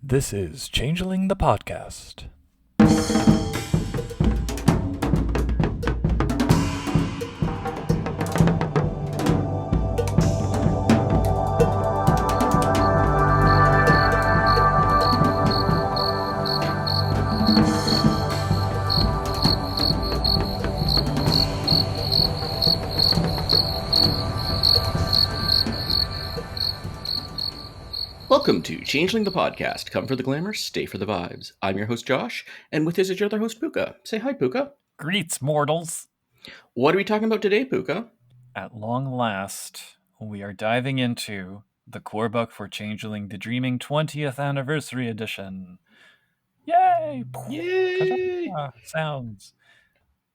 This is Changeling the podcast. Welcome to Changeling the podcast. Come for the glamour, stay for the vibes. I'm your host Josh, and with us is your other host Puka. Say hi, Puka. Greets, mortals. What are we talking about today, Puka? At long last, we are diving into the corebook for Changeling the Dreaming 20th Anniversary Edition. Yay! Yay! Sounds.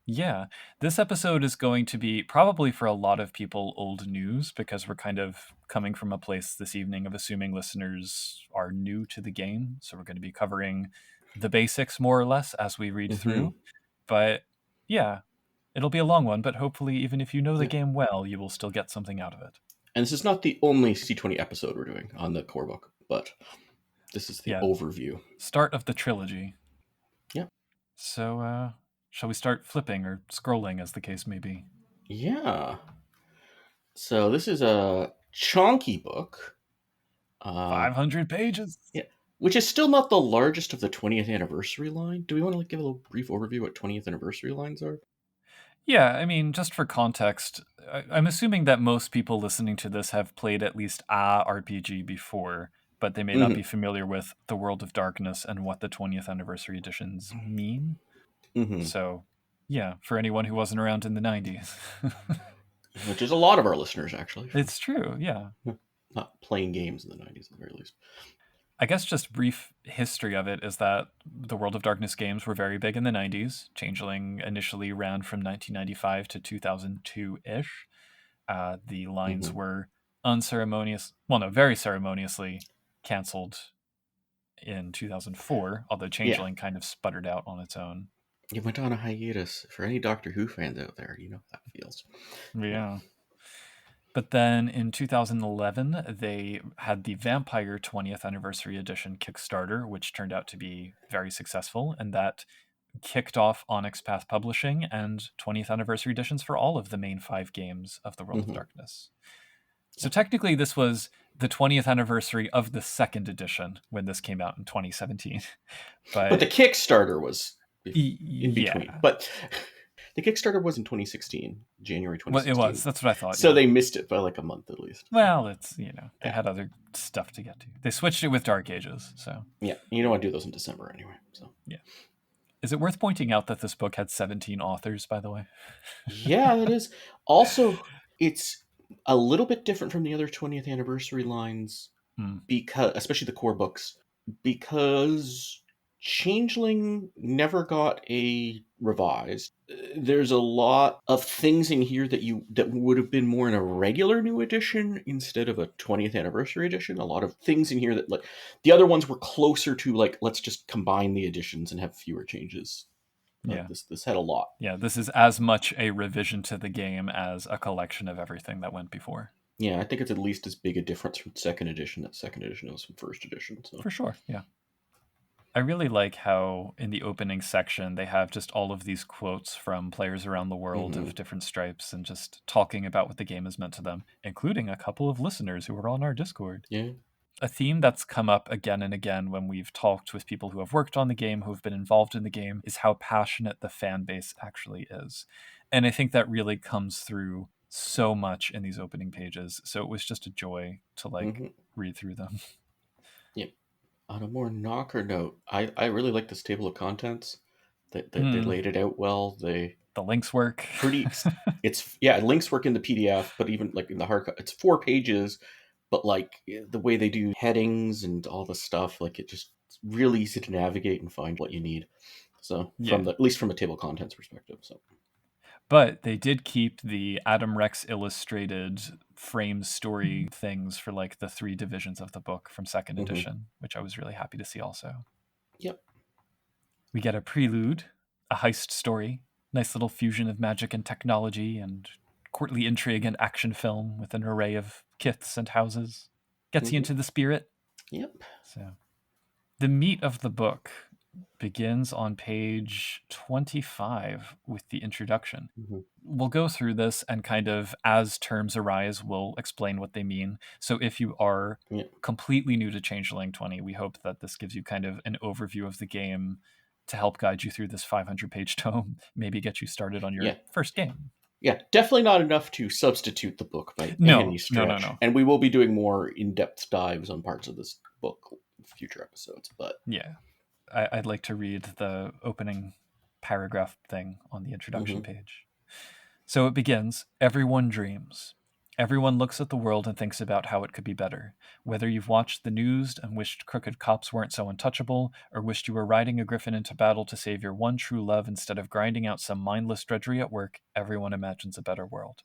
Yeah, this episode is going to be probably for a lot of people old news because we're kind of coming from a place this evening of assuming listeners are new to the game. So we're going to be covering the basics more or less as we read through. But yeah, it'll be a long one, but hopefully even if you know the game well, you will still get something out of it. And this is not the only C20 episode we're doing on the core book, but this is the overview. Start of the trilogy. Yeah. So, shall we start flipping or scrolling as the case may be? Yeah. So this is a chonky book. 500 pages. Yeah. Which is still not the largest of the 20th anniversary line. Do we want to give a little brief overview what 20th anniversary lines are? Yeah, I mean, just for context, I'm assuming that most people listening to this have played at least a RPG before, but they may not be familiar with the World of Darkness and what the 20th anniversary editions mean. So, yeah, for anyone who wasn't around in the 90s. Which is a lot of our listeners, actually. It's true, yeah. Not playing games in the 90s, at the very least. I guess just brief history of it is that the World of Darkness games were very big in the 90s. Changeling initially ran from 1995 to 2002-ish. The lines were very ceremoniously canceled in 2004, although Changeling kind of sputtered out on its own. It went on a hiatus. For any Doctor Who fans out there, you know how that feels. Yeah. But then in 2011, they had the Vampire 20th Anniversary Edition Kickstarter, which turned out to be very successful, and that kicked off Onyx Path Publishing and 20th Anniversary Editions for all of the main 5 games of the World of Darkness. So technically, this was the 20th anniversary of the second edition when this came out in 2017. But the Kickstarter was in between. But the Kickstarter was in 2016, January 2016. Well, it was. That's what I thought. So they missed it by like a month at least. Well, it's, they had other stuff to get to. They switched it with Dark Ages, so. Yeah, you don't want to do those in December anyway, so. Yeah. Is it worth pointing out that this book had 17 authors, by the way? Yeah, it is. Also, it's a little bit different from the other 20th anniversary lines, because, especially the core books, because Changeling never got a revised. There's a lot of things in here that would have been more in a regular new edition instead of a 20th anniversary edition. A lot of things in here that, like, the other ones were closer to, like, let's just combine the editions and have fewer changes. Yeah. This had a lot. Yeah, this is as much a revision to the game as a collection of everything that went before. Yeah, I think it's at least as big a difference from second edition that second edition was from first edition. So. For sure, yeah. I really like how in the opening section they have just all of these quotes from players around the world of different stripes and just talking about what the game has meant to them, including a couple of listeners who are on our Discord. Yeah. A theme that's come up again and again when we've talked with people who have worked on the game, who have been involved in the game, is how passionate the fan base actually is. And I think that really comes through so much in these opening pages. So it was just a joy to read through them. Yeah. On a more knocker note, I really like this table of contents. They laid it out well. The links work. Links work in the PDF, but even like in the hardcover, it's 4 pages. But like the way they do headings and all the stuff, like it just it's really easy to navigate and find what you need. So at least from a table of contents perspective. So, but they did keep the Adam Rex illustrated frame story things for like the 3 divisions of the book from second edition, which I was really happy to see also. Yep. We get a prelude, a heist story, nice little fusion of magic and technology and courtly intrigue and action film with an array of kiths and houses. Gets you into the spirit. Yep. So The meat of the book begins on page 25 with the introduction. Mm-hmm. We'll go through this and kind of, as terms arise, we'll explain what they mean. So if you are completely new to Changeling 20, we hope that this gives you kind of an overview of the game to help guide you through this 500-page tome, maybe get you started on your first game. Yeah, definitely not enough to substitute the book by any stretch. No. And we will be doing more in-depth dives on parts of this book in future episodes. But yeah, I'd like to read the opening paragraph thing on the introduction page. So it begins, everyone dreams. Everyone looks at the world and thinks about how it could be better. Whether you've watched the news and wished crooked cops weren't so untouchable, or wished you were riding a griffin into battle to save your one true love instead of grinding out some mindless drudgery at work, everyone imagines a better world.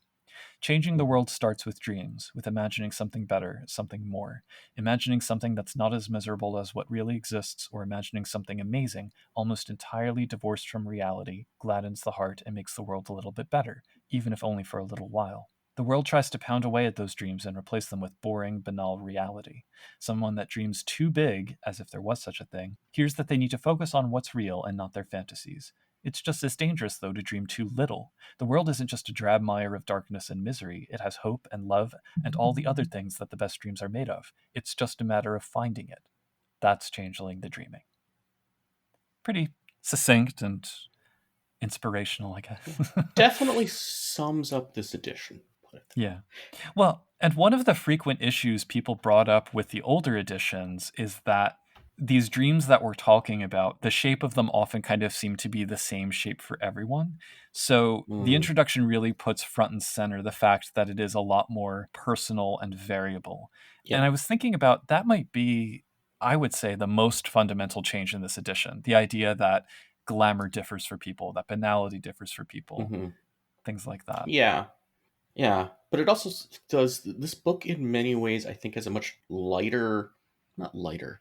Changing the world starts with dreams, with imagining something better, something more. Imagining something that's not as miserable as what really exists, or imagining something amazing, almost entirely divorced from reality, gladdens the heart and makes the world a little bit better, even if only for a little while. The world tries to pound away at those dreams and replace them with boring, banal reality. Someone that dreams too big, as if there was such a thing, hears that they need to focus on what's real and not their fantasies. It's just as dangerous, though, to dream too little. The world isn't just a drab mire of darkness and misery. It has hope and love and all the other things that the best dreams are made of. It's just a matter of finding it. That's Changeling the Dreaming. Pretty succinct and inspirational, I guess. Definitely sums up this edition. Yeah. Well, and one of the frequent issues people brought up with the older editions is that these dreams that we're talking about, the shape of them often kind of seem to be the same shape for everyone. So the introduction really puts front and center the fact that it is a lot more personal and variable. Yeah. And I was thinking about that might be, I would say, the most fundamental change in this edition. The idea that glamour differs for people, that banality differs for people, things like that. Yeah. Yeah. But it also does, this book in many ways, I think, has a much lighter, not lighter,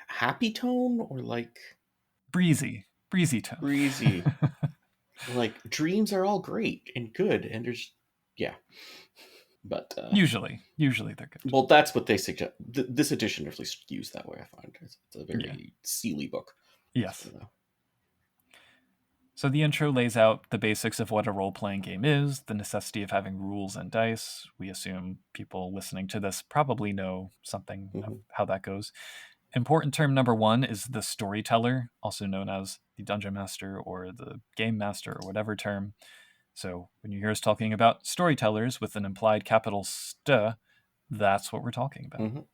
happy tone, or like breezy tone. Breezy. Like, dreams are all great and good, and there's but usually they're good. Well, that's what they suggest. This edition definitely skews that way, I find. It's a very Sealy book. Yes. So the intro lays out the basics of what a role-playing game is, the necessity of having rules and dice. We assume people listening to this probably know something of how that goes. Important term number one is the storyteller, also known as the dungeon master or the game master or whatever term. So when you hear us talking about storytellers with an implied capital st, that's what we're talking about.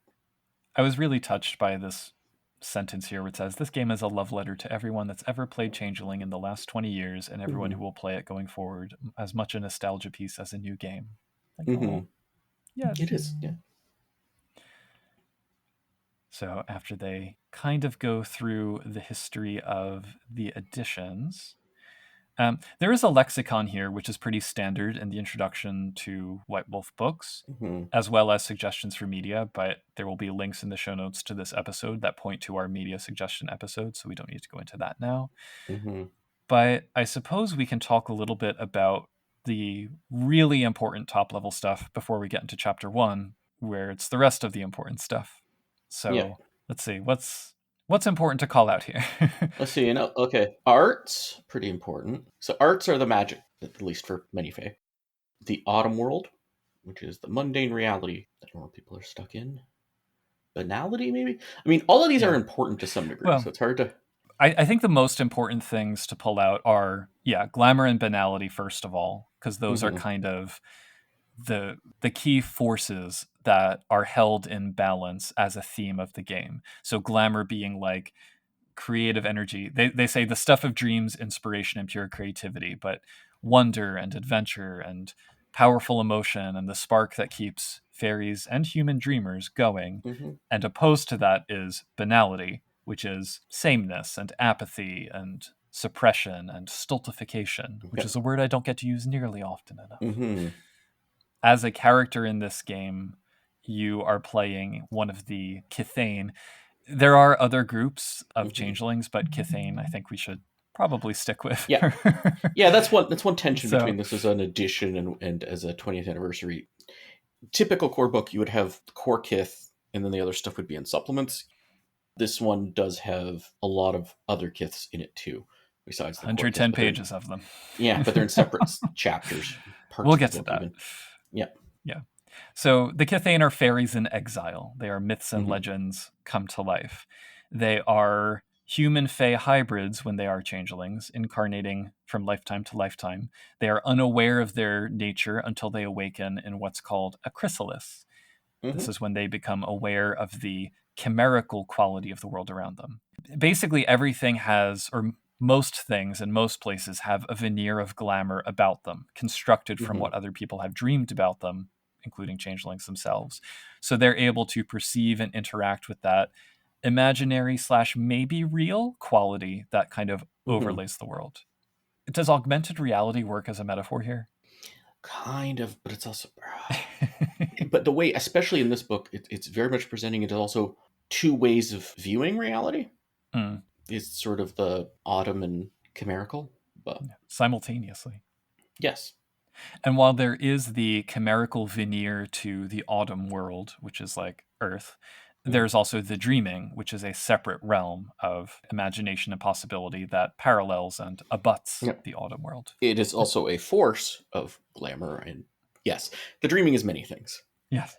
I was really touched by this sentence here where it says, this game is a love letter to everyone that's ever played Changeling in the last 20 years and everyone who will play it going forward, as much a nostalgia piece as a new game. Like, yeah, it is. Yeah. So after they kind of go through the history of the editions, there is a lexicon here, which is pretty standard in the introduction to White Wolf books, as well as suggestions for media, but there will be links in the show notes to this episode that point to our media suggestion episode, so we don't need to go into that now. But I suppose we can talk a little bit about the really important top-level stuff before we get into Chapter 1, where it's the rest of the important stuff. So let's see, what's important to call out here? Let's see. Okay, arts, pretty important. So arts are the magic, at least for many fae. The autumn world, which is the mundane reality that normal people are stuck in. Banality, maybe. I mean, all of these are important to some degree, so it's hard to. I think the most important things to pull out are glamour and banality first of all, because those are kind of the key forces that are held in balance as a theme of the game. So glamour being like creative energy. They say the stuff of dreams, inspiration, and pure creativity, but wonder and adventure and powerful emotion and the spark that keeps fairies and human dreamers going. And opposed to that is banality, which is sameness and apathy and suppression and stultification, which is a word I don't get to use nearly often enough. As a character in this game, you are playing one of the Kithane. There are other groups of changelings, but Kithane, I think we should probably stick with. Yeah, that's one tension between this as an edition and as a 20th anniversary. Typical core book, you would have core Kith, and then the other stuff would be in supplements. This one does have a lot of other kiths in it too, besides the core kiths. 110 pages of them. Yeah, but they're in separate chapters, parts We'll of the get to book that. even. Yeah. Yeah. So the Kithane are fairies in exile. They are myths and Mm-hmm. legends come to life. They are human fae hybrids when they are changelings, incarnating from lifetime to lifetime. They are unaware of their nature until they awaken in what's called a chrysalis. This Mm-hmm. is when they become aware of the chimerical quality of the world around them. Basically, everything has, or most things in most places have a veneer of glamour about them, constructed from Mm-hmm. what other people have dreamed about them, including changelings themselves. So they're able to perceive and interact with that imaginary slash maybe real quality that kind of Mm-hmm. overlays the world. Does augmented reality work as a metaphor here? Kind of, but it's also. But the way, especially in this book, it's very much presenting it as also two ways of viewing reality. Mm. It's sort of the autumn and chimerical, but Simultaneously. yes. And while there is the chimerical veneer to the autumn world, which is like Earth, Mm. there's also the dreaming, which is a separate realm of imagination and possibility that parallels and abuts Yeah. the autumn world. It is also a force of glamour, and yes, the dreaming is many things. Yes.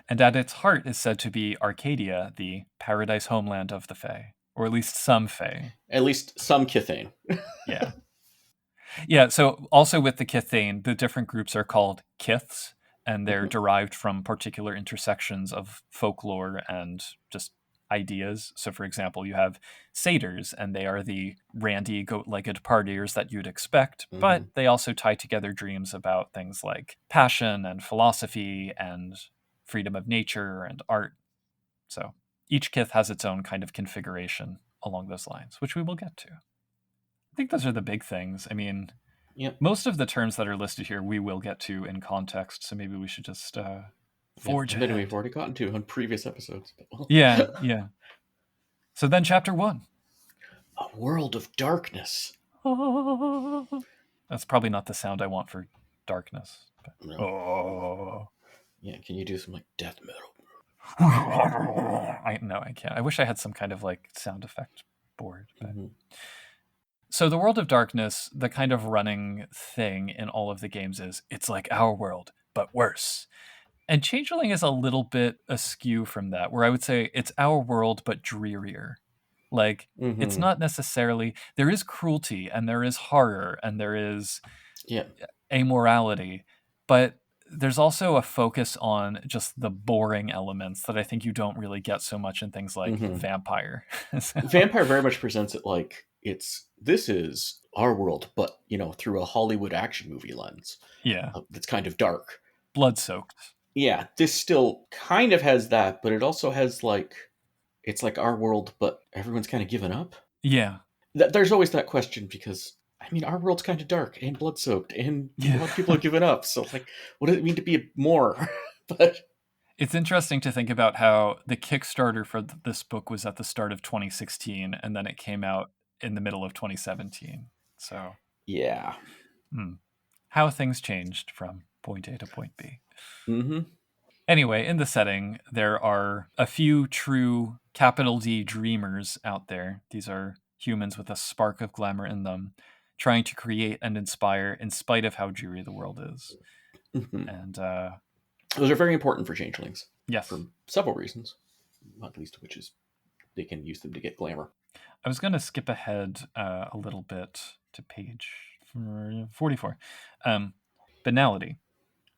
And at its heart is said to be Arcadia, the paradise homeland of the Fae, or at least some Fae. At least some Kithane. Yeah. Yeah, so also with the Kithane, the different groups are called kiths, and they're Mhm. derived from particular intersections of folklore and just ideas. So, for example, you have satyrs, and they are the randy, goat legged partiers that you'd expect, but Mhm. they also tie together dreams about things like passion and philosophy and freedom of nature and art. So, each kith has its own kind of configuration along those lines, which we will get to. I think those are the big things. I mean, Yep. most of the terms that are listed here we will get to in context, so maybe we should just Yep. forge And many we've ahead. already gotten to on previous episodes. But well. Yeah, yeah. So then chapter 1. A world of darkness. That's probably not the sound I want for darkness. But, No. oh. Yeah, can you do some like death metal? I no, I can't. I wish I had some kind of like sound effect board. But. Mm-hmm. So the world of darkness, the kind of running thing in all of the games is it's like our world, but worse. And Changeling is a little bit askew from that, where I would say it's our world, but drearier. Like, it's Mm-hmm. not necessarily, there is cruelty and there is horror and there is Yeah. amorality, but there's also a focus on just the boring elements that I think you don't really get so much in things like Mm-hmm. Vampire. So, Vampire very much presents it like this is our world, but through a Hollywood action movie lens. yeah, That's kind of dark. blood soaked. Yeah, this still kind of has that, but it also has like it's like our world, but everyone's kind of given up. Yeah. There's always that question because I mean our world's kind of dark and blood soaked, and a Yeah. lot of people have given up. So like, what does it mean to be more? But It's interesting to think about how the Kickstarter for this book was at the start of 2016, and then it came out in the middle of 2017. So, yeah. how things changed from point A to point B. Mm-hmm. Anyway, in the setting, there are a few true capital D dreamers out there. These are humans with a spark of glamour in them, trying to create and inspire in spite of how dreary the world is. Mm-hmm. And Those are very important for changelings yes, for several reasons, not least of which is they can use them to get glamour. I was going to skip ahead a little bit to page 44. Banality.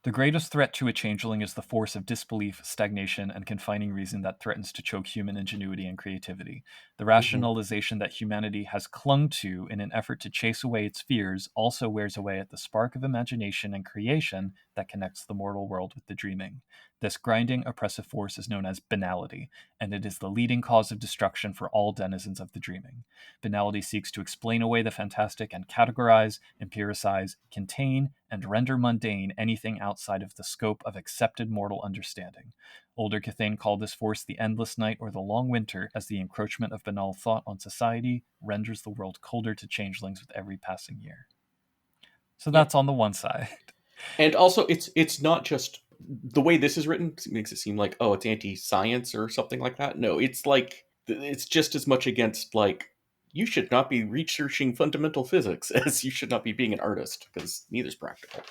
The greatest threat to a changeling is the force of disbelief, stagnation, and confining reason that threatens to choke human ingenuity and creativity. The Mm-hmm. rationalization that humanity has clung to in an effort to chase away its fears also wears away at the spark of imagination and creation that connects the mortal world with the dreaming. This grinding, oppressive force is known as banality, and it is the leading cause of destruction for all denizens of the dreaming. Banality seeks to explain away the fantastic and categorize, empiricize, contain, and render mundane anything outside of the scope of accepted mortal understanding. Older Cthulhu called this force the endless night or the long winter, as the encroachment of banal thought on society renders the world colder to changelings with every passing year. So Yeah. that's on the one side. And also, it's not just the way this is written makes it seem like it's anti-science or something like that. No, it's like it's just as much against, like, you should not be researching fundamental physics as you should not be being an artist, because neither's practical.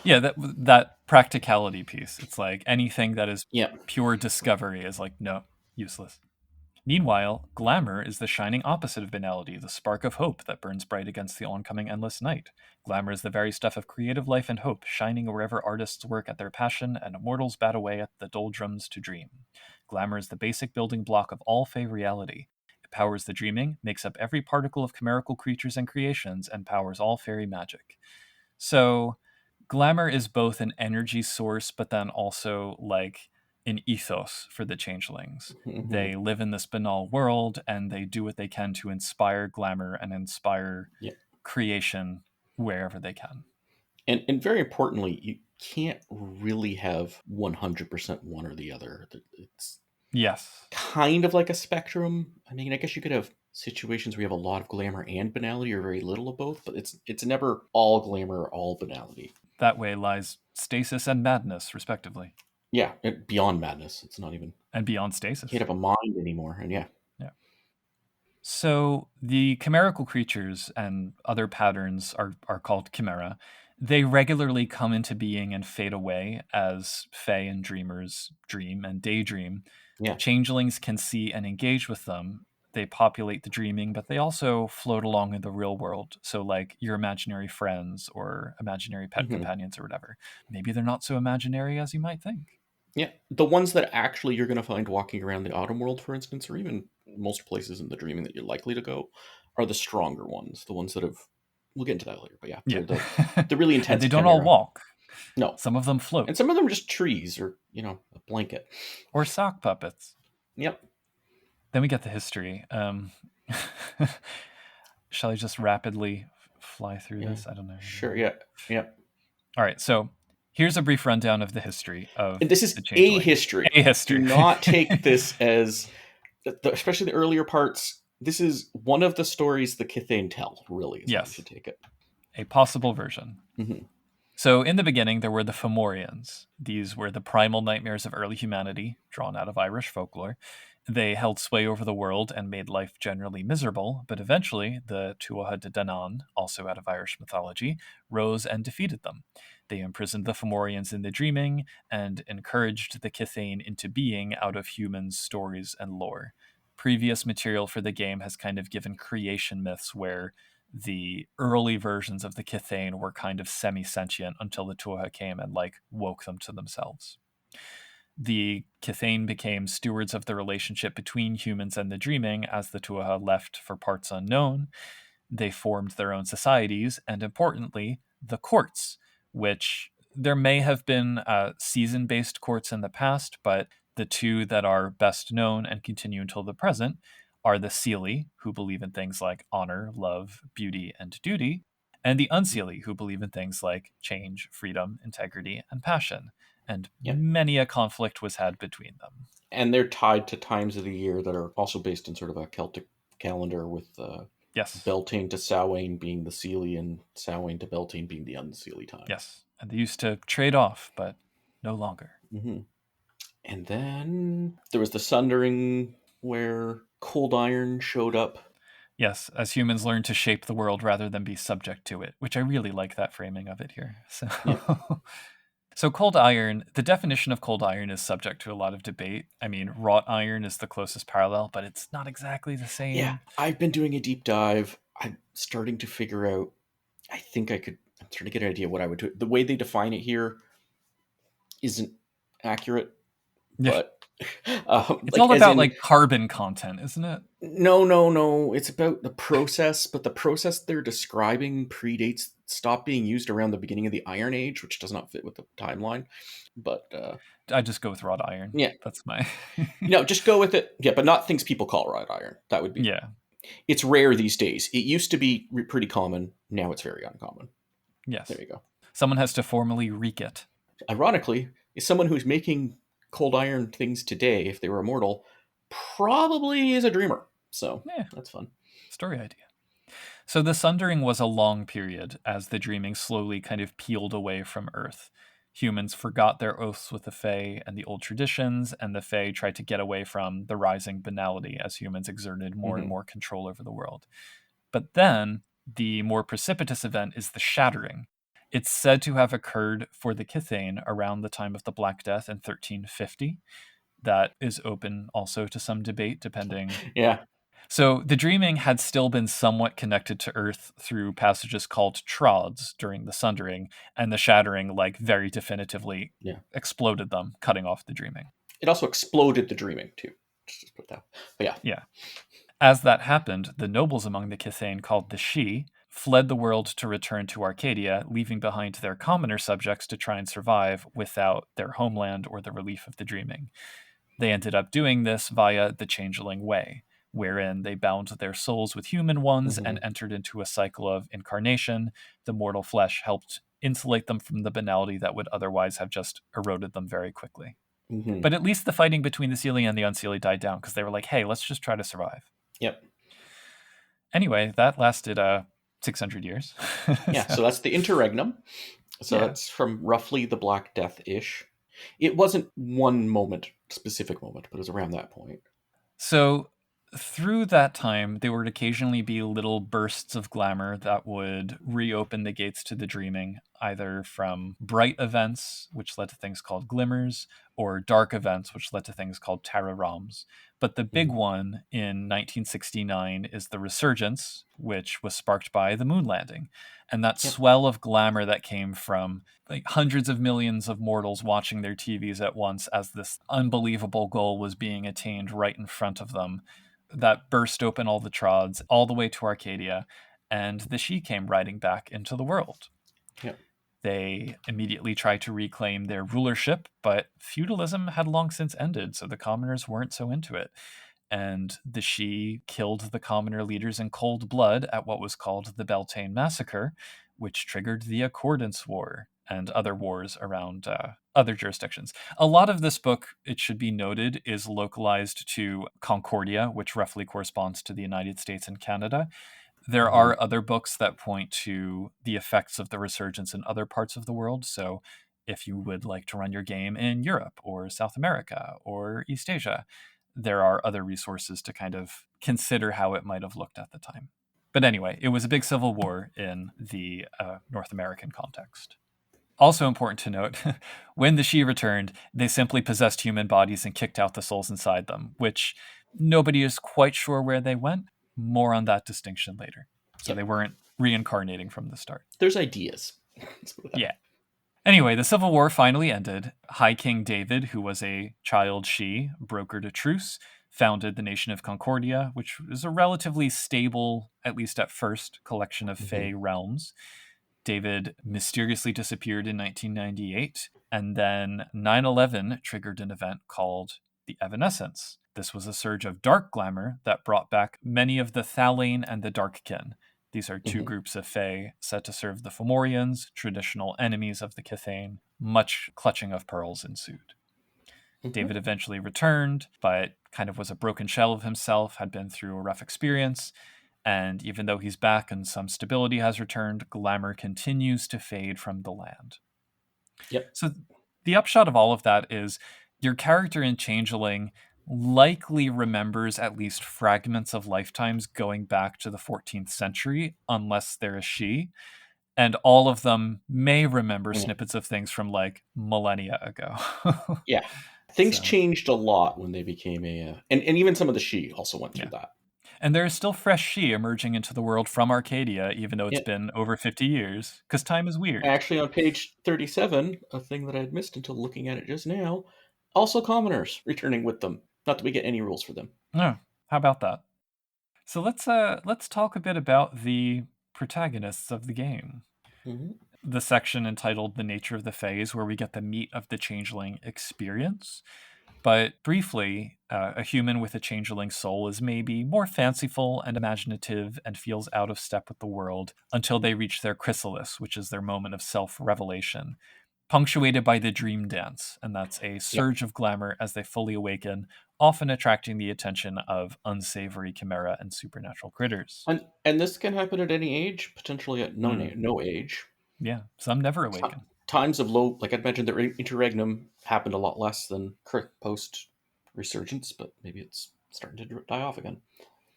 Yeah, that practicality piece. It's like anything that is Yeah. pure discovery is like, no, useless. Meanwhile, glamour is the shining opposite of banality, the spark of hope that burns bright against the oncoming endless night. Glamour is the very stuff of creative life and hope, shining wherever artists work at their passion and immortals bat away at the doldrums to dream. Glamour is the basic building block of all fey reality. It powers the dreaming, makes up every particle of chimerical creatures and creations, and powers all fairy magic. So, glamour is both an energy source, but then also like an ethos for the changelings. Mm-hmm. They live in this banal world and they do what they can to inspire glamour and inspire creation wherever they can. And very importantly, you can't really have 100% one or the other. It's kind of like a spectrum. I mean, I guess you could have situations where you have a lot of glamour and banality, or very little of both, but it's never all glamour or all banality. That way lies stasis and madness, respectively. Yeah, beyond madness. It's not even... And beyond stasis. You can't have a mind anymore, and yeah. So the chimerical creatures and other patterns are called chimera. They regularly come into being and fade away as fae and dreamers dream and daydream. Yeah. Changelings can see and engage with them. They populate the dreaming, but they also float along in the real world. So like your imaginary friends or imaginary pet companions or whatever. Maybe they're not so imaginary as you might think. Yeah, the ones that actually you're going to find walking around the autumn world, for instance, or even most places in the dreaming that you're likely to go, are the stronger ones. The ones that have... We'll get into that later, but yeah. The really intense... They don't all walk. No. Some of them float. And some of them are just trees or, a blanket. Or sock puppets. Yep. Then we get the history. Shall I just rapidly fly through this? I don't know. Sure, yeah. All right, so here's a brief rundown of the history of this is the Changeling. A history. Do not take this as, especially the earlier parts, this is one of the stories the Kithane tell, really. Is how you should take it. A possible version. Mm-hmm. So in the beginning, there were the Fomorians. These were the primal nightmares of early humanity, drawn out of Irish folklore. They held sway over the world and made life generally miserable, but eventually the Tuatha De Danann, also out of Irish mythology, rose and defeated them. They imprisoned the Fomorians in the dreaming and encouraged the Kithane into being out of humans' stories and lore. Previous material for the game has kind of given creation myths where the early versions of the Kithane were kind of semi-sentient until the Tuatha came and woke them to themselves. The Kithane became stewards of the relationship between humans and the dreaming as the Tuatha left for parts unknown. They formed their own societies, and importantly, the courts, which there may have been season-based courts in the past, but the two that are best known and continue until the present are the Seelie, who believe in things like honor, love, beauty, and duty, and the Unseelie, who believe in things like change, freedom, integrity, and passion. And many a conflict was had between them. And they're tied to times of the year that are also based in sort of a Celtic calendar, with Beltane to Samhain being the Seelie and Samhain to Beltane being the Unseelie time. Yes, and they used to trade off, but no longer. Mm-hmm. And then there was the Sundering, where cold iron showed up. Yes, as humans learn to shape the world rather than be subject to it, which I really like that framing of it here. So... So cold iron, the definition of cold iron is subject to a lot of debate. I mean, wrought iron is the closest parallel, but it's not exactly the same. Yeah, I've been doing a deep dive. I'm starting to figure out, I'm starting to get an idea what I would do. The way they define it here isn't accurate, but... it's all about carbon content, isn't it? No. It's about the process, but the process they're describing stopped being used around the beginning of the Iron Age, which does not fit with the timeline. But I just go with wrought iron. Yeah, that's my... No, just go with it. Yeah, but not things people call wrought iron. That would be... Yeah. It's rare these days. It used to be pretty common. Now it's very uncommon. Yes. There you go. Someone has to formally reek it. Ironically, is someone who's making cold iron things today, if they were immortal, probably is a dreamer. So that's fun. Story idea. So the Sundering was a long period as the dreaming slowly kind of peeled away from Earth. Humans forgot their oaths with the Fae and the old traditions, and the Fae tried to get away from the rising banality as humans exerted more and Mm-hmm. more control over the world. But then, the more precipitous event is the Shattering. It's said to have occurred for the Kithane around the time of the Black Death in 1350. That is open also to some debate, depending. Yeah. So the dreaming had still been somewhat connected to Earth through passages called trods during the Sundering, and the Shattering, like, very definitively Yeah. exploded them, cutting off the dreaming. It also exploded the dreaming, too. Just put that. But yeah. Yeah. As that happened, the nobles among the Kithane, called the Shi, fled the world to return to Arcadia, leaving behind their commoner subjects to try and survive without their homeland or the relief of the dreaming. They ended up doing this via the Changeling Way, wherein they bound their souls with human ones and Mm-hmm. entered into a cycle of incarnation. The mortal flesh helped insulate them from the banality that would otherwise have just eroded them very quickly. Mm-hmm. But at least the fighting between the Seelie and the Unseelie died down because they were like, hey, let's just try to survive. Yep. Anyway, that lasted 600 years. Yeah, so that's the interregnum. So Yeah. that's from roughly the Black Death-ish. It wasn't one moment, specific moment, but it was around that point. So through that time, there would occasionally be little bursts of glamour that would reopen the gates to the dreaming, either from bright events, which led to things called glimmers, or dark events, which led to things called tararams. But the big Mm-hmm. one in 1969 is the resurgence, which was sparked by the moon landing. And that Yep. swell of glamour that came from, like, hundreds of millions of mortals watching their TVs at once as this unbelievable goal was being attained right in front of them, that burst open all the trods all the way to Arcadia, and the Shi came riding back into the world. Yep. They immediately tried to reclaim their rulership, but feudalism had long since ended, so the commoners weren't so into it. And the Shi killed the commoner leaders in cold blood at what was called the Beltane Massacre, which triggered the Accordance War and other wars around other jurisdictions. A lot of this book, it should be noted, is localized to Concordia, which roughly corresponds to the United States and Canada. There Mm-hmm. are other books that point to the effects of the resurgence in other parts of the world. So if you would like to run your game in Europe or South America or East Asia, there are other resources to kind of consider how it might have looked at the time. But anyway, it was a big civil war in the North American context. Also important to note, when the Shi returned, they simply possessed human bodies and kicked out the souls inside them, which nobody is quite sure where they went. More on that distinction later. So Yep. they weren't reincarnating from the start. There's ideas. Yeah. Anyway, the Civil War finally ended. High King David, who was a child Shi, brokered a truce, founded the nation of Concordia, which was a relatively stable, at least at first, collection of Mm-hmm. Fey realms. David mysteriously disappeared in 1998, and then 9/11 triggered an event called the Evanescence. This was a surge of dark glamour that brought back many of the Thalane and the Darkkin. These are two Mm-hmm. groups of Fae set to serve the Fomorians, traditional enemies of the Kithane. Much clutching of pearls ensued. Mm-hmm. David eventually returned, but kind of was a broken shell of himself, had been through a rough experience, and even though he's back and some stability has returned, glamour continues to fade from the land. Yep. So the upshot of all of that is your character in Changeling likely remembers at least fragments of lifetimes going back to the 14th century, unless they're a she, and all of them may remember Mm. snippets of things from like millennia ago. Yeah. Things So, changed a lot when they became and even some of the Shi also went through yeah. that. And there is still fresh She emerging into the world from Arcadia, even though it's Yeah. been over 50 years, because time is weird. Actually, on page 37, a thing that I had missed until looking at it just now, also commoners returning with them. Not that we get any rules for them. Oh, how about that? So let's talk a bit about the protagonists of the game. Mm-hmm. The section entitled "The Nature of the Phase," where we get the meat of the Changeling experience. But briefly, a human with a changeling soul is maybe more fanciful and imaginative and feels out of step with the world until they reach their chrysalis, which is their moment of self-revelation, punctuated by the dream dance, and that's a Yep. surge of glamour as they fully awaken, often attracting the attention of unsavory chimera and supernatural critters. And this can happen at any age, potentially at no Mm, no age. yeah, some never awaken. times of low, like I'd imagine the interregnum happened a lot less than post resurgence, but maybe it's starting to die off again.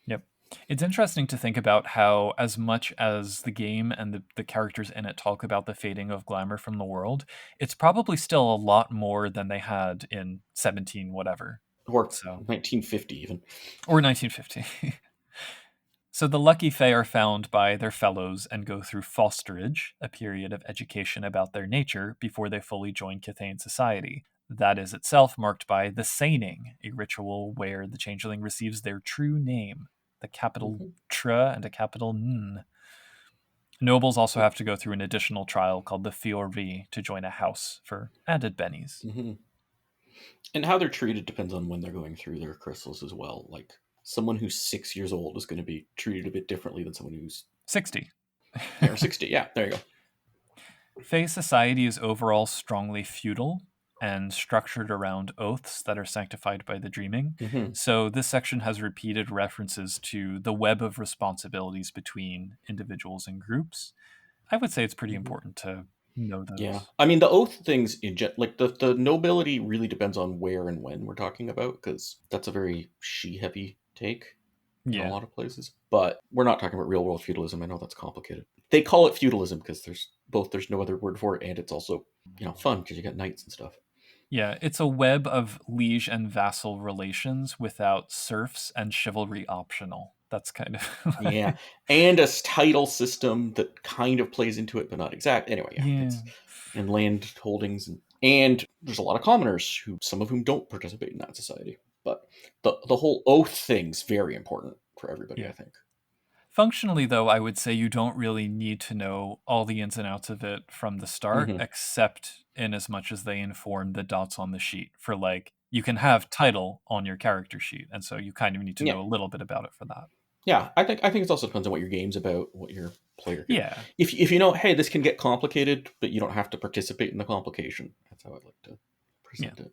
Yep. It's interesting to think about how, as much as the game and the characters in it talk about the fading of glamour from the world, it's probably still a lot more than they had in 17 whatever. Or So 1950 even. Or 1950. So the lucky Fae are found by their fellows and go through fosterage, a period of education about their nature before they fully join Cthane society. That is itself marked by the Seining, a ritual where the changeling receives their true name, the capital Tr and a capital N. Nobles also have to go through an additional trial called the Fiori to join a house for added bennies. Mm-hmm. And how they're treated depends on when they're going through their crystals as well. Like, someone who's 6 years old is going to be treated a bit differently than someone who's 60. Or 60, yeah, there you go. Fae society is overall strongly feudal and structured around oaths that are sanctified by the dreaming. Mm-hmm. So this section has repeated references to the web of responsibilities between individuals and groups. I would say it's pretty important to know those. Yeah, I mean, the oath things, like the nobility really depends on where and when we're talking about, because that's a very she-heavy take in a lot of places. But we're not talking about real-world feudalism. I know that's complicated. They call it feudalism because there's no other word for it, and it's also, fun because you got knights and stuff. Yeah, it's a web of liege and vassal relations without serfs and chivalry optional. That's kind of Yeah, and a title system that kind of plays into it, but not exact. Anyway, yeah. And land holdings, and there's a lot of commoners some of whom don't participate in that society. But the whole oath thing's very important for everybody, I think. Functionally, though, I would say you don't really need to know all the ins and outs of it from the start, except in as much as they inform the dots on the sheet. For like, you can have title on your character sheet, and so you kind of need to know a little bit about it for that. Yeah, I think it also depends on what your game's about, what your player. Yeah. If you know, hey, this can get complicated, but you don't have to participate in the complication. That's how I'd like to present it.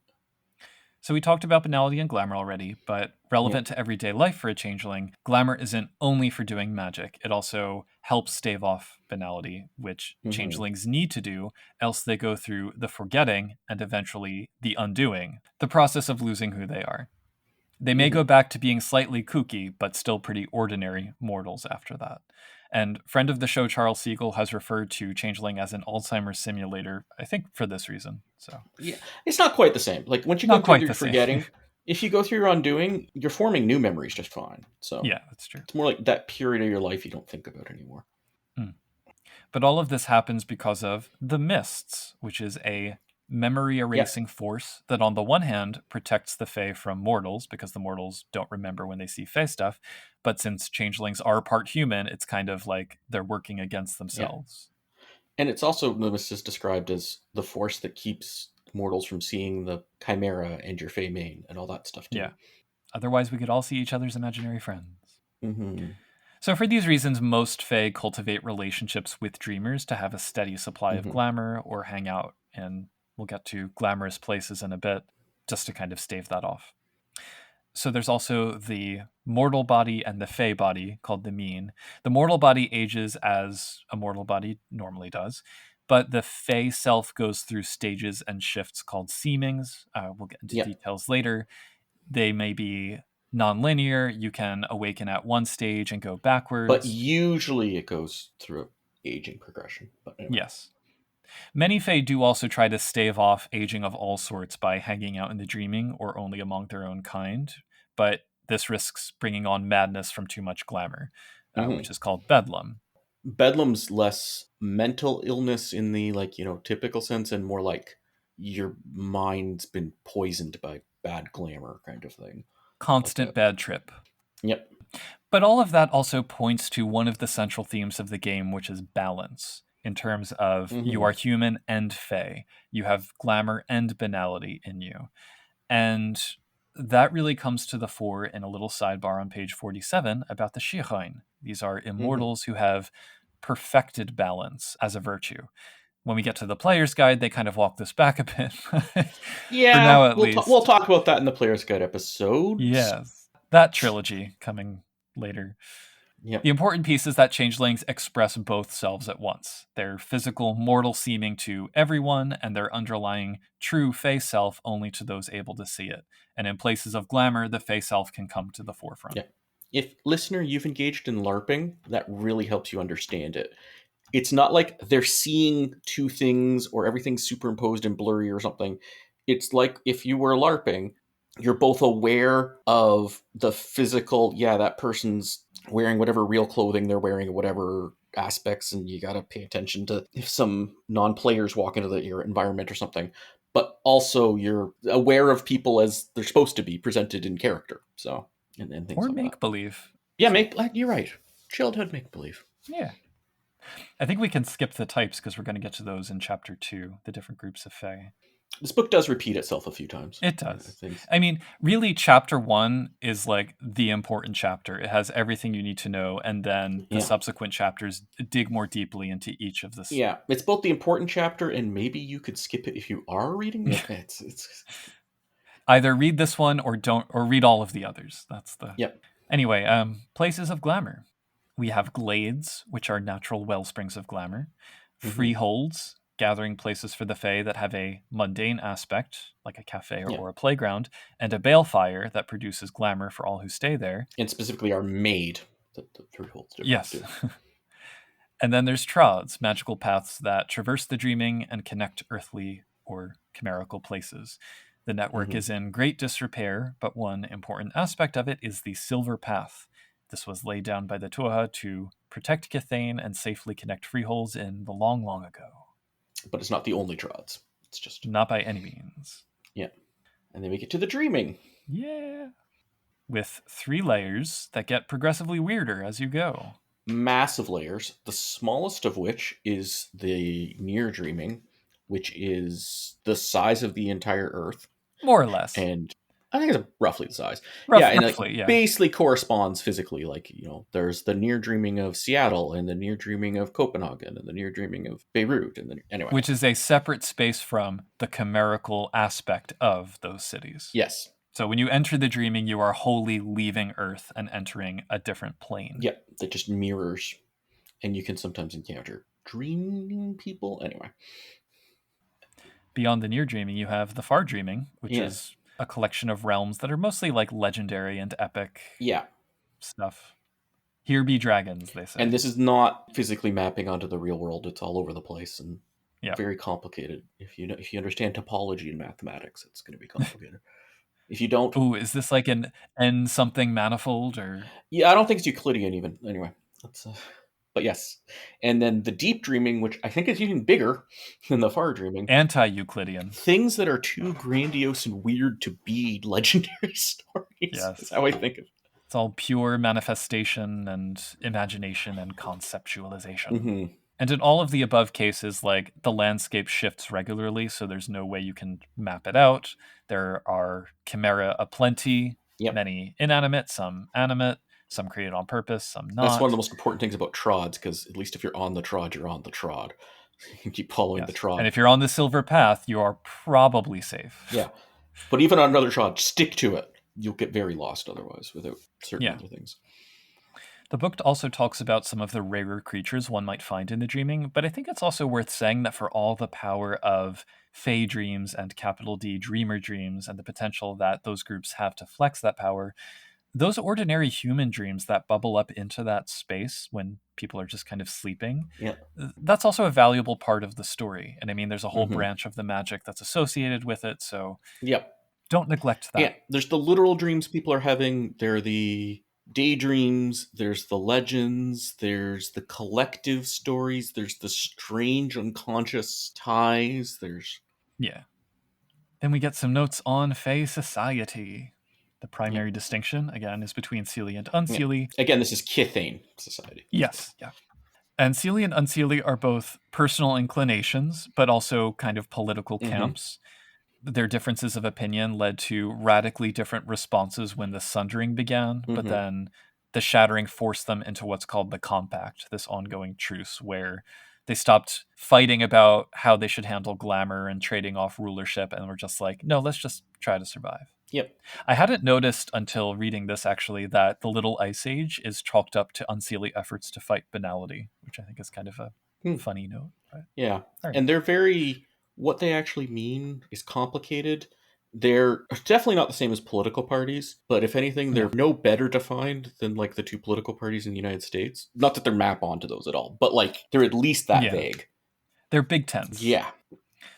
So we talked about banality and glamour already, but relevant to everyday life for a changeling, glamour isn't only for doing magic. It also helps stave off banality, which changelings need to do, else they go through the forgetting and eventually the undoing, the process of losing who they are. They may go back to being slightly kooky, but still pretty ordinary mortals after that. And friend of the show Charles Siegel has referred to Changeling as an Alzheimer's simulator, I think for this reason. So yeah, it's not quite the same. Like, once you go through your forgetting, if you go through your undoing, you're forming new memories just fine. So yeah, that's true. It's more like that period of your life you don't think about anymore. But all of this happens because of the mists, which is a memory erasing force that on the one hand protects the Fae from mortals, because the mortals don't remember when they see Fae stuff, but since changelings are part human, it's kind of like they're working against themselves. And it's also, the mist is described as the force that keeps mortals from seeing the chimera and your Fae main and all that stuff too. Yeah, otherwise we could all see each other's imaginary friends. So for these reasons, most Fae cultivate relationships with dreamers to have a steady supply of glamour, or hang out in, we'll get to glamorous places in a bit, just to kind of stave that off. So there's also the mortal body and the Fae body, called the mean. The mortal body ages as a mortal body normally does, but the Fae self goes through stages and shifts called seemings. We'll get into details later. They may be non-linear. You can awaken at one stage and go backwards. But usually it goes through aging progression. But anyway. Yes. Many Fae do also try to stave off aging of all sorts by hanging out in the dreaming or only among their own kind, but this risks bringing on madness from too much glamour, which is called bedlam. Bedlam's less mental illness in the, like, typical sense, and more like your mind's been poisoned by bad glamour kind of thing. Constant like bad trip. Yep. But all of that also points to one of the central themes of the game, which is balance. In terms of you are human and Fae. You have glamour and banality in you. And that really comes to the fore in a little sidebar on page 47 about the Shirhoin. These are immortals who have perfected balance as a virtue. When we get to the player's guide, they kind of walk this back a bit. Yeah, for now at least. We'll talk about that in the player's guide episode. Yes, that trilogy coming later. Yep. The important piece is that changelings express both selves at once, their physical, mortal seeming to everyone, and their underlying true Fey self only to those able to see it. And in places of glamour, the Fey self can come to the forefront. Yeah. If, listener, you've engaged in LARPing, that really helps you understand it. It's not like they're seeing two things or everything's superimposed and blurry or something. It's like if you were LARPing, you're both aware of the physical, yeah, that person's wearing whatever real clothing they're wearing, whatever aspects, and you got to pay attention to if some non-players walk into your environment or something. But also you're aware of people as they're supposed to be presented in character. So, and things Or like that. make-believe. Yeah, you're right. Childhood make-believe. Yeah. I think we can skip the types because we're going to get to those in chapter 2, the different groups of Fae. This book does repeat itself a few times. It does. I mean, really, chapter 1 is like the important chapter. It has everything you need to know, and then the subsequent chapters dig more deeply into each of this. Yeah, it's both the important chapter, and maybe you could skip it if you are reading it. It's either read this one or don't, or read all of the others. That's the. Yep. Anyway, places of glamour. We have glades, which are natural well springs of glamour. Freeholds, gathering places for the Fae that have a mundane aspect, like a cafe or a playground, and a balefire that produces glamour for all who stay there. And specifically are made. The freeholds do. Yes. And then there's trods, magical paths that traverse the dreaming and connect earthly or chimerical places. The network is in great disrepair, but one important aspect of it is the Silver Path. This was laid down by the Tuatha to protect Githane and safely connect freeholds in the long, long ago. But it's not the only trods. It's just... Not by any means. Yeah. And then we get to the dreaming. Yeah. With 3 layers that get progressively weirder as you go. Massive layers, the smallest of which is the near dreaming, which is the size of the entire Earth. More or less. And I think it's roughly the size. Roughly, basically corresponds physically. Like, there's the near dreaming of Seattle and the near dreaming of Copenhagen and the near dreaming of Beirut. And then anyway. Which is a separate space from the chimerical aspect of those cities. Yes. So when you enter the dreaming, you are wholly leaving Earth and entering a different plane. Yeah, that just mirrors. And you can sometimes encounter dreaming people. Anyway. Beyond the near dreaming, you have the far dreaming, which is a collection of realms that are mostly like legendary and epic stuff. Here be dragons, they say. And this is not physically mapping onto the real world. It's all over the place and very complicated. If you understand topology and mathematics, it's going to be complicated. If you don't... Ooh, is this like an n something manifold or... Yeah, I don't think it's Euclidean even. Anyway, but yes. And then the deep dreaming, which I think is even bigger than the far dreaming. Anti-Euclidean. Things that are too grandiose and weird to be legendary stories. Yes. That's how I think of it. It's all pure manifestation and imagination and conceptualization. And in all of the above cases, like, the landscape shifts regularly, so there's no way you can map it out. There are chimera aplenty, many inanimate, some animate, some created on purpose, some not. That's one of the most important things about trods, because at least if you're on the trod, you're on the trod. You can keep following the trod. And if you're on the Silver Path, you are probably safe. Yeah. But even on another trod, stick to it. You'll get very lost otherwise without certain other things. The book also talks about some of the rarer creatures one might find in the dreaming, but I think it's also worth saying that for all the power of Fey dreams and capital D dreamer dreams and the potential that those groups have to flex that power, those ordinary human dreams that bubble up into that space when people are just kind of sleeping, that's also a valuable part of the story. And I mean, there's a whole branch of the magic that's associated with it, so don't neglect that. Yeah, there's the literal dreams people are having, there are the daydreams, there's the legends, there's the collective stories, there's the strange unconscious ties, there's... Then we get some notes on Fey society. The primary distinction, again, is between Seelie and Unseelie. Again, this is Githane society. Yes, And Seelie and Unseelie are both personal inclinations, but also kind of political camps. Their differences of opinion led to radically different responses when the Sundering began, but then the Shattering forced them into what's called the Compact, this ongoing truce where they stopped fighting about how they should handle glamour and trading off rulership, and were just like, no, let's just try to survive. Yep. I hadn't noticed until reading this, actually, that the Little Ice Age is chalked up to unseelie efforts to fight banality, which I think is kind of a funny note. But yeah. right. And they're very, what they actually mean is complicated. They're definitely not the same as political parties, but if anything, they're no better defined than like the two political parties in the United States. Not that they're map onto those at all, but like they're at least that vague. They're big tents. Yeah.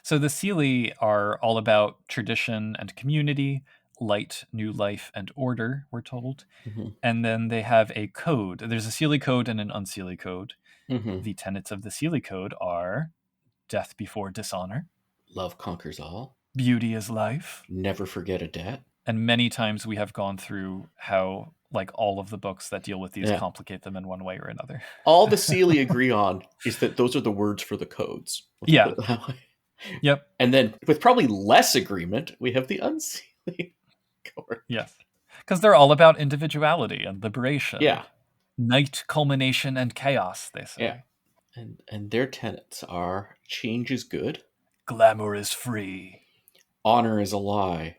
So the Seelie are all about tradition and community, light, new life, and order, we're told. Mm-hmm. And then they have a code. There's a Seelie code and an unseelie code. Mm-hmm. The tenets of the Seelie code are death before dishonor. Love conquers all. Beauty is life. Never forget a debt. And many times we have gone through how, like, all of the books that deal with these complicate them in one way or another. All the Seelie agree on is that those are the words for the codes. Yeah. Yep. And then with probably less agreement, we have the unseelie code. Yes. Because they're all about individuality and liberation. Yeah. Night, culmination, and chaos, they say. Yeah. And their tenets are change is good. Glamour is free. Honor is a lie.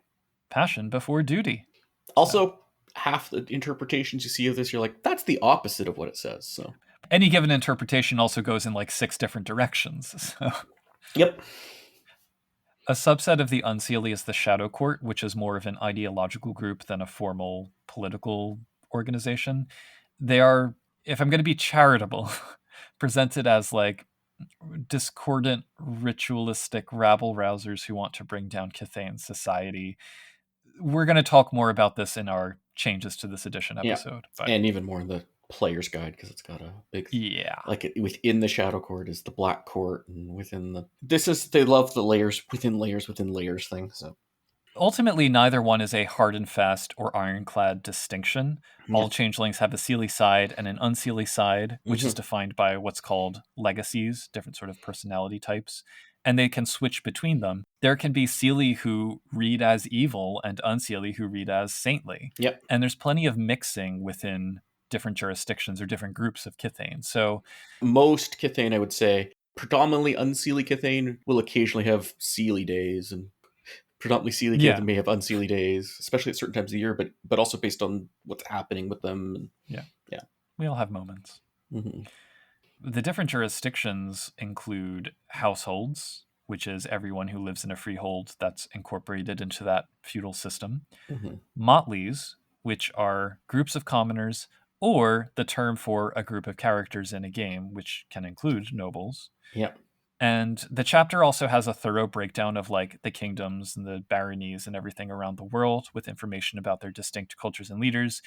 Passion before duty. Also, half the interpretations you see of this, you're like, that's the opposite of what it says. So any given interpretation also goes in like 6 different directions. So. Yep. A subset of the Unseelie is the Shadow Court, which is more of an ideological group than a formal political organization. They are, if I'm going to be charitable, presented as like discordant, ritualistic rabble-rousers who want to bring down Cathane's society. We're going to talk more about this in our changes to this edition episode. But... And even more in the player's guide, because it's got a big... Yeah. Like, within the Shadow Court is the Black Court, and within the... They love the layers within layers within layers thing, so... Ultimately, neither one is a hard and fast or ironclad distinction. All changelings have a Seelie side and an unseelie side, which is defined by what's called legacies, different sort of personality types, and they can switch between them. There can be Seelie who read as evil and unseelie who read as saintly. Yep. And there's plenty of mixing within different jurisdictions or different groups of Cathane. So most Cathane, I would say, predominantly unseelie Cathane will occasionally have Seelie days, and predominantly Seelie Cathane may have unseelie days, especially at certain times of the year, but also based on what's happening with them. Yeah. We all have moments. Mm-hmm. The different jurisdictions include households, which is everyone who lives in a freehold that's incorporated into that feudal system. Motleys, which are groups of commoners, or the term for a group of characters in a game, which can include nobles. Yep. And the chapter also has a thorough breakdown of like the kingdoms and the baronies and everything around the world with information about their distinct cultures and leaders.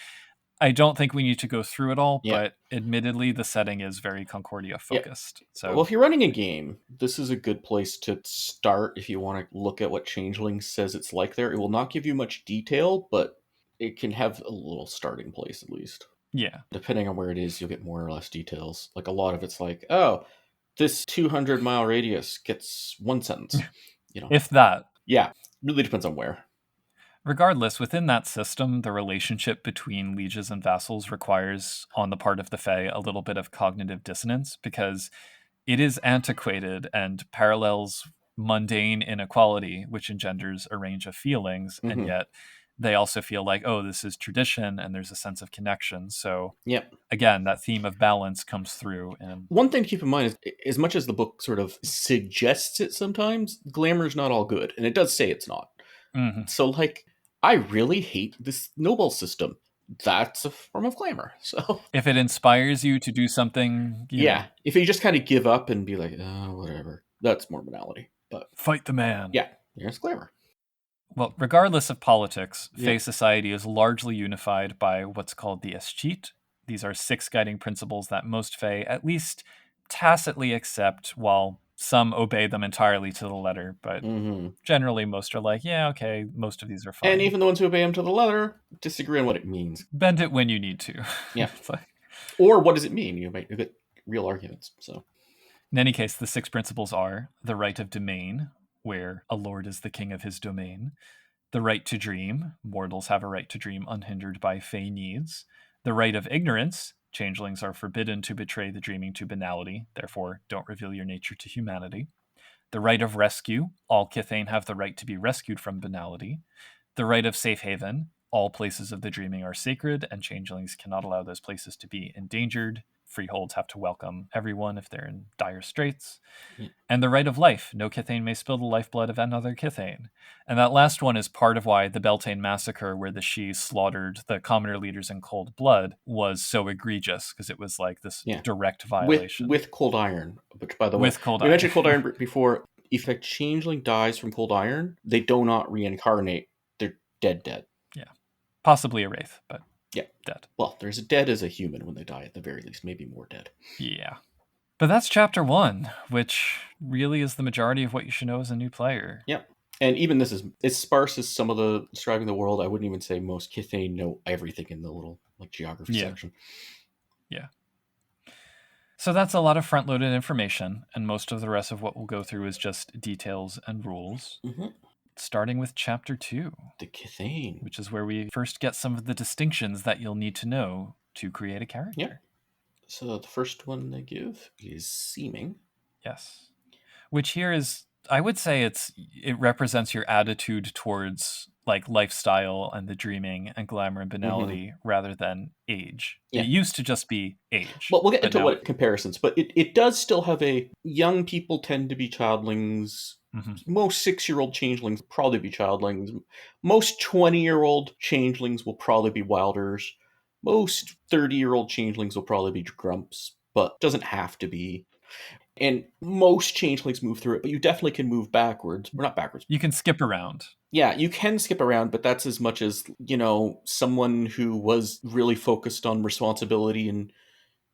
I don't think we need to go through it all, but admittedly, the setting is very Concordia focused. So, well, if you're running a game, this is a good place to start if you want to look at what Changeling says it's like there. It will not give you much detail, but it can have a little starting place at least. Yeah. Depending on where it is, you'll get more or less details. Like a lot of it's like, oh, this 200-mile radius gets one sentence. If that. Yeah. Really depends on where. Regardless, within that system, the relationship between lieges and vassals requires, on the part of the Fae, a little bit of cognitive dissonance because it is antiquated and parallels mundane inequality, which engenders a range of feelings, and yet they also feel like, oh, this is tradition, and there's a sense of connection. So, again, that theme of balance comes through. And one thing to keep in mind is, as much as the book sort of suggests it sometimes, glamour is not all good, and it does say it's not. So, like, I really hate this noble system. That's a form of glamour. So, if it inspires you to do something, you know, if you just kind of give up and be like, oh, whatever, that's more banality. But fight the man. Yeah, there's glamour. Well, regardless of politics, Fae society is largely unified by what's called the Escheat. These are 6 guiding principles that most Fae at least tacitly accept, while some obey them entirely to the letter. But generally, most are like, yeah, okay, most of these are fine. And even the ones who obey them to the letter disagree on what it means. Bend it when you need to. Yeah. Or what does it mean? You might get real arguments. So, in any case, the 6 principles are the right of domain, where a lord is the king of his domain. The right to dream. Mortals have a right to dream unhindered by Fae needs. The right of ignorance. Changelings are forbidden to betray the dreaming to banality, therefore don't reveal your nature to humanity. The right of rescue. All Cathane have the right to be rescued from banality. The right of safe haven. All places of the dreaming are sacred, and changelings cannot allow those places to be endangered. Freeholds have to welcome everyone if they're in dire straits. Yeah. And the right of life. No Kithane may spill the lifeblood of another Kithane. And that last one is part of why the Beltane massacre, where the Sidhe slaughtered the commoner leaders in cold blood, was so egregious, because it was like this direct violation. With cold iron, which, by the way, With cold we iron. mentioned cold iron before. If a changeling dies from cold iron, they do not reincarnate. They're dead. Yeah. Possibly a wraith, but dead. Well, there's a dead as a human when they die, at the very least. Maybe more dead. Yeah. But that's chapter 1, which really is the majority of what you should know as a new player. Yeah. And even this is as sparse as some of the describing the world. I wouldn't even say most Kithane know everything in the little geography section. Yeah. So that's a lot of front-loaded information, and most of the rest of what we'll go through is just details and rules. Mm-hmm. Starting with chapter 2. The Kithane. Which is where we first get some of the distinctions that you'll need to know to create a character. Yeah. So the first one they give is seeming. Yes. Which here is, I would say it represents your attitude towards like lifestyle and the dreaming and glamour and banality rather than age. Yeah. It used to just be age. Well, we'll get into what comparisons, but it does still have a young people tend to be childlings. Mm-hmm. Most 6-year-old changelings will probably be childlings. Most 20-year-old changelings will probably be wilders. Most 30-year-old changelings will probably be grumps, but doesn't have to be. And most changelings move through it, but you definitely can move backwards. Or not backwards. You can skip around. Yeah, you can skip around, but that's as much as, someone who was really focused on responsibility and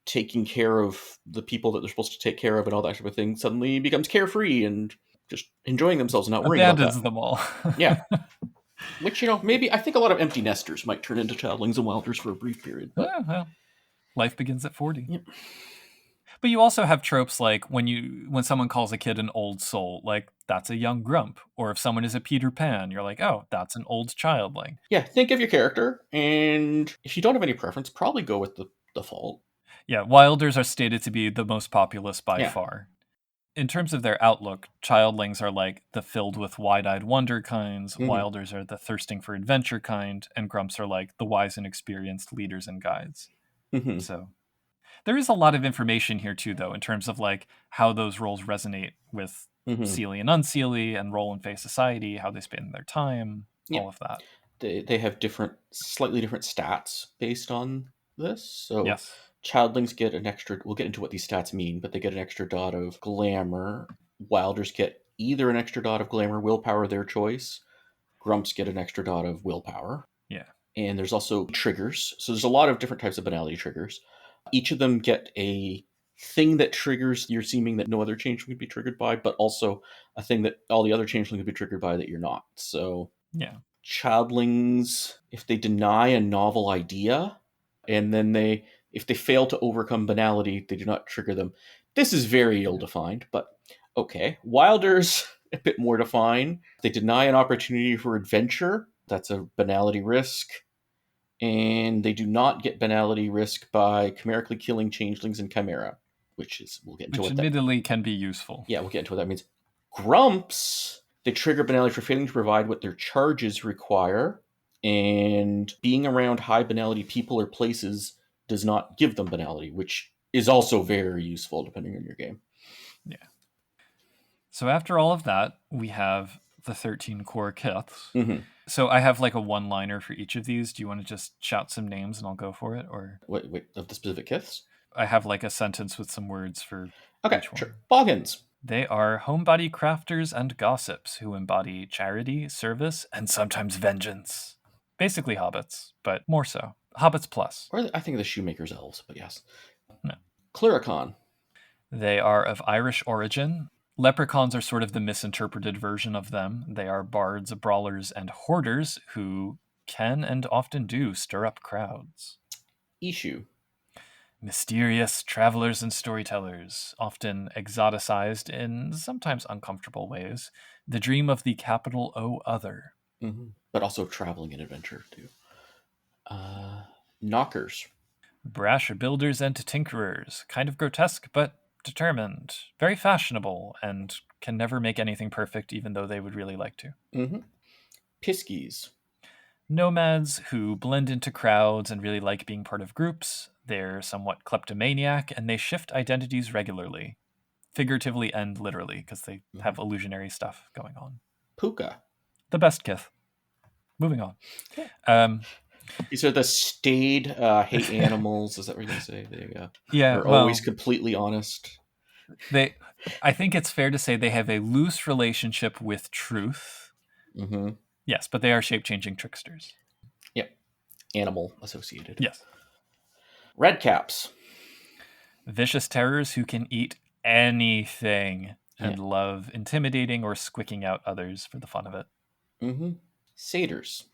taking care of the people that they're supposed to take care of and all that type of thing suddenly becomes carefree and just enjoying themselves and not worrying about that. Them all. Yeah. Which, maybe I think a lot of empty nesters might turn into childlings and wilders for a brief period. But well, life begins at 40. Yep. But you also have tropes like when someone calls a kid an old soul, like that's a young grump. Or if someone is a Peter Pan, you're like, oh, that's an old childling. Yeah, think of your character, and if you don't have any preference, probably go with the default. Yeah, wilders are stated to be the most populous by far. In terms of their outlook, childlings are like the filled with wide-eyed wonder kinds, wilders are the thirsting for adventure kind, and grumps are like the wise and experienced leaders and guides. Mm-hmm. So there is a lot of information here too, though, in terms of like how those roles resonate with Seelie and Unseelie and role and face society, how they spend their time, all of that. They have slightly different stats based on this. So yes. Childlings get an extra, we'll get into what these stats mean, but they get an extra dot of glamour. Wilders get either an extra dot of glamour, willpower, their choice. Grumps get an extra dot of willpower. Yeah. And there's also triggers. So there's a lot of different types of banality triggers. Each of them get a thing that triggers your seeming that no other changeling would be triggered by, but also a thing that all the other changeling would be triggered by that you're not. So yeah. Childlings, if they deny a novel idea, and then if they fail to overcome banality, they do not trigger them. This is very ill-defined, but okay. Wilders, a bit more defined. They deny an opportunity for adventure. That's a banality risk. And they do not get banality risk by chimerically killing changelings and chimera, which we'll get into what admittedly can be useful. Yeah, we'll get into what that means. Grumps, they trigger banality for failing to provide what their charges require, and being around high banality people or places does not give them banality, which is also very useful depending on your game. Yeah. So after all of that, we have the 13 core kiths. Mm-hmm. So I have like a one-liner for each of these. Do you want to just shout some names and I'll go for it? Or wait, of the specific kiths? I have like a sentence with some words for each one. Sure. Boggins. They are homebody crafters and gossips who embody charity, service, and sometimes vengeance. Basically hobbits, but more so. Hobbits plus. Or I think the shoemakers elves, but yes. No. Clericon. They are of Irish origin. Leprechauns are sort of the misinterpreted version of them. They are bards, brawlers, and hoarders who can and often do stir up crowds. Ishu. Mysterious travelers and storytellers, often exoticized in sometimes uncomfortable ways. The dream of the capital O other. Mm-hmm. But also traveling and adventure, too. Knockers. Brash builders and tinkerers. Kind of grotesque, but determined. Very fashionable, and can never make anything perfect, even though they would really like to. Mm-hmm. Piskies. Nomads who blend into crowds and really like being part of groups. They're somewhat kleptomaniac, and they shift identities regularly, figuratively and literally, because they have illusionary stuff going on. Puka. The best kith. Moving on. Okay. These are the staid, hate animals. Is that what you're going to say? There you go. Yeah, They're always completely honest. I think it's fair to say they have a loose relationship with truth. Mm-hmm. Yes, but they are shape-changing tricksters. Yep. Animal associated. Yes. Redcaps. Vicious terrors who can eat anything and love intimidating or squicking out others for the fun of it. Mm-hmm. Satyrs.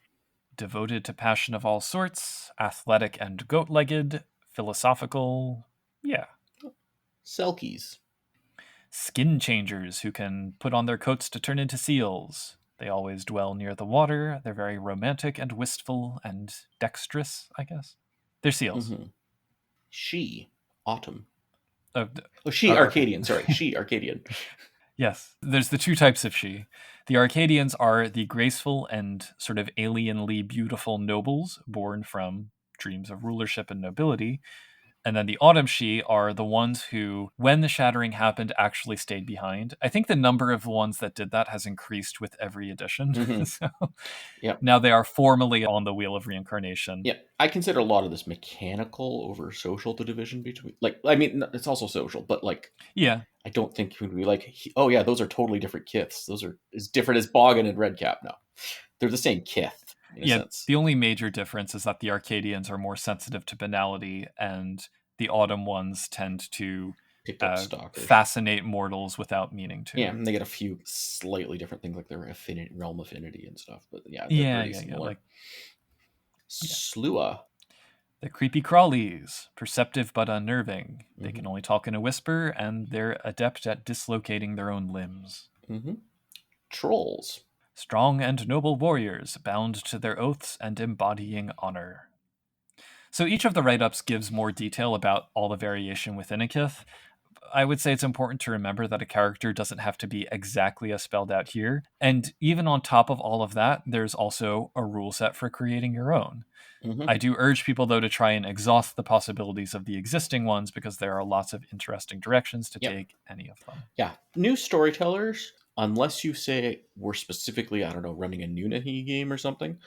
Devoted to passion of all sorts, athletic and goat-legged, philosophical, yeah. Selkies. Skin changers who can put on their coats to turn into seals. They always dwell near the water. They're very romantic and wistful and dexterous, I guess. They're seals. Mm-hmm. She. Autumn. She Arcadian. Sorry, she Arcadian. Yes, there's the two types of she. The Arcadians are the graceful and sort of alienly beautiful nobles born from dreams of rulership and nobility. And then the Autumn she are the ones who, when the shattering happened, actually stayed behind. I think the number of ones that did that has increased with every edition. Mm-hmm. So yep. Now they are formally on the wheel of reincarnation. Yeah, I consider a lot of this mechanical over social, the division between, I mean, it's also social, but yeah, I don't think we'd be oh yeah, those are totally different kiths. Those are as different as Boggin and Redcap. No, they're the same kith in a sense. The only major difference is that the Arcadians are more sensitive to banality, and the Autumn ones tend to fascinate mortals without meaning to. Yeah, and they get a few slightly different things, like their realm affinity and stuff. But yeah, they're pretty similar. Slua. The creepy crawlies, perceptive but unnerving. Mm-hmm. They can only talk in a whisper, and they're adept at dislocating their own limbs. Mm-hmm. Trolls. Strong and noble warriors, bound to their oaths and embodying honor. So each of the write-ups gives more detail about all the variation within a kith. I would say it's important to remember that a character doesn't have to be exactly as spelled out here. And even on top of all of that, there's also a rule set for creating your own. Mm-hmm. I do urge people, though, to try and exhaust the possibilities of the existing ones, because there are lots of interesting directions to take any of them. Yeah. New storytellers, unless you say we're specifically, I don't know, running a Nunahi game or something,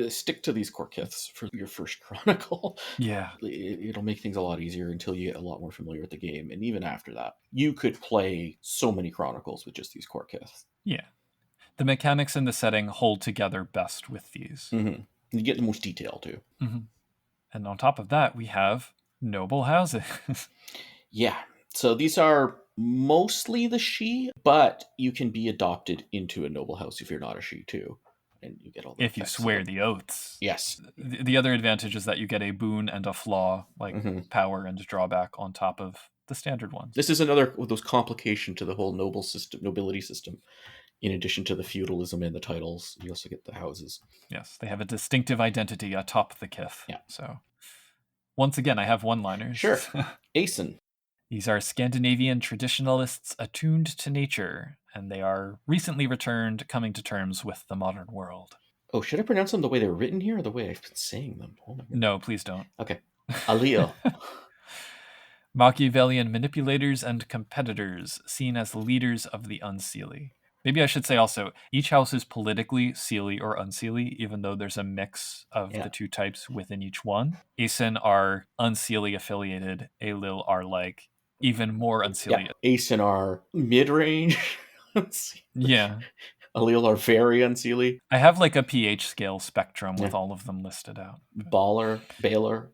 stick to these core kiths for your first chronicle. Yeah. It'll make things a lot easier until you get a lot more familiar with the game. And even after that, you could play so many chronicles with just these core kiths. Yeah. The mechanics and the setting hold together best with these. Mm-hmm. You get the most detail, too. Mm-hmm. And on top of that, we have noble houses. Yeah. So these are mostly the she, but you can be adopted into a noble house if you're not a she, too. And you get all the if you swear the oaths. Yes. The other advantage is that you get a boon and a flaw, like power and drawback, on top of the standard ones. This is another of those complication to the whole nobility system. In addition to the feudalism and the titles, you also get the houses. Yes, they have a distinctive identity atop the kith. Yeah. So, once again, I have one-liners. Sure. Aeson. These are Scandinavian traditionalists attuned to nature, and they are recently returned, coming to terms with the modern world. Oh, should I pronounce them the way they're written here, or the way I've been saying them? Oh my God. No, please don't. Okay. Allele. Machiavellian manipulators and competitors, seen as leaders of the unseelie. Maybe I should say also, each house is politically seelie or unseelie, even though there's a mix of the two types within each one. Aeson are unseelie affiliated. Allele are even more unseelie. Yeah. Aeson are mid-range. Yeah. Allele are very unseelie. I have a pH scale spectrum with all of them listed out. Baller. Baller.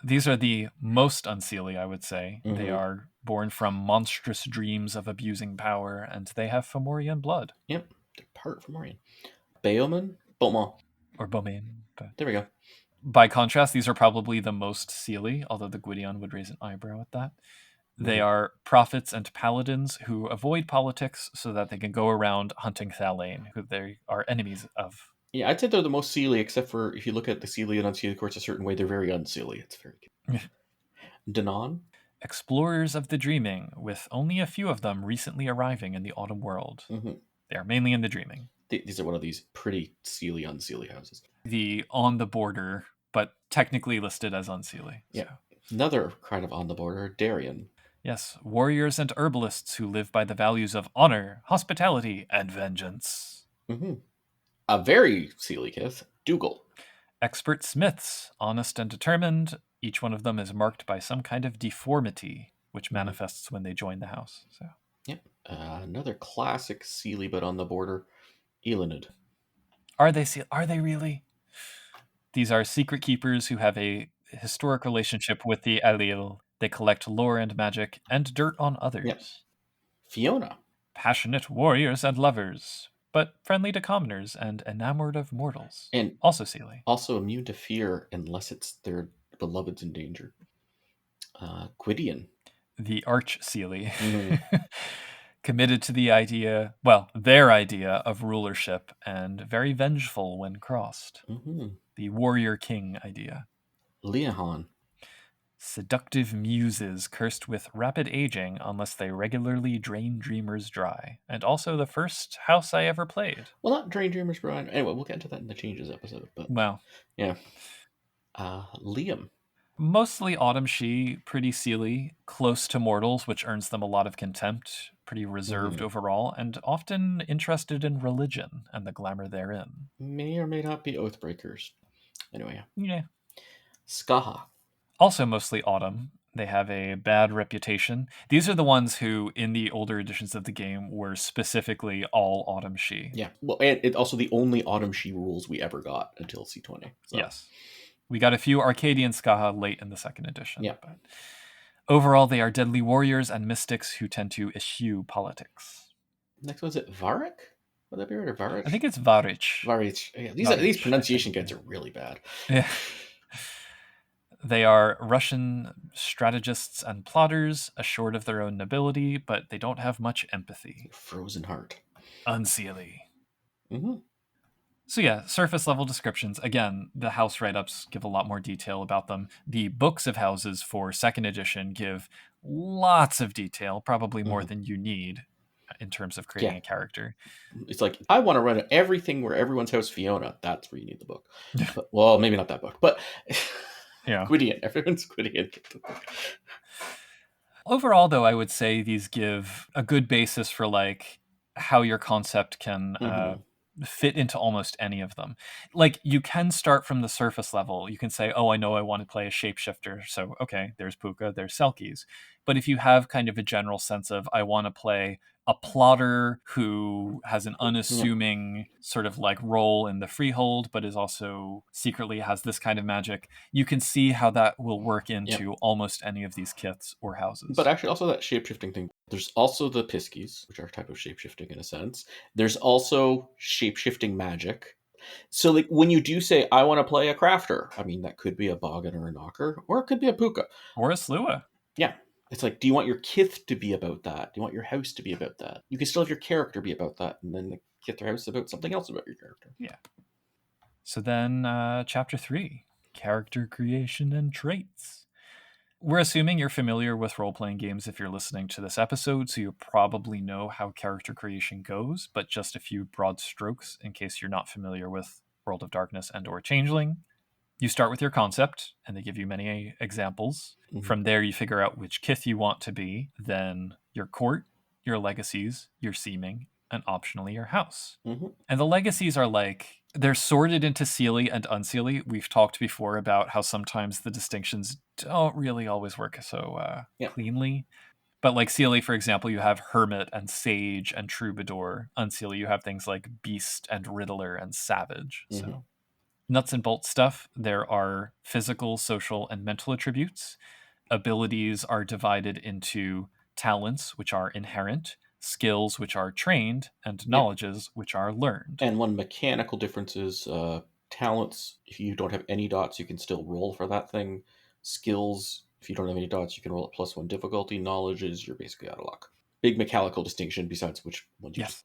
These are the most unseelie, I would say. Mm-hmm. They are born from monstrous dreams of abusing power, and they have Fomorian blood. Yep, they're part Fomorian. Beaumont? Beaumont. Or Beaumont. There we go. By contrast, these are probably the most seelie, although the Gwydion would raise an eyebrow at that. They are prophets and paladins who avoid politics so that they can go around hunting Thalain, who they are enemies of. Yeah, I'd say they're the most seelie, except for if you look at the seelie and unseelie courts a certain way, they're very unseelie. It's very good. Danon? Explorers of the dreaming, with only a few of them recently arriving in the autumn world. Mm-hmm. They are mainly in the dreaming. These are one of these pretty Seelie, unseelie houses. The on the border, but technically listed as unseelie. Yeah. So. Another kind of on the border, Darien. Yes, warriors and herbalists who live by the values of honor, hospitality, and vengeance. Mm-hmm. A very Seelie kith, Dougal. Expert smiths, honest and determined. Each one of them is marked by some kind of deformity, which manifests when they join the house. So. Yep. Another classic Seelie, but on the border, Elenid. Are they really? These are secret keepers who have a historic relationship with the Alil. They collect lore and magic and dirt on others. Yep. Fiona. Passionate warriors and lovers, but friendly to commoners and enamored of mortals. And also Seelie. Also immune to fear unless it's their beloveds in danger. Gwydion. The arch Seelie. Committed to their idea of rulership and very vengeful when crossed. The warrior king idea. Leohan. Seductive muses cursed with rapid aging unless they regularly drain dreamers dry. And also the first house I ever played. Well, not drain dreamers dry. Anyway, we'll get into that in the changes episode. But well, yeah. Liam. Mostly autumn she, pretty Seelie, close to mortals, which earns them a lot of contempt, pretty reserved overall, and often interested in religion and the glamour therein. May or may not be oathbreakers. Anyway. Yeah. Skaha. Also mostly autumn. They have a bad reputation. These are the ones who, in the older editions of the game, were specifically all autumn she. Yeah. Well, and it's also the only autumn she rules we ever got until C20. So. Yes. We got a few Arcadian Skaha late in the second edition. Yeah. But overall, they are deadly warriors and mystics who tend to eschew politics. Next one's it Varric? Would that be right, or Varric? I think it's Varich. Varich. Yeah, these pronunciation guides are really bad. Yeah. They are Russian strategists and plotters, assured of their own nobility, but they don't have much empathy. Frozen heart. Unseelie. So yeah, surface level descriptions. Again, the house write-ups give a lot more detail about them. The books of houses for second edition give lots of detail, probably more than you need in terms of creating a character. It's like, I want to run everything where everyone's house Fiona. That's where you need the book. But, well, maybe not that book, but yeah. Gwydion. Everyone's Gwydion. Overall, though, I would say these give a good basis for like how your concept can fit into almost any of them. Like, you can start from the surface level. You can say, oh, I know I want to play a shapeshifter. So, okay, there's Puka, there's Selkies. But if you have kind of a general sense of, I want to play a plotter who has an unassuming sort of like role in the freehold, but is also secretly has this kind of magic, you can see how that will work into almost any of these kiths or houses. But actually, also that shapeshifting thing, there's also the Piskies, which are a type of shapeshifting in a sense. There's also shapeshifting magic. So like when you do say, I want to play a crafter, I mean, that could be a boggin or a knocker, or it could be a puka. Or a slua. Yeah. It's like, do you want your kith to be about that? Do you want your house to be about that? You can still have your character be about that, and then the kith or house about something else about your character. Yeah. So then, Chapter 3, Character Creation and Traits. We're assuming you're familiar with role-playing games if you're listening to this episode, so you probably know how character creation goes, but just a few broad strokes in case you're not familiar with World of Darkness and or Changeling. You start with your concept, and they give you many examples. From there, you figure out which kith you want to be, then your court, your legacies, your seeming, and optionally your house. And the legacies are like, they're sorted into Seelie and Unseelie. We've talked before about how sometimes the distinctions don't really always work so cleanly. But like Seelie, for example, you have Hermit and Sage and Troubadour. Unseelie, you have things like Beast and Riddler and Savage. So nuts and bolts stuff. There are physical, social, and mental attributes. Abilities are divided into talents, which are inherent, skills, which are trained, and knowledges, which are learned. And one mechanical difference is talents. If you don't have any dots, you can still roll for that thing. Skills, if you don't have any dots, you can roll at +1 difficulty. Knowledge is you're basically out of luck. Big mechanical distinction besides which ones you Yes.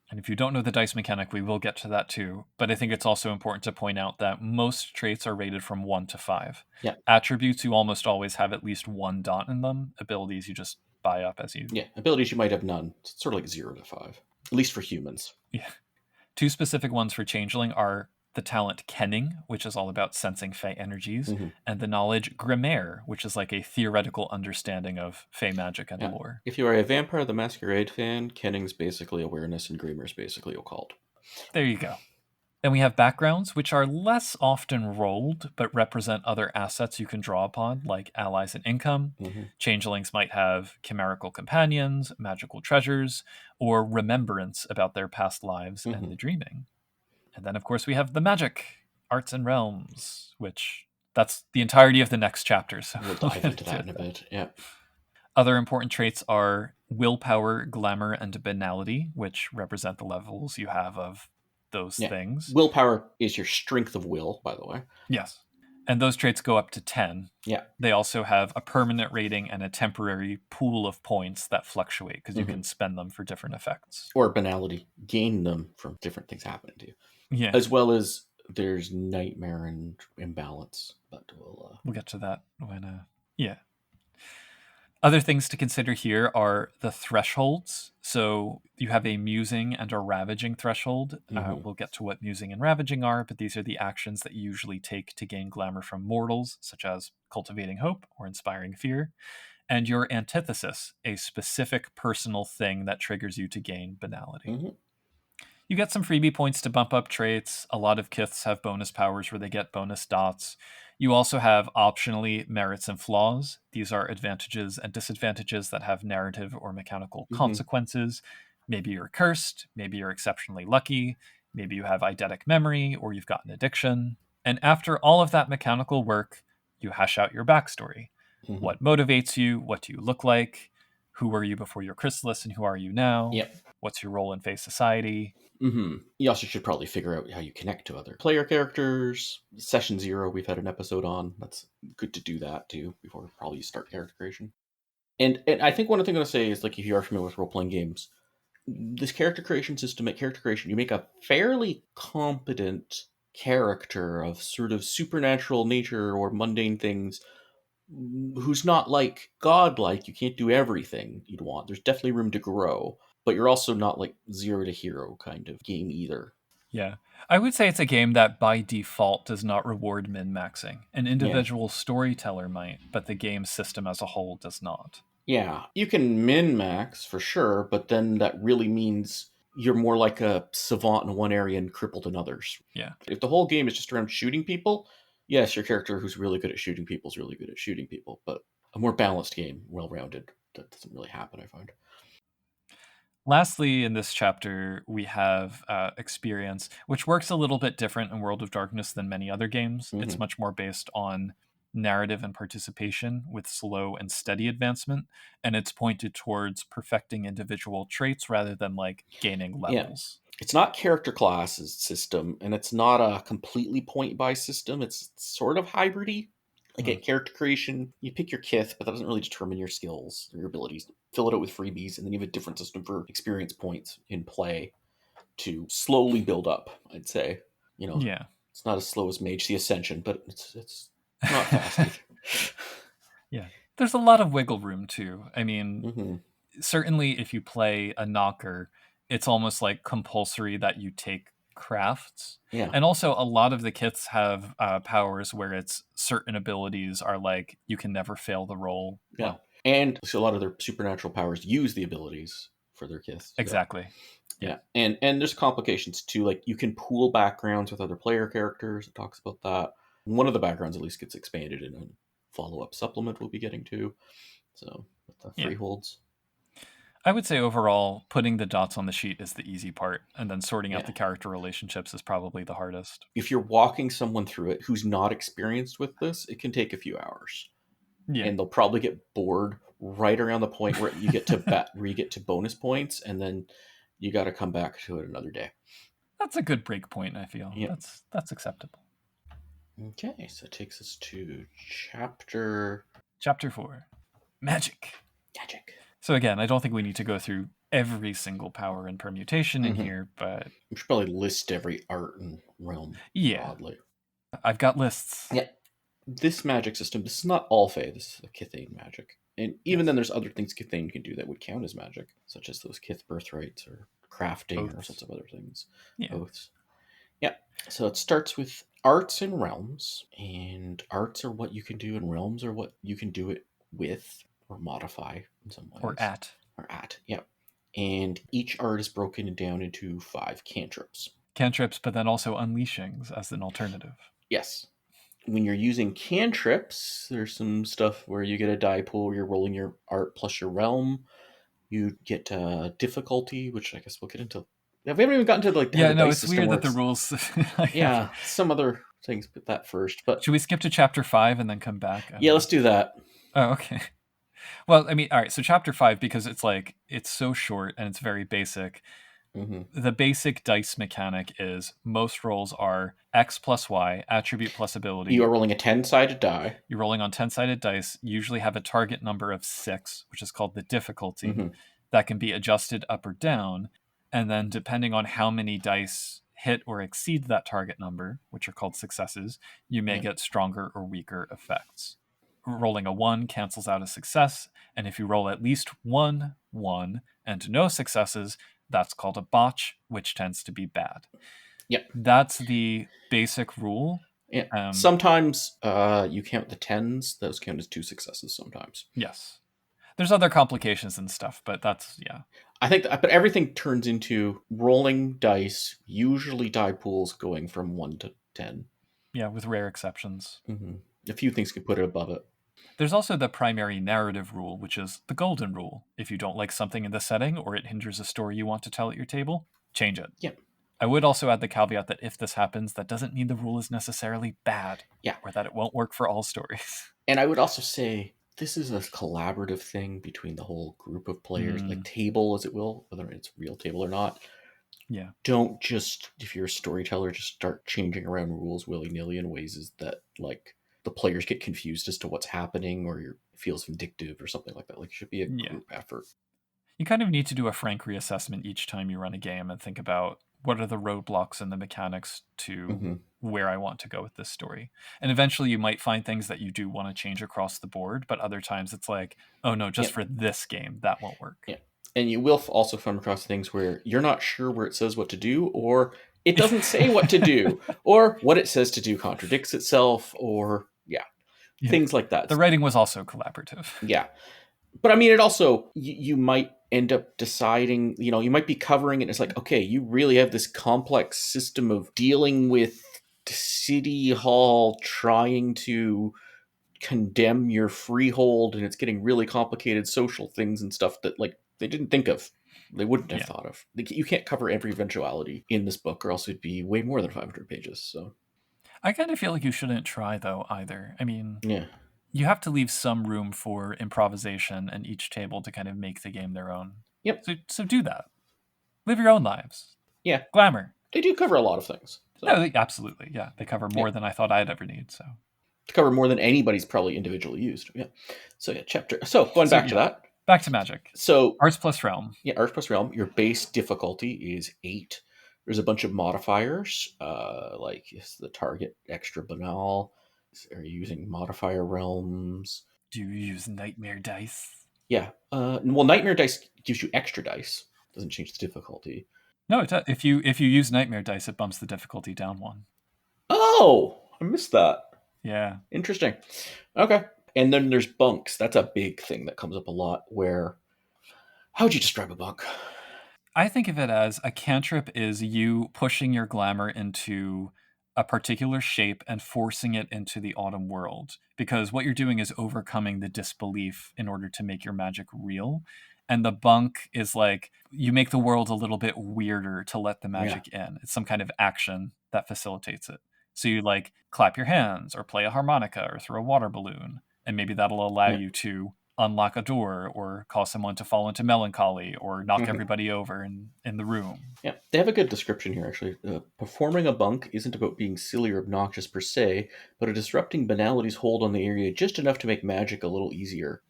And if you don't know the dice mechanic, we will get to that too. But I think it's also important to point out that most traits are rated from 1 to 5. Yeah. Attributes, you almost always have at least 1 dot in them. Abilities, you just buy up as you... Yeah, abilities, you might have none. It's sort of like 0 to 5. At least for humans. Yeah. 2 specific ones for Changeling are the talent Kenning, which is all about sensing Fey energies, and the knowledge Grimmaire, which is like a theoretical understanding of Fey magic and lore. If you are a Vampire the Masquerade fan, Kenning's basically awareness and Grimmaire's basically occult. There you go. Then we have backgrounds, which are less often rolled, but represent other assets you can draw upon, like allies and income. Changelings might have chimerical companions, magical treasures, or remembrance about their past lives and the dreaming. And then, of course, we have the magic, arts and realms, which that's the entirety of the next chapter. So we'll dive into that in a bit. Yeah. Other important traits are willpower, glamour, and banality, which represent the levels you have of those things. Willpower is your strength of will, by the way. Yes. And those traits go up to 10. Yeah. They also have a permanent rating and a temporary pool of points that fluctuate because you can spend them for different effects. Or banality. Gain them from different things happening to you. Yeah. As well as there's nightmare and imbalance. But we'll get to that when... yeah. Other things to consider here are the thresholds. So you have a musing and a ravaging threshold. We'll get to what musing and ravaging are, but these are the actions that you usually take to gain glamour from mortals, such as cultivating hope or inspiring fear. And your antithesis, a specific personal thing that triggers you to gain banality. You get some freebie points to bump up traits. A lot of kiths have bonus powers where they get bonus dots. You also have optionally merits and flaws. These are advantages and disadvantages that have narrative or mechanical consequences. Maybe you're cursed, maybe you're exceptionally lucky, maybe you have eidetic memory, or you've got an addiction. And after all of that mechanical work, you hash out your backstory. What motivates you? What do you look like? Who were you before your chrysalis and who are you now? What's your role in Fey society? You also should probably figure out how you connect to other player characters. Session 0, we've had an episode on. That's good to do that too before probably you start character creation. And I think one thing I'm going to say is, like, if you are familiar with role-playing games, this character creation system at character creation, you make a fairly competent character of sort of supernatural nature or mundane things who's not like godlike. You can't do everything you'd want. There's definitely room to grow. But you're also not like 0 to hero kind of game either. Yeah. I would say it's a game that by default does not reward min-maxing. An individual storyteller might, but the game system as a whole does not. Yeah. You can min-max for sure, but then that really means you're more like a savant in one area and crippled in others. Yeah. If the whole game is just around shooting people, yes, your character who's really good at shooting people is really good at shooting people, but a more balanced game, well-rounded, that doesn't really happen, I find. Lastly, in this chapter, we have experience, which works a little bit different in World of Darkness than many other games. It's much more based on narrative and participation with slow and steady advancement, and it's pointed towards perfecting individual traits rather than like gaining levels. It's not character classes system, and it's not a completely point-buy system. It's sort of hybrid-y. Like at character creation, you pick your kith, but that doesn't really determine your skills or your abilities. Fill it out with freebies, and then you have a different system for experience points in play to slowly build up, I'd say. You know, it's not as slow as Mage the Ascension, but it's not fast either. Yeah. There's a lot of wiggle room, too. I mean, certainly if you play a knocker, it's almost like compulsory that you take crafts. And also a lot of the kits have powers where it's certain abilities are like you can never fail the roll. And so a lot of their supernatural powers use the abilities for their kits. Exactly. And there's complications too. Like you can pool backgrounds with other player characters. It talks about that. One of the backgrounds at least gets expanded in a follow-up supplement we'll be getting to. So with the freeholds. I would say overall, putting the dots on the sheet is the easy part, and then sorting out the character relationships is probably the hardest. If you're walking someone through it who's not experienced with this, it can take a few hours. And they'll probably get bored right around the point where you get to where you get to bonus points, and then you got to come back to it another day. That's a good break point, I feel. That's acceptable. Okay, so it takes us to chapter 4. Magic. So again, I don't think we need to go through every single power and permutation in here, but we should probably list every art and realm broadly. I've got lists. This magic system, this is not all Fey, this is a Kithane magic. And even then there's other things Kithane can do that would count as magic, such as those Kith birthrights or crafting, or Oaths. sorts of other things. Yeah. Oaths. Yeah. So it starts with arts and realms, and arts are what you can do, and realms are what you can do it with or modify in some Or ways. at. Or at, yeah. And each art is broken down into 5 cantrips. Cantrips, but then also unleashings as an alternative. Yes. When you're using cantrips, there's some stuff where you get a die pool where you're rolling your art plus your realm. You get difficulty, which I guess we'll get into. We haven't even gotten to like how Yeah, the no, dice it's system weird that works. the rules. Yeah, some other things, but that first. But should we skip to chapter 5 and then come back? Yeah, let's do that. Oh, okay. Well, I mean, all right. So chapter 5, because it's so short and it's very basic. Mm-hmm. The basic dice mechanic is most rolls are X plus Y, attribute plus ability. You are rolling a 10-sided die. You're rolling on 10-sided dice. You usually have a target number of 6, which is called the difficulty, that can be adjusted up or down. And then depending on how many dice hit or exceed that target number, which are called successes, you may get stronger or weaker effects. Rolling a 1 cancels out a success, and if you roll at least 1 1 and no successes, that's called a botch, which tends to be bad. Yep. That's the basic rule. Yeah. Sometimes you count the 10s; those count as 2 successes. Sometimes. Yes. There's other complications and stuff, but that's, yeah. I think, but everything turns into rolling dice. Usually, die pools going from 1 to 10. Yeah, with rare exceptions. A few things could put it above it. There's also the primary narrative rule, which is the golden rule. If you don't like something in the setting or it hinders a story you want to tell at your table, change it. Yeah. I would also add the caveat that if this happens, that doesn't mean the rule is necessarily bad. Yeah. Or that it won't work for all stories. And I would also say this is a collaborative thing between the whole group of players, like table, as it will, whether it's real table or not. Yeah. Don't just, if you're a storyteller, just start changing around rules willy-nilly in ways that, like, the players get confused as to what's happening or it feels vindictive or something like that. Like, it should be a group effort. You kind of need to do a frank reassessment each time you run a game and think about what are the roadblocks and the mechanics to where I want to go with this story. And eventually you might find things that you do want to change across the board, but other times it's like, oh no, just for this game, that won't work. Yeah. And you will also come across things where you're not sure where it says what to do, or it doesn't say what to do, or what it says to do contradicts itself, or things like that. The writing was also collaborative. Yeah. But I mean, it also, you might end up deciding, you might be covering it. And it's like, okay, you really have this complex system of dealing with City Hall trying to condemn your freehold, and it's getting really complicated social things and stuff that, like, they didn't think of. They wouldn't have thought of. You can't cover every eventuality in this book, or else it'd be way more than 500 pages. So I kind of feel like you shouldn't try, though, either. I mean, yeah. You have to leave some room for improvisation and each table to kind of make the game their own. Yep. So do that. Live your own lives. Yeah. Glamour. They do cover a lot of things. So. No, absolutely. Yeah. They cover more than I thought I'd ever need. So to cover more than anybody's probably individually used. Yeah. So chapter. So going back to that. Back to magic. So Arts plus realm. Yeah, Arts plus realm. Your base difficulty is 8. There's a bunch of modifiers, like is the target extra banal. Are you using modifier realms? Do you use nightmare dice? Yeah. Well, nightmare dice gives you extra dice. Doesn't change the difficulty. No, if you use nightmare dice, it bumps the difficulty down 1. Oh, I missed that. Yeah. Interesting. Okay. And then there's bunks. That's a big thing that comes up a lot. How would you describe a bunk? I think of it as a cantrip is you pushing your glamour into a particular shape and forcing it into the autumn world, because what you're doing is overcoming the disbelief in order to make your magic real. And the bunk is like you make the world a little bit weirder to let the magic in. It's some kind of action that facilitates it. So you like clap your hands or play a harmonica or throw a water balloon, and maybe that'll allow you to unlock a door or cause someone to fall into melancholy or knock everybody over in the room. Yeah, they have a good description here, actually. Performing a bunk isn't about being silly or obnoxious per se, but disrupting banality's hold on the area just enough to make magic a little easier.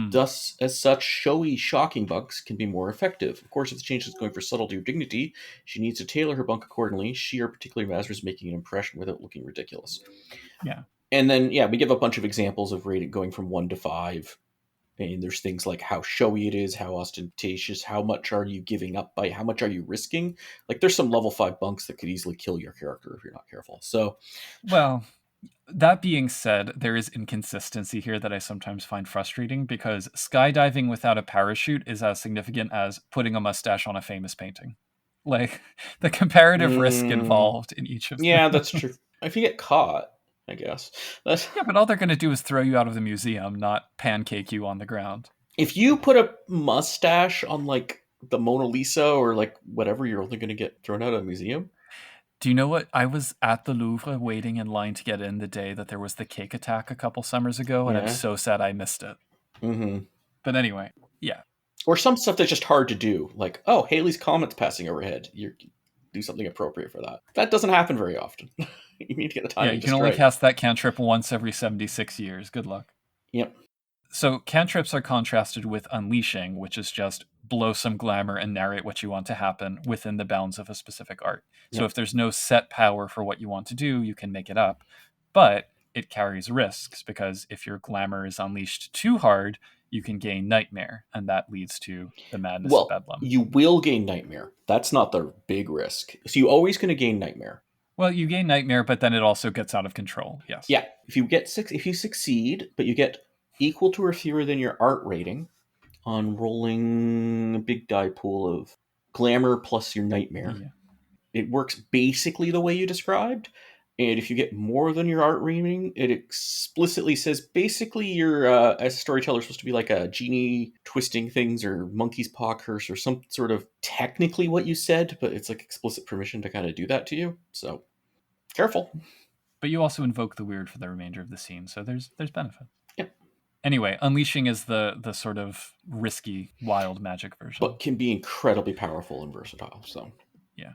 Thus, as such, showy, shocking bunks can be more effective. Of course, if the change is going for subtlety or dignity, she needs to tailor her bunk accordingly. She or particular master is making an impression without looking ridiculous. Yeah. And then, we give a bunch of examples of rating going from 1 to 5. And there's things like how showy it is, how ostentatious, how much are you giving up by, how much are you risking? Like there's some level 5 bunks that could easily kill your character if you're not careful. So, Well, that being said, there is inconsistency here that I sometimes find frustrating because skydiving without a parachute is as significant as putting a mustache on a famous painting. Like, the comparative risk involved in each of them. yeah, that's true. If you get caught, I guess. That's, Yeah, but all they're going to do is throw you out of the museum, not pancake you on the ground. if you put a mustache on like the Mona Lisa or like whatever, you're only going to get thrown out of a museum. Do you know what? I was at the Louvre waiting in line to get in the day that there was the cake attack a couple summers ago, and I'm Yeah. so sad I missed it. Mm-hmm. But anyway, yeah. Or some stuff that's just hard to do, like, oh, Haley's comet's passing overhead. You do something appropriate for that. That doesn't happen very often. You need to get the Yeah, timing you can just only right. cast that cantrip once every 76 years. Good luck. Yep. So cantrips are contrasted with unleashing, which is just blow some glamour and narrate what you want to happen within the bounds of a specific art. So Yep. if there's no set power for what you want to do, you can make it up. But it carries risks because if your glamour is unleashed too hard, you can gain nightmare, and that leads to the madness of Well, Bedlam. you will gain nightmare. That's not the big risk. So you always going to gain nightmare. Well, you gain nightmare, but then it also gets out of control. Yes. Yeah. If you succeed, but you get equal to or fewer than your art rating on rolling a big die pool of glamour plus your nightmare, Yeah. it works basically the way you described. And if you get more than your art rating, it explicitly says basically you're, as a storyteller, supposed to be like a genie twisting things or monkey's paw curse or some sort of technically what you said, but it's like explicit permission to kind of do that to you. So careful. But you also invoke the weird for the remainder of the scene, so there's benefit. Yep. Anyway, unleashing is the sort of risky, wild magic version. But can be incredibly powerful and versatile. So yeah.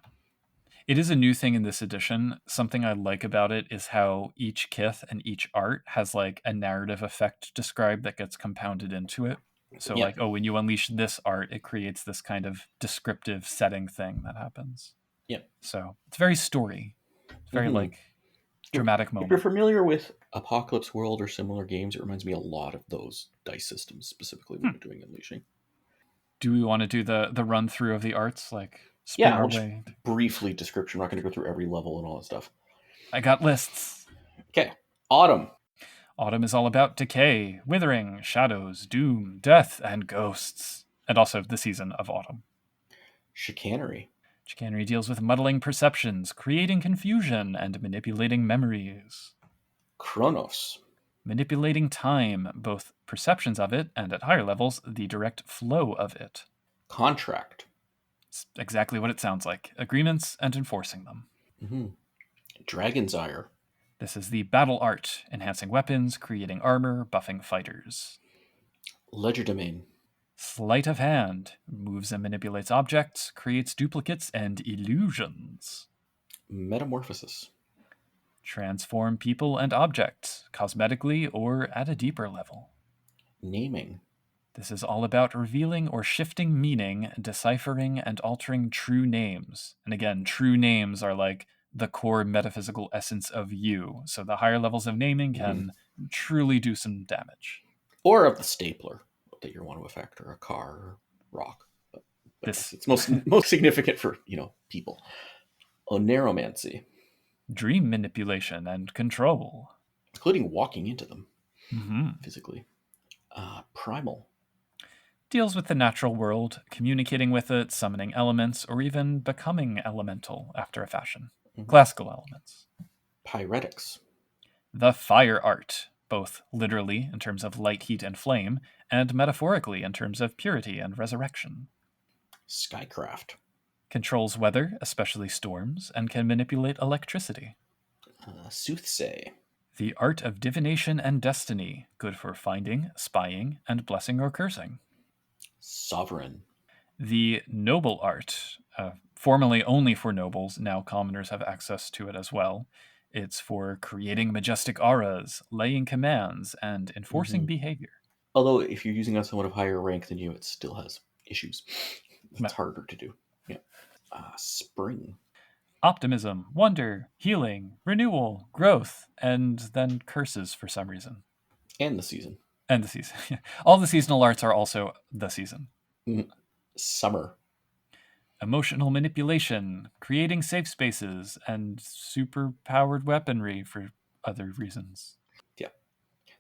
It is a new thing in this edition. Something I like about it is how each kith and each art has like a narrative effect described that gets compounded into it. So yep. like, oh, when you unleash this art, it creates this kind of descriptive setting thing that happens. Yep. So it's very story. It's very like dramatic moment. If you're familiar with Apocalypse World or similar games, it reminds me a lot of those dice systems, specifically when you're doing unleashing. Do we want to do the run through of the arts? Like, yeah, our way. Briefly description. We're not going to go through every level and all that stuff. I got lists. Okay. Autumn. Autumn is all about decay, withering, shadows, doom, death, and ghosts. And also the season of autumn. Chicanery. Chicanery deals with muddling perceptions, creating confusion, and manipulating memories. Chronos. Manipulating time, both perceptions of it, and at higher levels, the direct flow of it. Contract. It's exactly what it sounds like. Agreements and enforcing them. Mm-hmm. Dragon's Ire. This is the battle art, enhancing weapons, creating armor, buffing fighters. Legerdemain. Sleight of hand, moves and manipulates objects, creates duplicates and illusions. Metamorphosis. Transform people and objects, cosmetically or at a deeper level. Naming. This is all about revealing or shifting meaning, deciphering and altering true names. And again, true names are like the core metaphysical essence of you. So the higher levels of naming can truly do some damage. Or of the stapler that you want to affect, or a car, or rock. But it's most significant for, people. Oneromancy. Dream manipulation and control. Including walking into them physically. Primal. Deals with the natural world, communicating with it, summoning elements, or even becoming elemental after a fashion. Classical elements. Pyretics. The fire art, both literally in terms of light, heat, and flame, and metaphorically in terms of purity and resurrection. Skycraft. Controls weather, especially storms, and can manipulate electricity. Soothsay. The art of divination and destiny, good for finding, spying, and blessing or cursing. Sovereign. The noble art, formerly only for nobles, now commoners have access to it as well. It's for creating majestic auras, laying commands, and enforcing behavior. Although, if you're using a somewhat of higher rank than you, it still has issues. It's harder to do. Yeah. Spring. Optimism, wonder, healing, renewal, growth, and then curses for some reason. And the season. And the season. All the seasonal arts are also the season. Summer. Emotional manipulation, creating safe spaces, and super-powered weaponry for other reasons. Yeah.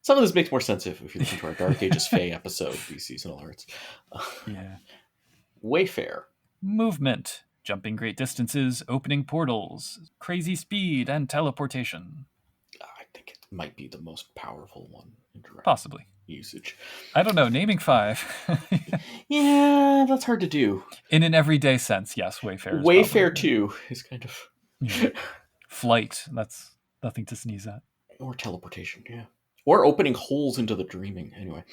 Some of this makes more sense if you listen to our Dark Ages Fae episode, these seasonal arts. Yeah. Wayfare. Movement, jumping great distances, opening portals, crazy speed, and teleportation. I think it might be the most powerful one in direct Possibly. usage. I don't know, naming 5. Yeah, that's hard to do. In an everyday sense, yes, Wayfare is Wayfare probably, 2 is kind of... Yeah. Flight, that's nothing to sneeze at. Or teleportation, yeah. Or opening holes into the dreaming, anyway.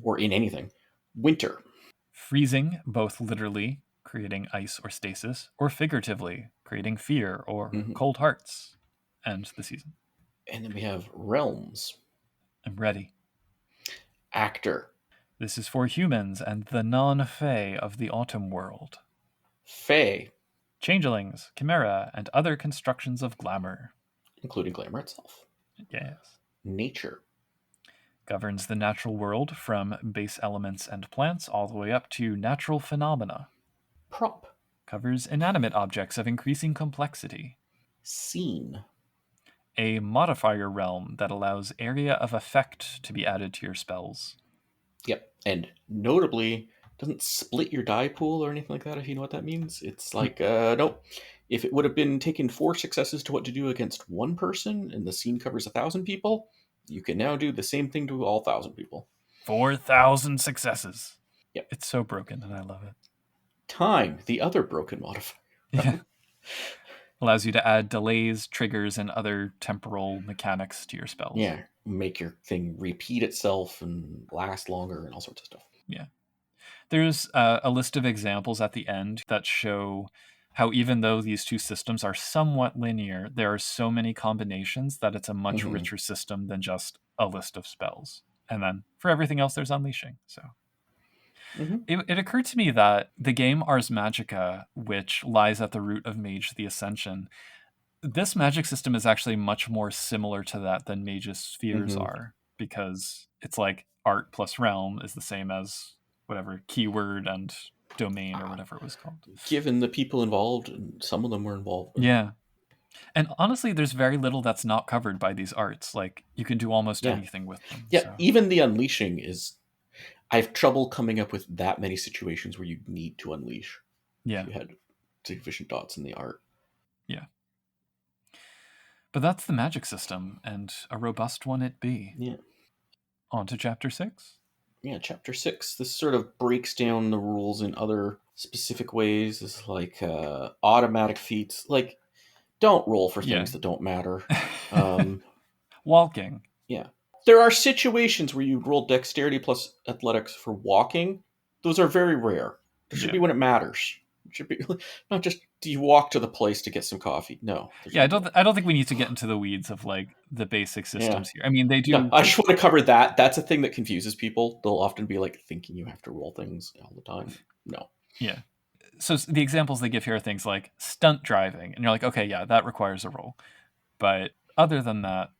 Or in anything. Winter. Freezing, both literally, creating ice or stasis, or figuratively, creating fear or cold hearts. And the season. And then we have realms. I'm ready. Actor. This is for humans and the non-fae of the autumn world. Fae. Changelings, chimera, and other constructions of glamour. Including glamour itself. Yes. Nature. Governs the natural world from base elements and plants all the way up to natural phenomena. Prop. Covers inanimate objects of increasing complexity. Scene. A modifier realm that allows area of effect to be added to your spells. Yep. And notably, doesn't split your die pool or anything like that, if you know what that means. It's like, nope. If it would have been taken 4 successes to what to do against one person, and the scene covers 1,000 people, you can now do the same thing to all 1,000 people. 4,000 successes. Yep. It's so broken, and I love it. Time, the other broken modifier. Yeah. Allows you to add delays, triggers, and other temporal mechanics to your spells. Yeah, make your thing repeat itself and last longer and all sorts of stuff. Yeah. There's a list of examples at the end that show how even though these two systems are somewhat linear, there are so many combinations that it's a much richer system than just a list of spells. And then for everything else, there's unleashing. So it occurred to me that the game Ars Magica, which lies at the root of Mage the Ascension, this magic system is actually much more similar to that than Mage's Spheres are, because it's like art plus realm is the same as whatever keyword and domain or whatever it was called. Given the people involved, and some of them were involved. Yeah. And honestly, there's very little that's not covered by these arts. Like, you can do almost anything with them. Yeah, so. Even the unleashing is... I have trouble coming up with that many situations where you need to unleash. Yeah. If you had sufficient dots in the art. Yeah. But that's the magic system, and a robust one it be. Yeah. On to Chapter 6. Yeah, Chapter 6. This sort of breaks down the rules in other specific ways. It's like automatic feats. Like, don't roll for things that don't matter. Walking. Yeah. There are situations where you roll dexterity plus athletics for walking. Those are very rare. There should be when it matters. It should be not just, do you walk to the place to get some coffee? No. Yeah, I don't think we need to get into the weeds of like the basic systems here. I mean, they do. No, I just want to cover that. That's a thing that confuses people. They'll often be like thinking you have to roll things all the time. No. Yeah. So the examples they give here are things like stunt driving, and you're like, okay, yeah, that requires a roll. But other than that,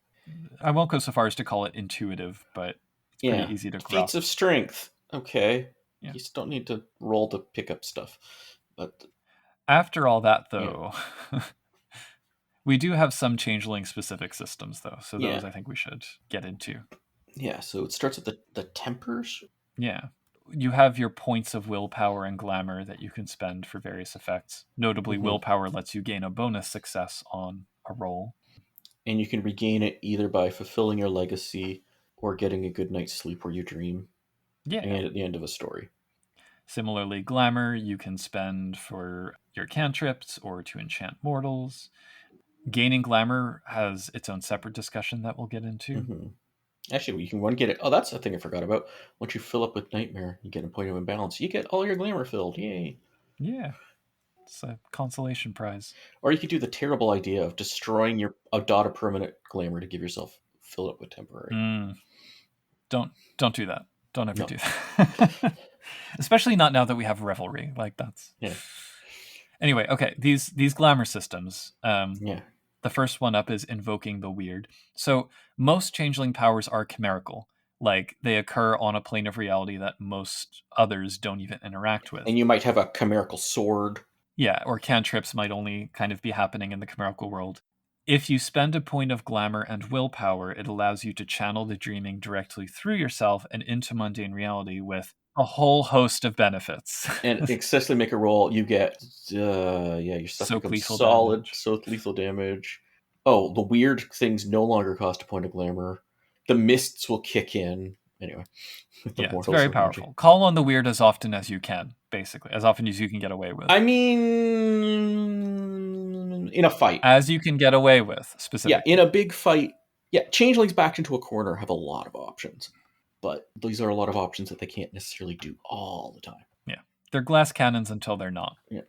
I won't go so far as to call it intuitive, but it's pretty easy to grasp. Feats of strength. Okay. Yeah. You just don't need to roll to pick up stuff. But after all that, though, we do have some changeling specific systems, though. So those I think we should get into. Yeah, so it starts with the tempers. Yeah. You have your points of willpower and glamour that you can spend for various effects. Notably, willpower lets you gain a bonus success on a roll. And you can regain it either by fulfilling your legacy or getting a good night's sleep where you dream. Yeah. And at the end of a story. Similarly, glamour you can spend for your cantrips or to enchant mortals. Gaining glamour has its own separate discussion that we'll get into. Actually, you can get it. Oh, that's a thing I forgot about. Once you fill up with Nightmare, you get a point of imbalance. You get all your glamour filled. Yay. Yeah. It's a consolation prize. Or you could do the terrible idea of destroying a dot of permanent glamour to give yourself fill up with temporary. Don't do that. Don't ever do that. Especially not now that we have Revelry. Like, that's... Yeah. Anyway, okay. These glamour systems. The first one up is invoking the weird. So most changeling powers are chimerical, Like, they occur on a plane of reality that most others don't even interact with. And you might have a chimerical sword. Yeah, or cantrips might only kind of be happening in the chimerical world. If you spend a point of glamour and willpower, it allows you to channel the dreaming directly through yourself and into mundane reality with a whole host of benefits. And successfully make a roll, you get, your stuff Soak becomes lethal solid, damage. so lethal damage. Oh, the weird things no longer cost a point of glamour. The mists will kick in. Anyway, the Yeah, it's mortals very around you. powerful. Call on the weird as often as you can, basically. As often as you can get away with. I mean, in a fight. As you can get away with, specifically. Yeah, in a big fight. Yeah, changelings backed into a corner have a lot of options. But these are a lot of options that they can't necessarily do all the time. Yeah, they're glass cannons until they're not. Yeah.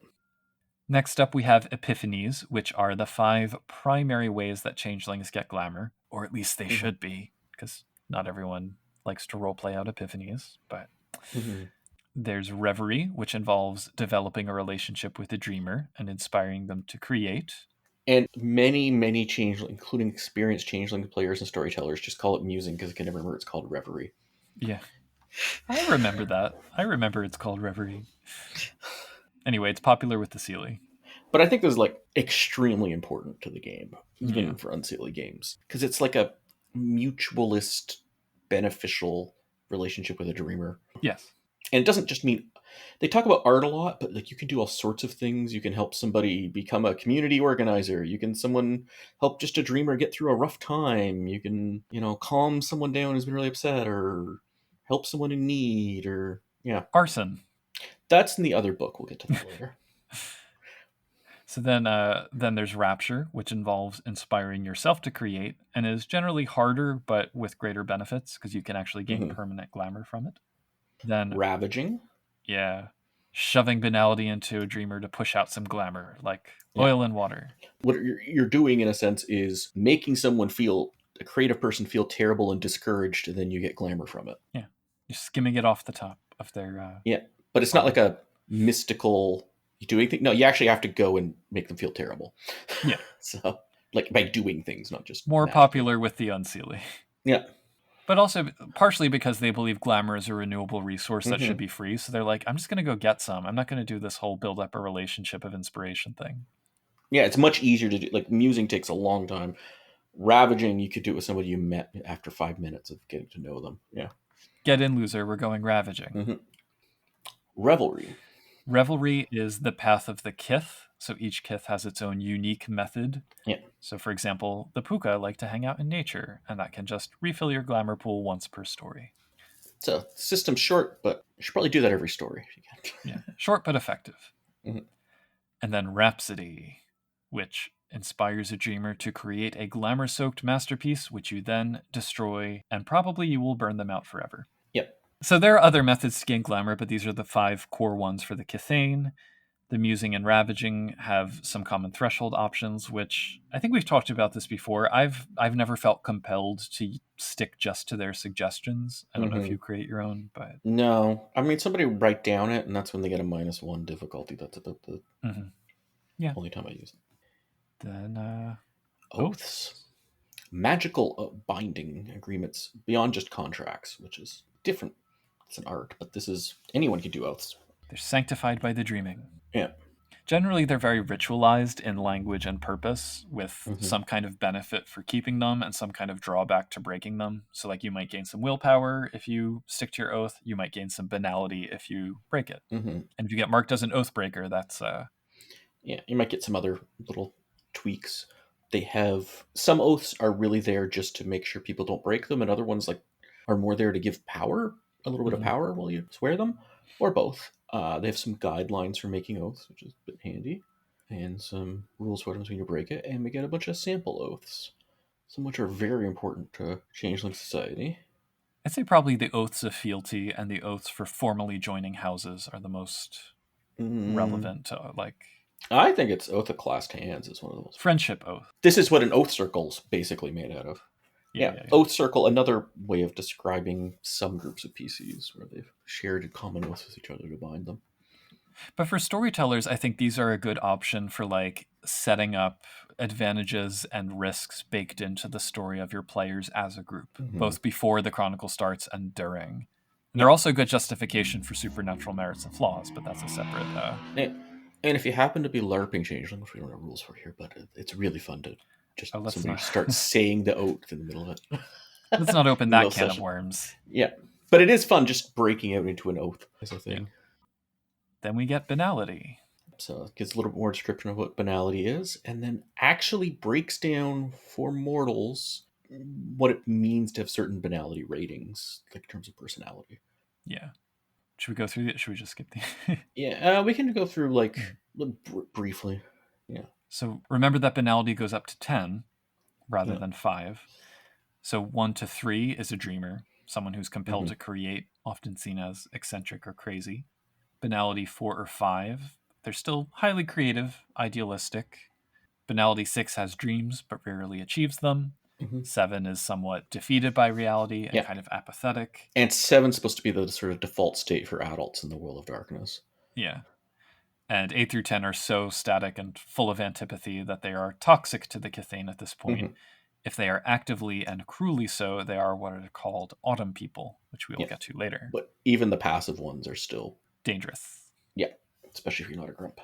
Next up, we have epiphanies, which are the 5 primary ways that changelings get glamour, or at least they should be, because not everyone likes to roleplay out epiphanies. But there's reverie, which involves developing a relationship with the dreamer and inspiring them to create. And many, many changeling, including experienced changeling players and storytellers, just call it musing because I can never remember it's called reverie. Yeah. I remember that. I remember it's called reverie. Anyway, it's popular with the Seelie. But I think this is like extremely important to the game, even for Unseelie games, because it's like a mutualist, beneficial relationship with a dreamer. Yes. And it doesn't just mean they talk about art a lot, but like you can do all sorts of things. You can help somebody become a community organizer. You can help just a dreamer get through a rough time. You can, calm someone down who's been really upset, or help someone in need, or arson. That's in the other book. We'll get to that later. So then there's rapture, which involves inspiring yourself to create and is generally harder but with greater benefits because you can actually gain permanent glamour from it. Then ravaging. Yeah. Shoving banality into a dreamer to push out some glamour, like oil and water. What you're doing, in a sense, is making a creative person feel terrible and discouraged, and then you get glamour from it. Yeah. You're skimming it off the top of their... but it's not like a mystical doing thing. No, you actually have to go and make them feel terrible. Yeah. So, like, by doing things, not just... More popular with the Unseelie. Yeah. But also partially because they believe glamour is a renewable resource that should be free. So they're like, I'm just going to go get some. I'm not going to do this whole build up a relationship of inspiration thing. Yeah, it's much easier to do. Like, musing takes a long time. Ravaging, you could do it with somebody you met after 5 minutes of getting to know them. Yeah. Get in, loser. We're going ravaging. Revelry. Revelry is the path of the kith. So each kith has its own unique method. Yeah. So, for example, the Puka like to hang out in nature, and that can just refill your glamour pool once per story. So, system's short, but you should probably do that every story if you can. Yeah, short but effective. And then Rhapsody, which inspires a dreamer to create a glamour-soaked masterpiece, which you then destroy, and probably you will burn them out forever. Yep. So there are other methods to gain glamour, but these are the 5 core ones for the Kithane. The musing and ravaging have some common threshold options, which I think we've talked about this before. I've never felt compelled to stick just to their suggestions. I don't know if you create your own, but no. I mean, somebody write down it, and that's when they get a -1 difficulty. That's about the only time I use it. Then oaths. Magical binding agreements beyond just contracts, which is different. It's an art, but anyone can do oaths. They're sanctified by the dreaming. Yeah. Generally, they're very ritualized in language and purpose, with some kind of benefit for keeping them and some kind of drawback to breaking them. So, like, you might gain some willpower if you stick to your oath. You might gain some banality if you break it. And if you get marked as an oath breaker, that's... Yeah, you might get some other little tweaks. They have... Some oaths are really there just to make sure people don't break them, and other ones are more there to give power, a little bit of power while you swear them, or both. They have some guidelines for making oaths, which is a bit handy, and some rules for what happens when you break it, and we get a bunch of sample oaths, some which are very important to Changeling society. I'd say probably the oaths of fealty and the oaths for formally joining houses are the most relevant to, like... I think it's Oath of Clasped Hands is one of those. Friendship oath. This is what an oath circle's basically made out of. Yeah. Oath circle, another way of describing some groups of PCs where they've shared common oaths with each other to bind them. But for storytellers, I think these are a good option for like setting up advantages and risks baked into the story of your players as a group, both before the chronicle starts and during. And they're also good justification for supernatural merits and flaws, but that's a separate. And if you happen to be LARPing Changeling, which we don't have rules for here, but it's really fun to just somebody start saying the oath in the middle of it. Let's not open that can of worms. Yeah, but it is fun just breaking out into an oath as a thing. Yeah. Then we get banality. So it gives a little more description of what banality is, and then actually breaks down for mortals what it means to have certain banality ratings, like in terms of personality. Yeah. Should we go through it? Should we just skip the? Yeah, we can go through like briefly. Yeah. So remember that banality goes up to 10 rather than 5. So 1 to 3 is a dreamer, someone who's compelled to create, often seen as eccentric or crazy. Banality 4 or 5, they're still highly creative, idealistic. Banality 6 has dreams but rarely achieves them. 7 is somewhat defeated by reality and kind of apathetic. And 7's supposed to be the sort of default state for adults in the world of darkness. Yeah. And 8 through 10 are so static and full of antipathy that they are toxic to the Cathane at this point. If they are actively and cruelly so, they are what are called autumn people, which we will get to later. But even the passive ones are still dangerous. Yeah, especially if you're not a grump.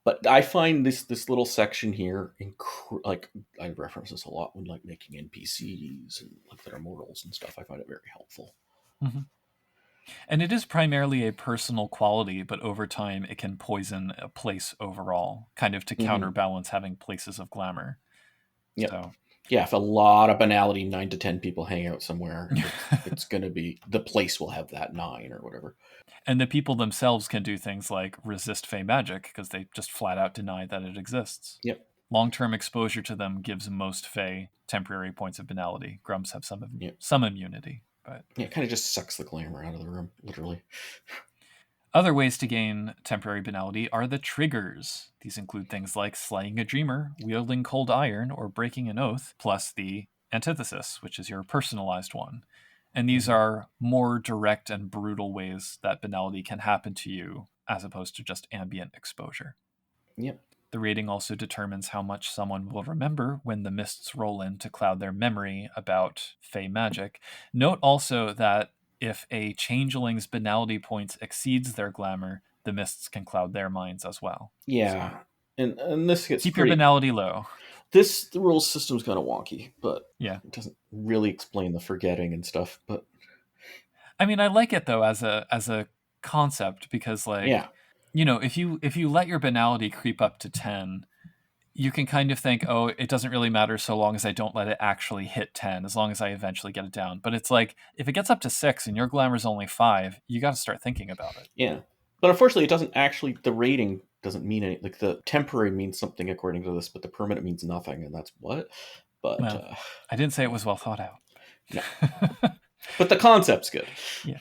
But I find this little section here, like I reference this a lot when like making NPCs and like that are mortals and stuff. I find it very helpful. And it is primarily a personal quality, but over time it can poison a place overall, kind of to counterbalance having places of glamour. Yeah. So, yeah, if a lot of banality, 9 to 10 people hang out somewhere, it's going to be, the place will have that 9 or whatever. And the people themselves can do things like resist Fey magic because they just flat out deny that it exists. Yep. Long-term exposure to them gives most Fey temporary points of banality. Grumps have some immunity. But it kind of just sucks the glamour out of the room, literally. Other ways to gain temporary banality are the triggers. These include things like slaying a dreamer, wielding cold iron, or breaking an oath, plus the antithesis, which is your personalized one. And these are more direct and brutal ways that banality can happen to you, as opposed to just ambient exposure. Yep. The rating also determines how much someone will remember when the mists roll in to cloud their memory about Fey magic. Note also that if a changeling's banality points exceeds their glamour, the mists can cloud their minds as well. Yeah. So, and this gets keep your banality low. The rules system's kind of wonky, but it doesn't really explain the forgetting and stuff. But I mean, I like it though as a concept because if you let your banality creep up to 10, you can kind of think, oh, it doesn't really matter so long as I don't let it actually hit 10, as long as I eventually get it down. But it's like, if it gets up to 6 and your glamour's only 5, you got to start thinking about it. Yeah. But unfortunately, it doesn't actually, the rating doesn't mean anything. Like the temporary means something according to this, but the permanent means nothing, and that's what? But I didn't say it was well thought out. No. But the concept's good. Yeah.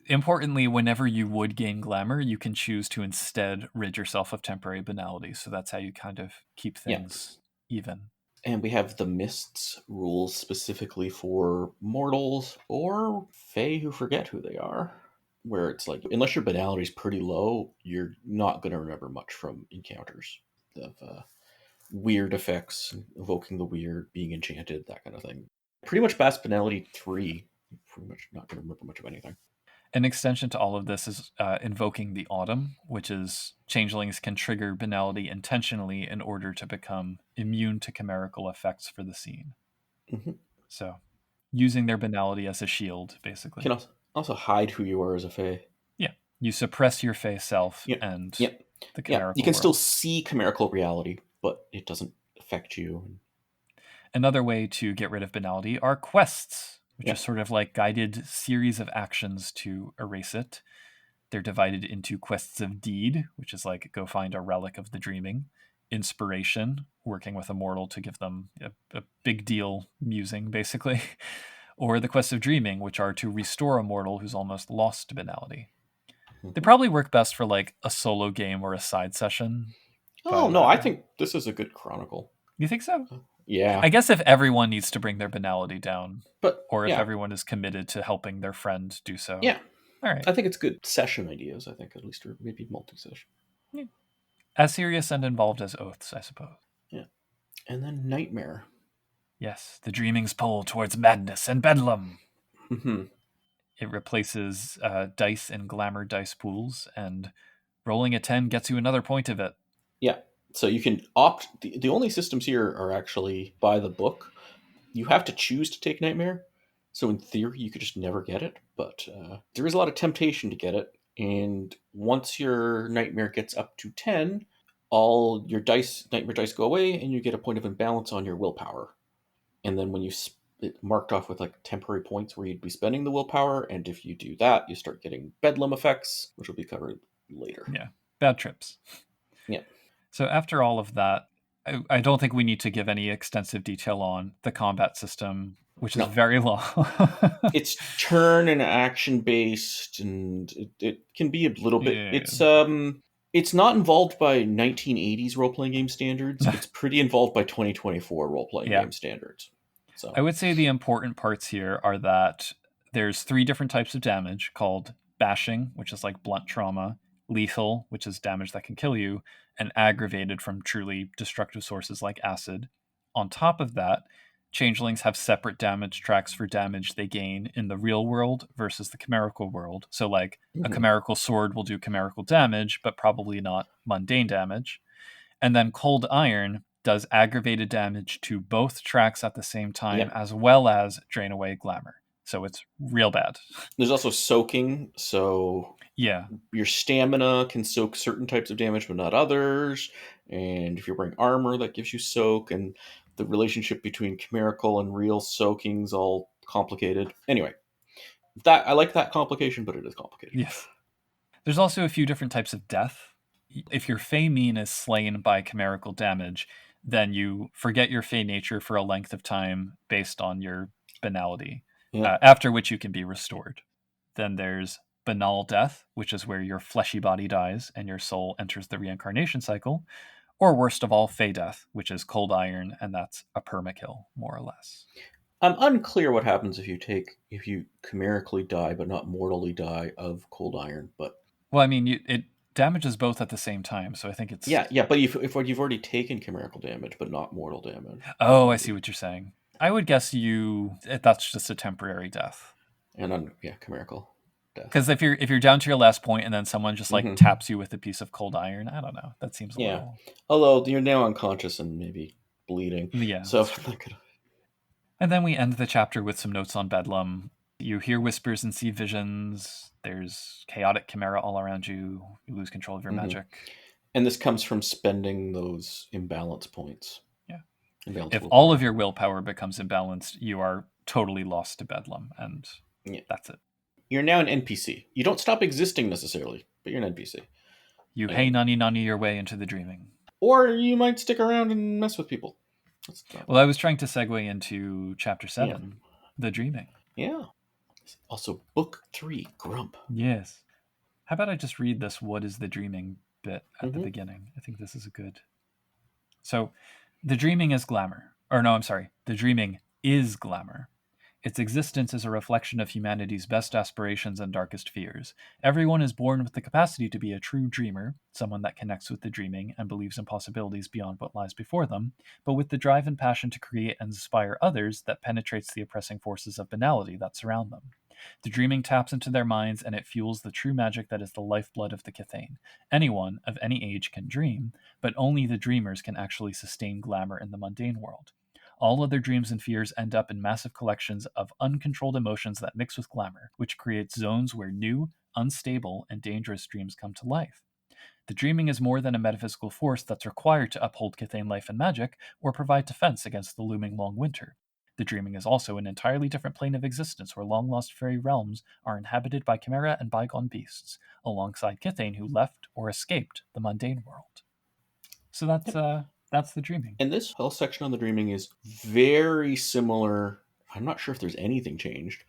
Importantly, whenever you would gain glamour, you can choose to instead rid yourself of temporary banality. So that's how you kind of keep things even. And we have the mists rules specifically for mortals or Fey who forget who they are, where it's like, unless your banality is pretty low, you're not going to remember much from encounters of weird effects, evoking the weird, being enchanted, that kind of thing. Pretty much past banality 3, pretty much not going to remember much of anything. An extension to all of this is invoking the autumn, which is changelings can trigger banality intentionally in order to become immune to chimerical effects for the scene. So using their banality as a shield, basically. You can also hide who you are as a Fey. Yeah. You suppress your Fey self and the chimerical You can world. still see chimerical reality, but it doesn't affect you. Another way to get rid of banality are quests, which is sort of like guided series of actions to erase it. They're divided into quests of deed, which is like go find a relic of the dreaming. Inspiration, working with a mortal to give them a big deal musing, basically. Or the quests of dreaming, which are to restore a mortal who's almost lost banality. They probably work best for like a solo game or a side session. Oh, no, I think this is a good chronicle. You think so? Yeah. I guess if everyone needs to bring their banality down, or if yeah. everyone is committed to helping their friend do so. Yeah. All right. I think it's good session ideas, I think, at least, or maybe multi-session. As serious and involved as oaths, I suppose. Yeah. And then nightmare. Yes, the dreaming's pull towards madness and bedlam. Mm-hmm. It replaces dice and glamour dice pools, and rolling a 10 gets you another point of it. Yeah. So you can opt. The only systems here are actually by the book. You have to choose to take nightmare. So in theory, you could just never get it. But there is a lot of temptation to get it. And once your nightmare gets up to 10, all your nightmare dice go away, and you get a point of imbalance on your willpower. And then when it marked off with like temporary points where you'd be spending the willpower, and if you do that, you start getting bedlam effects, which will be covered later. Yeah, bad trips. Yeah. So after all of that, I don't think we need to give any extensive detail on the combat system, which is very long. It's turn and action based, and it can be a little bit. Yeah. It's not involved by 1980s role playing game standards. It's pretty involved by 2024 role playing game standards. So I would say the important parts here are that there's 3 different types of damage called bashing, which is like blunt trauma, lethal, which is damage that can kill you, and aggravated from truly destructive sources like acid. On top of that, changelings have separate damage tracks for damage they gain in the real world versus the chimerical world. So, like, a chimerical sword will do chimerical damage, but probably not mundane damage. And then cold iron does aggravated damage to both tracks at the same time, as well as drain away glamour. So it's real bad. There's also soaking. So yeah, your stamina can soak certain types of damage, but not others. And if you're wearing armor, that gives you soak. And the relationship between chimerical and real soaking's all complicated. Anyway, that I like that complication, but it is complicated. Yes. There's also a few different types of death. If your Fey Mean is slain by chimerical damage, then you forget your Fey nature for a length of time based on your banality, after which you can be restored. Then there's banal death, which is where your fleshy body dies and your soul enters the reincarnation cycle. Or worst of all, Fey death, which is cold iron, and that's a permakill, more or less. I'm unclear what happens if you chimerically die but not mortally die of cold iron. But well, I mean, it damages both at the same time, so I think it's yeah. But if you've already taken chimerical damage but not mortal damage. Oh, I see what you're saying. I would guess that's just a temporary death. And chimerical death. Because if you're down to your last point and then someone just like taps you with a piece of cold iron, I don't know. That seems a little. Although you're now unconscious and maybe bleeding. Yeah. So. And then we end the chapter with some notes on Bedlam. You hear whispers and see visions. There's chaotic chimera all around you. You lose control of your magic. And this comes from spending those imbalance points. Yeah. If all of your willpower becomes imbalanced, you are totally lost to Bedlam, and that's it. You're now an NPC. You don't stop existing necessarily, but you're an NPC. You hey nunny nunny your way into the dreaming. Or you might stick around and mess with people. Well, I was trying to segue into Chapter 7, the dreaming. Yeah. Also, Book 3, Grump. Yes. How about I just read this what is the dreaming bit at the beginning? I think this is a good. So, the dreaming is glamour. Or no, I'm sorry. The dreaming is glamour. Its existence is a reflection of humanity's best aspirations and darkest fears. Everyone is born with the capacity to be a true dreamer, someone that connects with the dreaming and believes in possibilities beyond what lies before them, but with the drive and passion to create and inspire others that penetrates the oppressing forces of banality that surround them. The dreaming taps into their minds and it fuels the true magic that is the lifeblood of the Cathane. Anyone, of any age, can dream, but only the dreamers can actually sustain glamour in the mundane world. All other dreams and fears end up in massive collections of uncontrolled emotions that mix with glamour, which creates zones where new, unstable, and dangerous dreams come to life. The dreaming is more than a metaphysical force that's required to uphold Cathane life and magic or provide defense against the looming long winter. The dreaming is also an entirely different plane of existence where long-lost fairy realms are inhabited by chimera and bygone beasts, alongside Cathane who left or escaped the mundane world. So that's the dreaming. And this whole section on the dreaming is very similar. I'm not sure if there's anything changed.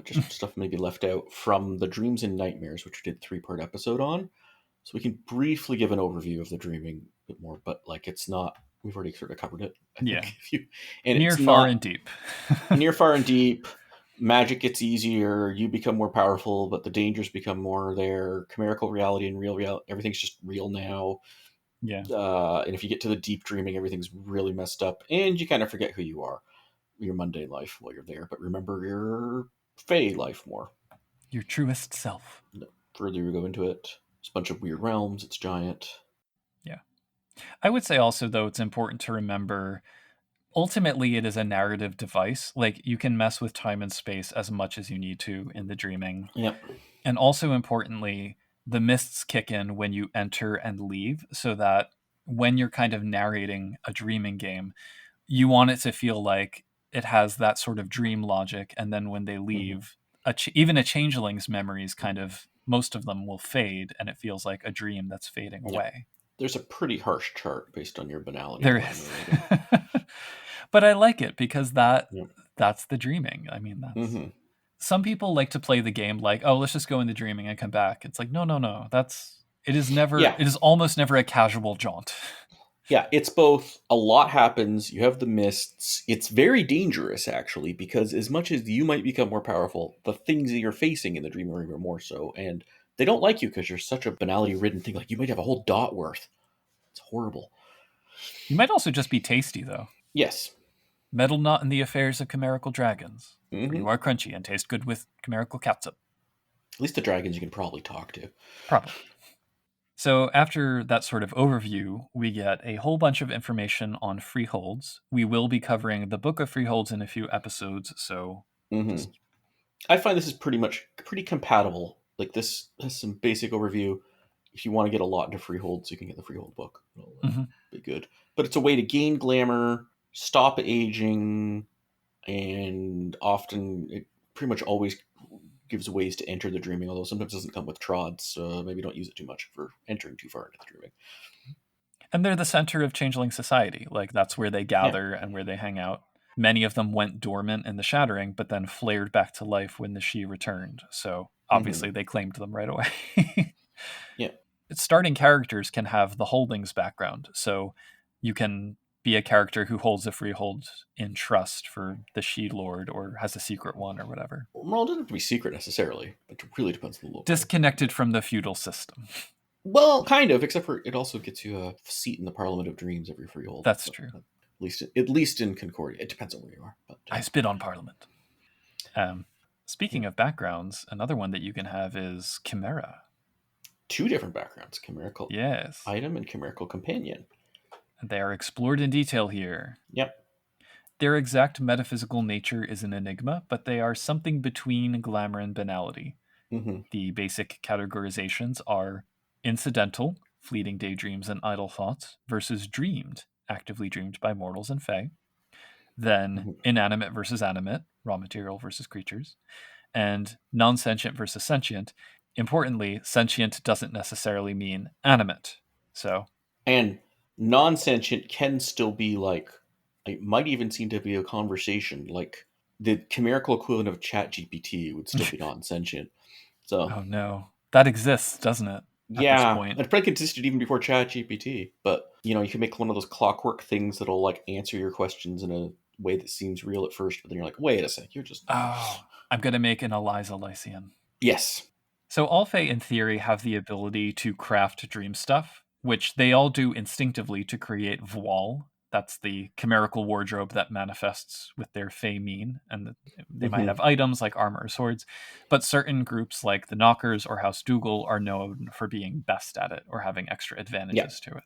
Just stuff maybe left out from the Dreams and Nightmares, which we did a 3-part episode on. So we can briefly give an overview of the dreaming a bit more, but like it's not. We've already sort of covered it. Yeah. And near, far, and deep. Near, far, and deep. magic gets easier, you become more powerful, but the dangers become more there. Chimerical reality and real reality, everything's just real now. Yeah. And if you get to the deep dreaming, everything's really messed up, and you kind of forget who you are, your mundane life while you're there, but remember your Fey life more. Your truest self. The further you go into it, it's a bunch of weird realms, it's giant. Yeah. I would say also, though, it's important to remember ultimately it is a narrative device. Like, you can mess with time and space as much as you need to in the dreaming. Yep. And also importantly, the mists kick in when you enter and leave, so that when you're kind of narrating a dreaming game, you want it to feel like it has that sort of dream logic. And then when they Mm-hmm. leave, even a changeling's memories kind of, most of them will fade, and it feels like a dream that's fading Yep. away. There's a pretty harsh chart based on your banality There of what I'm is. narrating. But I like it because Yep. that's the dreaming. I mean, that's Mm-hmm. some people like to play the game like, oh, let's just go into dreaming and come back. It's like, no, no, no. Yeah. It is almost never a casual jaunt. Yeah, it's both a lot happens, you have the mists. It's very dangerous, actually, because as much as you might become more powerful, the things that you're facing in the dream are even more so. And they don't like you because you're such a banality ridden thing. Like, you might have a whole dot worth. It's horrible. You might also just be tasty, though. Yes. Meddle not in the affairs of chimerical dragons, for you Mm-hmm. are crunchy and taste good with chimerical catsup. At least the dragons you can probably talk to. Probably. So after that sort of overview, we get a whole bunch of information on freeholds. We will be covering the Book of Freeholds in a few episodes, so Mm-hmm. just I find this is pretty compatible. Like, this has some basic overview. If you want to get a lot into freeholds, you can get the freehold book. It'll mhm. be good. But it's a way to gain glamour, stop aging, and often it pretty much always gives ways to enter the dreaming. Although sometimes it doesn't come with trods, so maybe don't use it too much for entering too far into the dreaming. And they're the center of Changeling society. Like, that's where they Yeah. gather and where they hang out. Many of them went dormant in the Shattering, but then flared back to life when the She returned. So Mm-hmm. obviously they claimed them right away. Yeah. Starting characters can have the Holdings background. So you can be a character who holds a freehold in trust for the She Lord or has a secret one or whatever. Well, it doesn't have to be secret necessarily. It really depends on the local. Disconnected from the feudal system. Well, kind of, except for it also gets you a seat in the Parliament of Dreams every freehold. That's But true. at least in Concordia, it depends on where you are. But I spit on Parliament. yeah. Speaking of backgrounds, another one that you can have is Chimera. Two different backgrounds: chimerical Yes. item and chimerical companion. They are explored in detail here. Yep. Their exact metaphysical nature is an enigma, but they are something between glamour and banality. Mm-hmm. The basic categorizations are incidental, fleeting daydreams and idle thoughts, versus dreamed, actively dreamed by mortals and fae. Then Mm-hmm. inanimate versus animate, raw material versus creatures, and non sentient versus sentient. Importantly, sentient doesn't necessarily mean animate. So, And non-sentient can still be like, it might even seem to be a conversation. Like, the chimerical equivalent of Chat GPT would still be non-sentient. So oh no, that exists, doesn't it? At this yeah, point, it probably existed even before Chat GPT. But you can make one of those clockwork things that'll like answer your questions in a way that seems real at first, but then you're like, wait a sec, you're just oh, I'm gonna make an Eliza Lycian. yes. So all Fae, in theory, have the ability to craft dream stuff, which they all do instinctively to create voile. That's the chimerical wardrobe that manifests with their Fae mean, and they might Mm-hmm. have items like armor or swords. But certain groups like the Knockers or House Dougal are known for being best at it or having extra Yeah. advantages to it.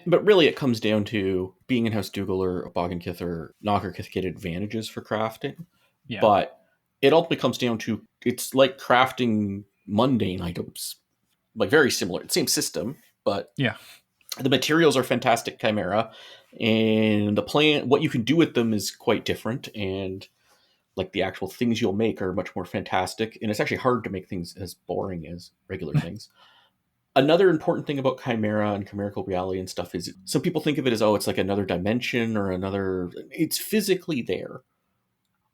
But really, it comes down to being in House Dougal or Boggenkith or Knocker Kith get advantages for crafting. Yeah. But it ultimately comes down to it's like crafting mundane items, like very similar, same system, but Yeah. the materials are fantastic chimera, and the plan, what you can do with them is quite different, and like the actual things you'll make are much more fantastic. And it's actually hard to make things as boring as regular things. Another important thing about chimera and chimerical reality and stuff is some people think of it as, oh, it's like another dimension or another. It's physically there.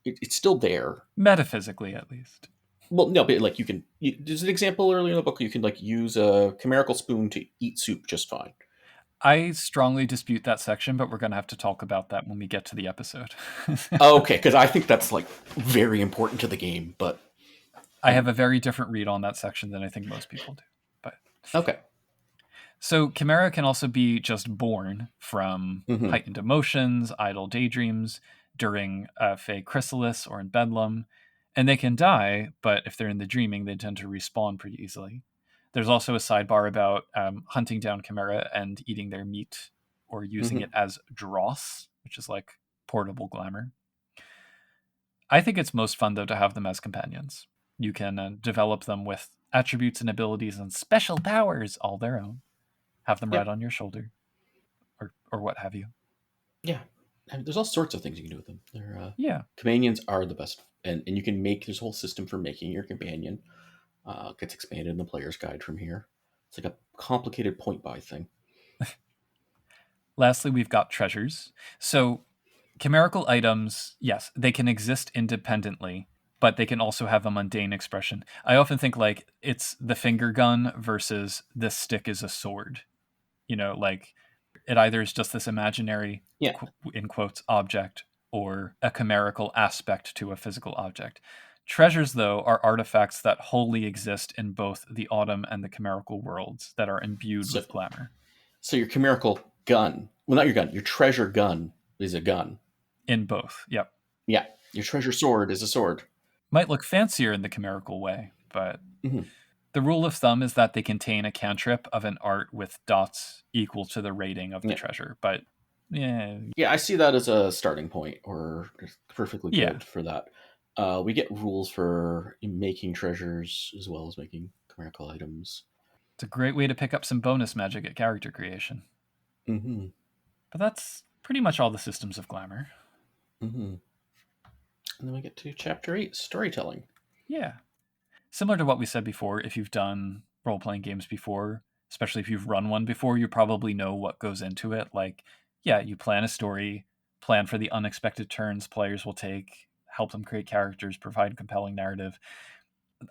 It's still there. Metaphysically, at least. Well, no, but like there's an example earlier in the book. You can like use a chimerical spoon to eat soup just fine. I strongly dispute that section, but we're going to have to talk about that when we get to the episode. Okay, because I think that's like very important to the game, but I have a very different read on that section than I think most people do. But okay. so Chimera can also be just born from heightened emotions, idle daydreams during Fey Chrysalis or in Bedlam, and they can die, but if they're in the dreaming, they tend to respawn pretty easily. There's also a sidebar about hunting down Chimera and eating their meat or using it as dross, which is like portable glamour. I think it's most fun, though, to have them as companions. You can develop them with attributes and abilities and special powers all their own. Have them right on your shoulder or what have you. Yeah. I mean, there's all sorts of things you can do with them. Yeah. Companions are the best. And you can make, there's a whole system for making your companion. Gets expanded in the player's guide from here. It's like a complicated point buy thing. Lastly, we've got treasures. So chimerical items, yes, they can exist independently, but they can also have a mundane expression. I often think like it's the finger gun versus this stick is a sword. Like it either is just this imaginary, in quotes, object or a chimerical aspect to a physical object. Treasures, though, are artifacts that wholly exist in both the autumn and the chimerical worlds that are imbued with glamour. So your chimerical gun, well, not your gun, your treasure gun is a gun. In both, yep. Yeah, your treasure sword is a sword. Might look fancier in the chimerical way, but the rule of thumb is that they contain a cantrip of an art with dots equal to the rating of the treasure. But yeah, I see that as a starting point, or perfectly good for that. We get rules for making treasures as well as making chimerical items. It's a great way to pick up some bonus magic at character creation. But that's pretty much all the systems of glamour. And then we get to Chapter 8, storytelling. Yeah. Similar to what we said before, if you've done role-playing games before, especially if you've run one before, you probably know what goes into it. Like, yeah, you plan a story, plan for the unexpected turns players will take, help them create characters, provide compelling narrative.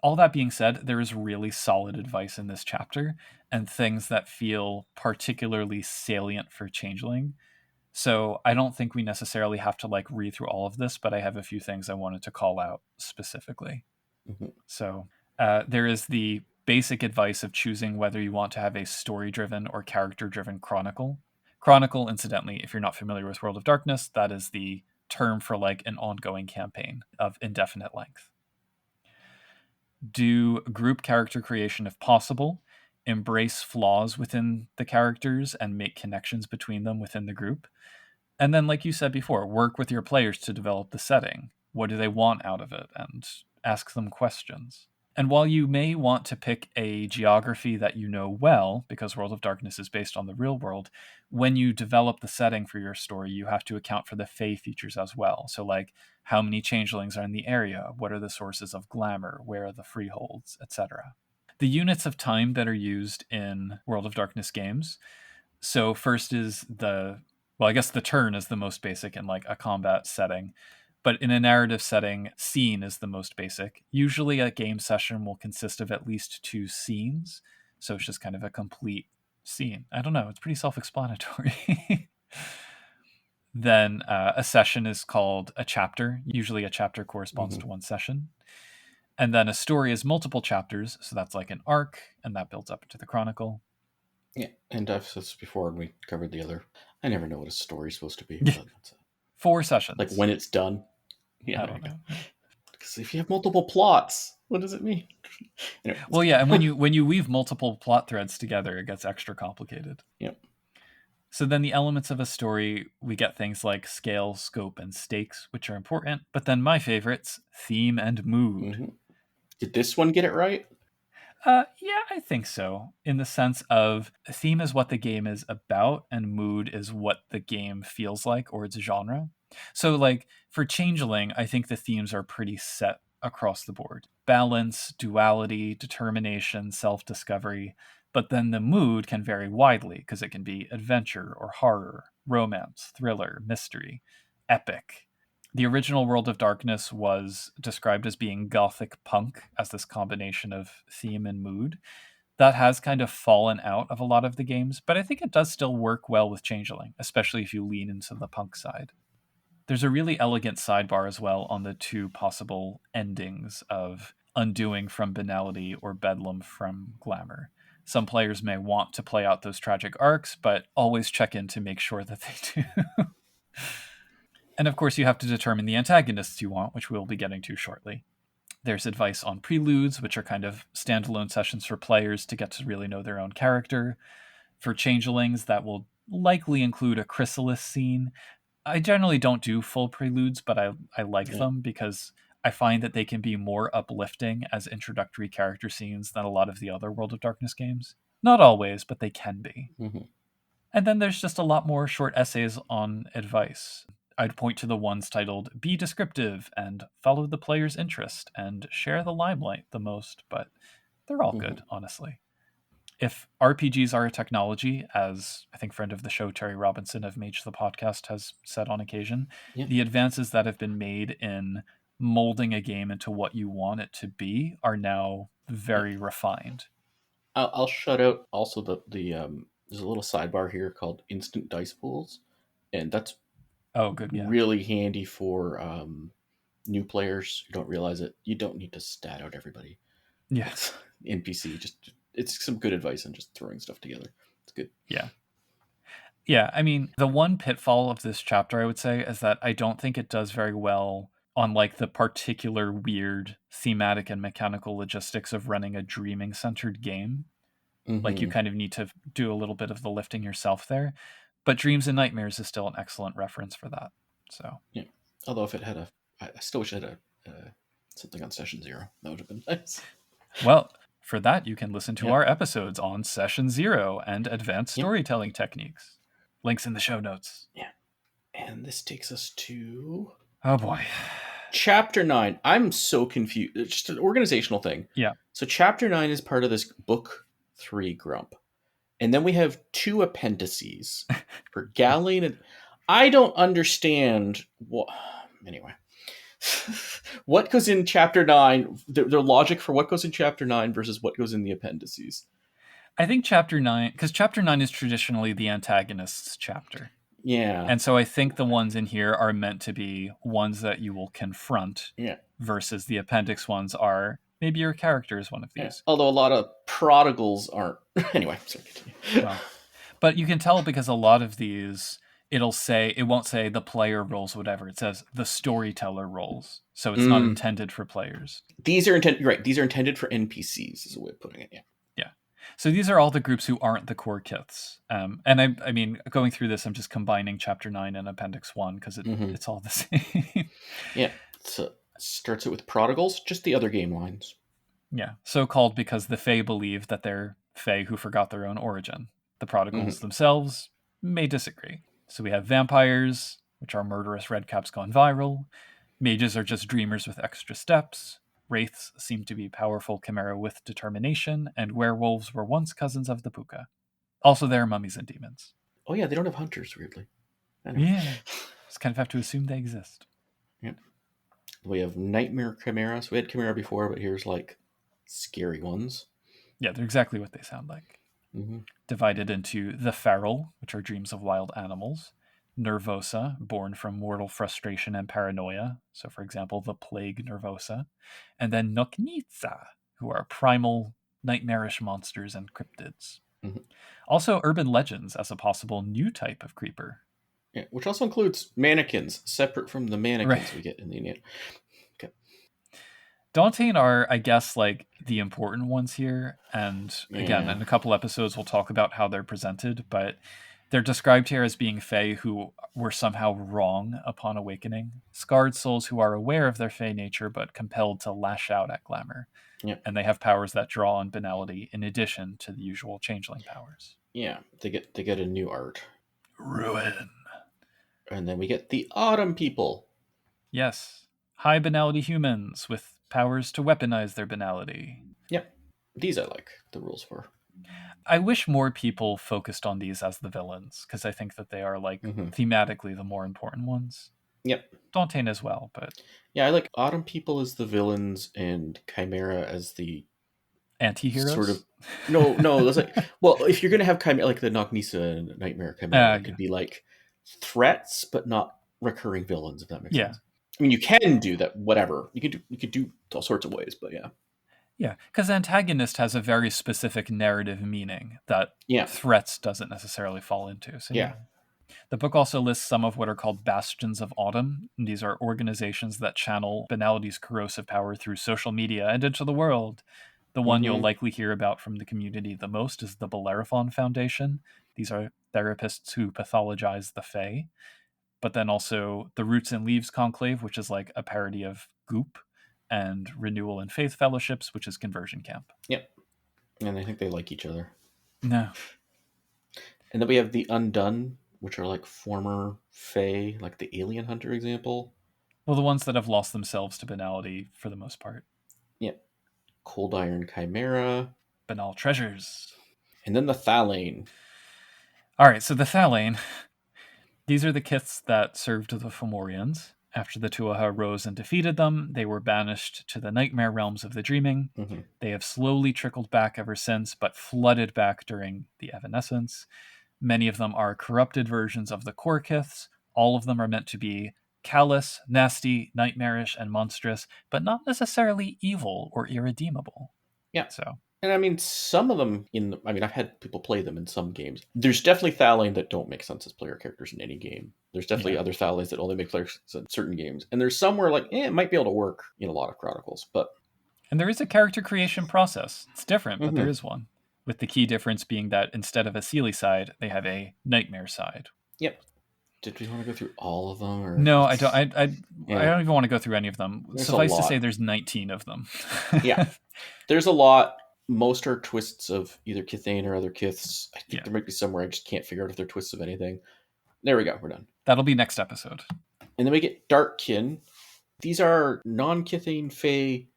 All that being said, there is really solid advice in this chapter and things that feel particularly salient for Changeling. So I don't think we necessarily have to like read through all of this, but I have a few things I wanted to call out specifically. So there is the basic advice of choosing whether you want to have a story-driven or character-driven chronicle. Chronicle, incidentally, if you're not familiar with World of Darkness, that is the term for like an ongoing campaign of indefinite length. Do group character creation if possible. Embrace flaws within the characters and make connections between them within the group. And then, like you said before, work with your players to develop the setting. What do they want out of it? And ask them questions. And while you may want to pick a geography that you know well, because World of Darkness is based on the real world, when you develop the setting for your story, you have to account for the Fey features as well. So like, how many changelings are in the area? What are the sources of glamour? Where are the freeholds, etc.? The units of time that are used in World of Darkness games. So first is I guess the turn is the most basic in like a combat setting. But in a narrative setting, scene is the most basic. Usually a game session will consist of at least 2 scenes. So it's just kind of a complete scene. I don't know. It's pretty self-explanatory. Then a session is called a chapter. Usually a chapter corresponds to one session. And then a story is multiple chapters. So that's like an arc, and that builds up into the chronicle. Yeah, and I've said this before when we covered the other. I never know what a story's supposed to be. But 4 sessions. Like when it's done. Yeah, I don't know. Because if you have multiple plots, what does it mean? Anyway, well, yeah, and when you weave multiple plot threads together, it gets extra complicated. Yep. So then the elements of a story, we get things like scale, scope, and stakes, which are important. But then my favorites, theme and mood. Did this one get it right? Yeah, I think so. In the sense of theme is what the game is about, and mood is what the game feels like or its genre. So, like for Changeling, I think the themes are pretty set across the board: balance, duality, determination, self-discovery. But then the mood can vary widely because it can be adventure or horror, romance, thriller, mystery, epic. The original World of Darkness was described as being gothic punk as this combination of theme and mood. That has kind of fallen out of a lot of the games, but I think it does still work well with Changeling, especially if you lean into the punk side. There's a really elegant sidebar as well on the two possible endings of undoing from banality or bedlam from glamour. Some players may want to play out those tragic arcs, but always check in to make sure that they do. And of course, you have to determine the antagonists you want, which we'll be getting to shortly. There's advice on preludes, which are kind of standalone sessions for players to get to really know their own character. For changelings, that will likely include a chrysalis scene. I generally don't do full preludes, but I like them because I find that they can be more uplifting as introductory character scenes than a lot of the other World of Darkness games. Not always, but they can be. Mm-hmm. And then there's just a lot more short essays on advice. I'd point to the ones titled Be Descriptive and Follow the Player's Interest and Share the Limelight the most, but they're all good, honestly. If RPGs are a technology, as I think friend of the show Terry Robinson of Mage the Podcast has said on occasion, the advances that have been made in molding a game into what you want it to be are now very refined. I'll shout out also the there's a little sidebar here called instant dice pools, and that's really handy for new players who don't realize it. You don't need to stat out everybody. Yeah, it's NPC. It's some good advice on just throwing stuff together. It's good. Yeah. I mean, the one pitfall of this chapter, I would say, is that I don't think it does very well on like the particular weird thematic and mechanical logistics of running a dreaming centered game. Like you kind of need to do a little bit of the lifting yourself there. But Dreams and Nightmares is still an excellent reference for that. So yeah, although if it had I still wish it had something on Session 0. That would have been nice. Well, for that you can listen to our episodes on Session 0 and advanced storytelling techniques. Links in the show notes. Yeah, and this takes us to oh boy, Chapter 9. I'm so confused. It's just an organizational thing. Yeah. So Chapter 9 is part of this Book 3 Grump. And then we have 2 appendices for Galeen. And I don't understand what... Anyway. What goes in Chapter 9, their logic for what goes in Chapter 9 versus what goes in the appendices. I think Chapter 9... Because Chapter 9 is traditionally the antagonist's chapter. Yeah. And so I think the ones in here are meant to be ones that you will confront versus the appendix ones are maybe your character is one of these. Yeah. Although a lot of prodigals aren't. Anyway, sorry, continue. Well, but you can tell because a lot of these, it won't say the player rolls whatever. It says the storyteller rolls. So it's not intended for players. These are intended, right. These are intended for NPCs is a way of putting it. Yeah. So these are all the groups who aren't the core kiths. And I mean, going through this, I'm just combining Chapter 9 and Appendix 1 because it's all the same. Yeah. So starts it with prodigals, just the other game lines. Yeah. So called because the Fae believe that they're Fae who forgot their own origin. The prodigals themselves may disagree. So we have vampires, which are murderous redcaps gone viral. Mages are just dreamers with extra steps. Wraiths seem to be powerful chimera with determination, and werewolves were once cousins of the puka. Also, there are mummies and demons. Oh yeah, they don't have hunters, weirdly. Yeah, just kind of have to assume they exist. Yep. We have nightmare chimera. So we had chimera before, but here's like scary ones. Yeah, they're exactly what they sound like. Divided into the feral, which are dreams of wild animals. Nervosa, born from mortal frustration and paranoia. So, for example, the plague Nervosa. And then Noknitsa, who are primal, nightmarish monsters and cryptids. Also, urban legends as a possible new type of creeper. Yeah, which also includes mannequins, separate from the mannequins we get in the Indian. Okay. Dauntain are, I guess, like the important ones here. And again, in a couple episodes, we'll talk about how they're presented, but they're described here as being Fae who were somehow wrong upon awakening. Scarred souls who are aware of their Fae nature, but compelled to lash out at glamour. Yeah. And they have powers that draw on banality in addition to the usual changeling powers. Yeah, they get a new art. Ruin. And then we get the Autumn people. Yes. High banality humans with powers to weaponize their banality. Yep. These I like the rules for. I wish more people focused on these as the villains, because I think that they are like thematically the more important ones. Yep. Dauntain as well, but... Yeah, I like Autumn people as the villains and Chimera as the sort Anti-heroes? of. No, that's like, well, if you're gonna have chimera, like the Nochnisa Nightmare Chimera, it Yeah. could be like threats, but not recurring villains, if that makes Yeah. sense. I mean, you can do that. Whatever you could do all sorts of ways, but yeah, Yeah, because antagonist has a very specific narrative meaning that yeah, threats doesn't necessarily fall into. So yeah. yeah. The book also lists some of what are called bastions of autumn. These are organizations that channel banality's corrosive power through social media and into the world. The one you'll Mm-hmm. likely hear about from the community the most is the Bellerophon Foundation. These are therapists who pathologize the Fae. But then also the Roots and Leaves Conclave, which is like a parody of Goop, and Renewal and Faith Fellowships, which is Conversion Camp. Yep, and I think they like each other. No. And then we have the Undone, which are like former Fae, like the Alien Hunter example. Well, the ones that have lost themselves to banality for the most part. Yep, Cold Iron Chimera, Banal treasures. and then the Thalane. All right, so the Thalane, these are the kiths that served the Fomorians. After the Tuatha rose and defeated them, they were banished to the nightmare realms of the dreaming. Mm-hmm. They have slowly trickled back ever since, but flooded back during the Evanescence. Many of them are corrupted versions of the core kiths. All of them are meant to be callous, nasty, nightmarish, and monstrous, but not necessarily evil or irredeemable. Yeah. So, And I mean, some of them I mean, I've had people play them in some games. There's definitely Thalane that don't make sense as player characters in any game. There's definitely yeah. other Thalanes that only make players in certain games. And there's some where, like, it might be able to work in a lot of Chronicles, but. And there is a character creation process. It's different, but there Mm-hmm. is one. With the key difference being that instead of a Seelie side, they have a nightmare side. Yep. Did we want to go through all of them? Or No, I don't. I yeah, don't even want to go through any of them. there's a Suffice to say, lot. there's 19 of them. Yeah, there's a lot. Most are twists of either Kithane or other Kiths. I think Yeah. there might be somewhere I just can't figure out if they're twists of anything. There we go. We're done. That'll be next episode. And then we get Darkkin. These are non-Kithane Fae.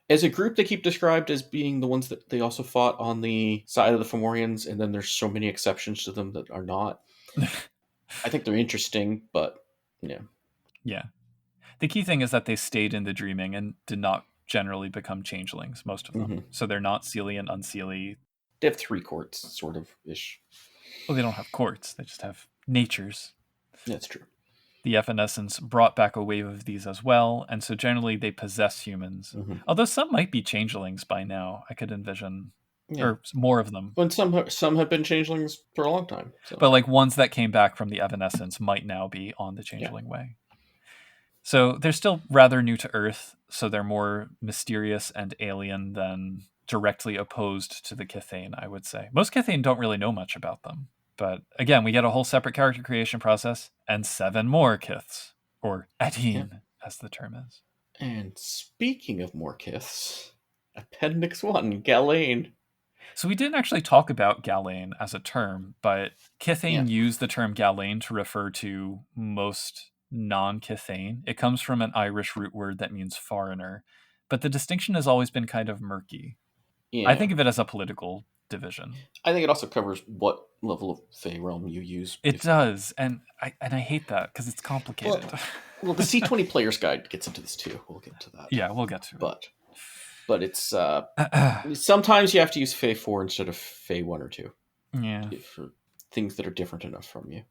As a group, they keep described as being the ones that they also fought on the side of the Fomorians, and then there's so many exceptions to them that are not. I think they're interesting, but yeah. Yeah. The key thing is that they stayed in the dreaming and did not generally become changelings, most of them. Mm-hmm. So they're not Seelie and Unseelie. They have 3 courts, sort of ish. Well, they don't have courts. They just have natures. That's true. The Evanescence brought back a wave of these as well, and so generally they possess humans. Mm-hmm. Although some might be changelings by now. I could envision, or more of them. But some have been changelings for a long time. So. But like ones that came back from the Evanescence might now be on the changeling way. So they're still rather new to Earth, so they're more mysterious and alien than directly opposed to the Kithane, I would say. Most Kithane don't really know much about them. But again, we get a whole separate character creation process and 7 more Kiths, or Adine, as the term is. And speaking of more Kiths, Appendix 1, Galain. So we didn't actually talk about Galain as a term, but Kithane used the term Galain to refer to most non-Kithane. It comes from an Irish root word that means foreigner, but the distinction has always been kind of murky. Yeah. I think of it as a political division. I think it also covers what level of Fey realm you use. It does, and I hate that because it's complicated. Well, the C20 Player's Guide gets into this too. We'll get to that. Yeah, we'll get to it. But it's sometimes you have to use Fey 4 instead of Fey 1 or 2. Yeah. For things that are different enough from you.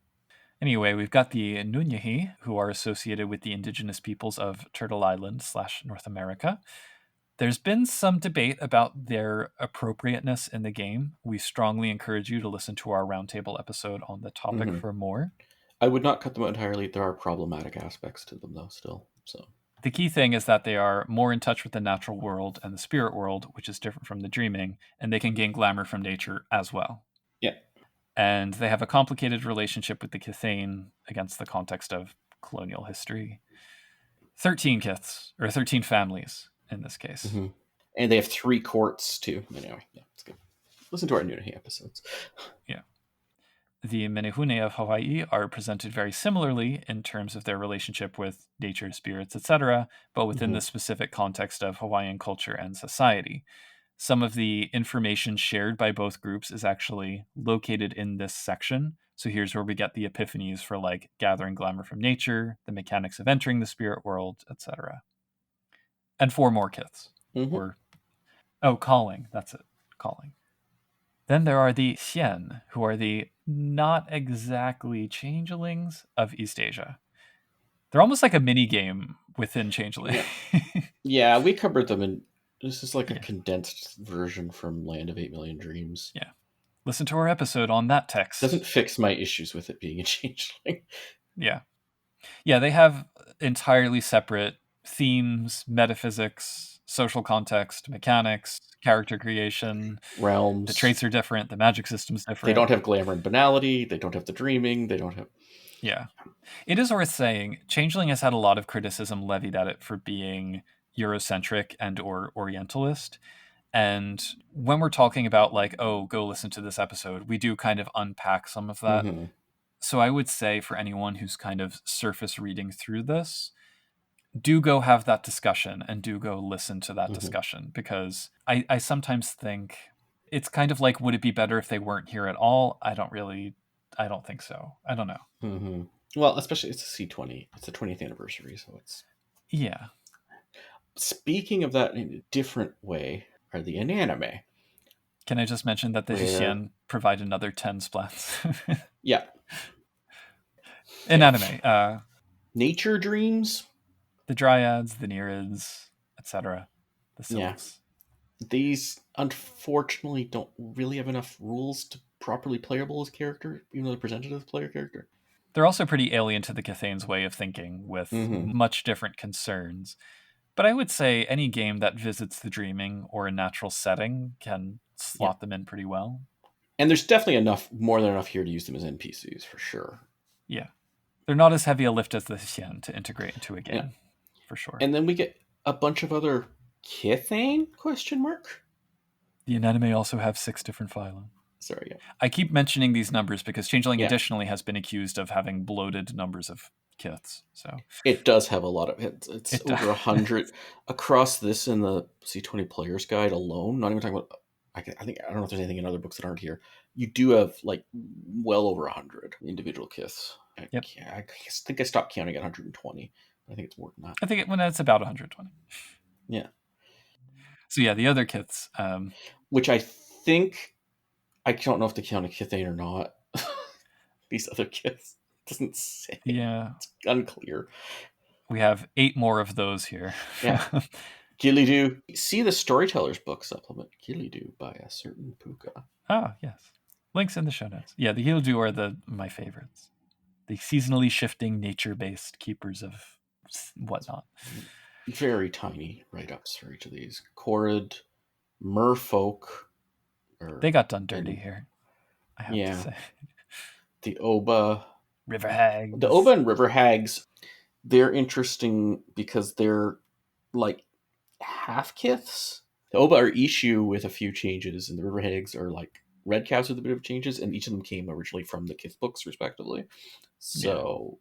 Anyway, we've got the Nunyahi, who are associated with the indigenous peoples of Turtle Island / North America. There's been some debate about their appropriateness in the game. We strongly encourage you to listen to our roundtable episode on the topic for more. I would not cut them out entirely. There are problematic aspects to them, though, still. So the key thing is that they are more in touch with the natural world and the spirit world, which is different from the dreaming, and they can gain glamour from nature as well. Yeah. And they have a complicated relationship with the Kithane against the context of colonial history. 13 Kiths, or 13 families in this case. Mm-hmm. And they have 3 courts, too. Anyway, yeah, it's good. Listen to our Nunyahi episodes. Yeah. The Menehune of Hawaii are presented very similarly in terms of their relationship with nature, spirits, etc., but within the specific context of Hawaiian culture and society. Some of the information shared by both groups is actually located in this section. So here's where we get the epiphanies for like gathering glamour from nature, the mechanics of entering the spirit world, etc. And 4 more Kiths. Oh, calling. That's it. Calling. Then there are the Xian, who are the not exactly changelings of East Asia. They're almost like a mini game within Changeling. Yeah. Yeah, we covered them in. This is like a Yeah. condensed version from Land of 8 Million Dreams. Yeah. Listen to our episode on that text. Doesn't fix my issues with it being a changeling. Yeah. Yeah, they have entirely separate themes, metaphysics, social context, mechanics, character creation. Realms. The traits are different. The magic system's different. They don't have glamour and banality. They don't have the dreaming. They don't have... Yeah. It is worth saying, Changeling has had a lot of criticism levied at it for being Eurocentric and or Orientalist. And when we're talking about like, oh, go listen to this episode, we do kind of unpack some of that. Mm-hmm. So I would say for anyone who's kind of surface reading through this, do go have that discussion and do go listen to that discussion, because I sometimes think it's kind of like, would it be better if they weren't here at all? I don't think so. I don't know. Mm-hmm. Well, especially it's a C20. It's the 20th anniversary, so it's... Yeah. Speaking of that in a different way are the inanime. Can I just mention that the Xian provide another 10 splats? Yeah. Inanime. Nature Dreams. The Dryads, the Nereids, etc. The Sylphs. Yeah. These, unfortunately, don't really have enough rules to properly playable as character, even though they're presented as a player character. They're also pretty alien to the Cathane's way of thinking, with much different concerns. But I would say any game that visits the dreaming or a natural setting can slot them in pretty well. And there's definitely more than enough here to use them as NPCs, for sure. Yeah. They're not as heavy a lift as the Xian to integrate into a game, for sure. And then we get a bunch of other Kithane? ? The inanime also have 6 different phylum. Sorry, yeah. I keep mentioning these numbers because Changeling additionally has been accused of having bloated numbers of kiths. So it does have a lot of hits. It's over 100 across this in the C20 Player's Guide alone. Not even talking about... I don't know if there's anything in other books that aren't here. You do have like well over 100 individual kiths. I think I stopped counting at 120. I think it's more than that. I think it's about 120. Yeah. So yeah, the other kiths, which I think, I don't know if they count a Kithane or not. These other kiths, doesn't say. Yeah, it's unclear. We have 8 more of those here. Yeah. Gillidu. See the Storyteller's Book supplement, Gillidu by a certain Puka. Ah, yes. Links in the show notes. Yeah, the Gillidu are my favorites. The seasonally shifting, nature-based keepers of whatnot. Very tiny write-ups for each of these. Corrid, Merfolk. They got done dirty here, I have to say. The Oba. River Hags. The Oba and River Hags, they're interesting because they're like half kiths. The Oba are Ishu with a few changes, and the River Hags are like red cows with a bit of changes, and each of them came originally from the kith books, respectively. So,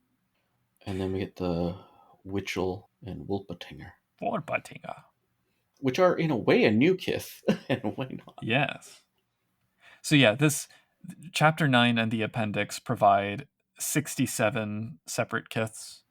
and then we get the Witchel and Wolpatinger. Which are, in a way, a new kith, and a way not. Yes. So yeah, this Chapter 9 and the appendix provide 67 separate kiths,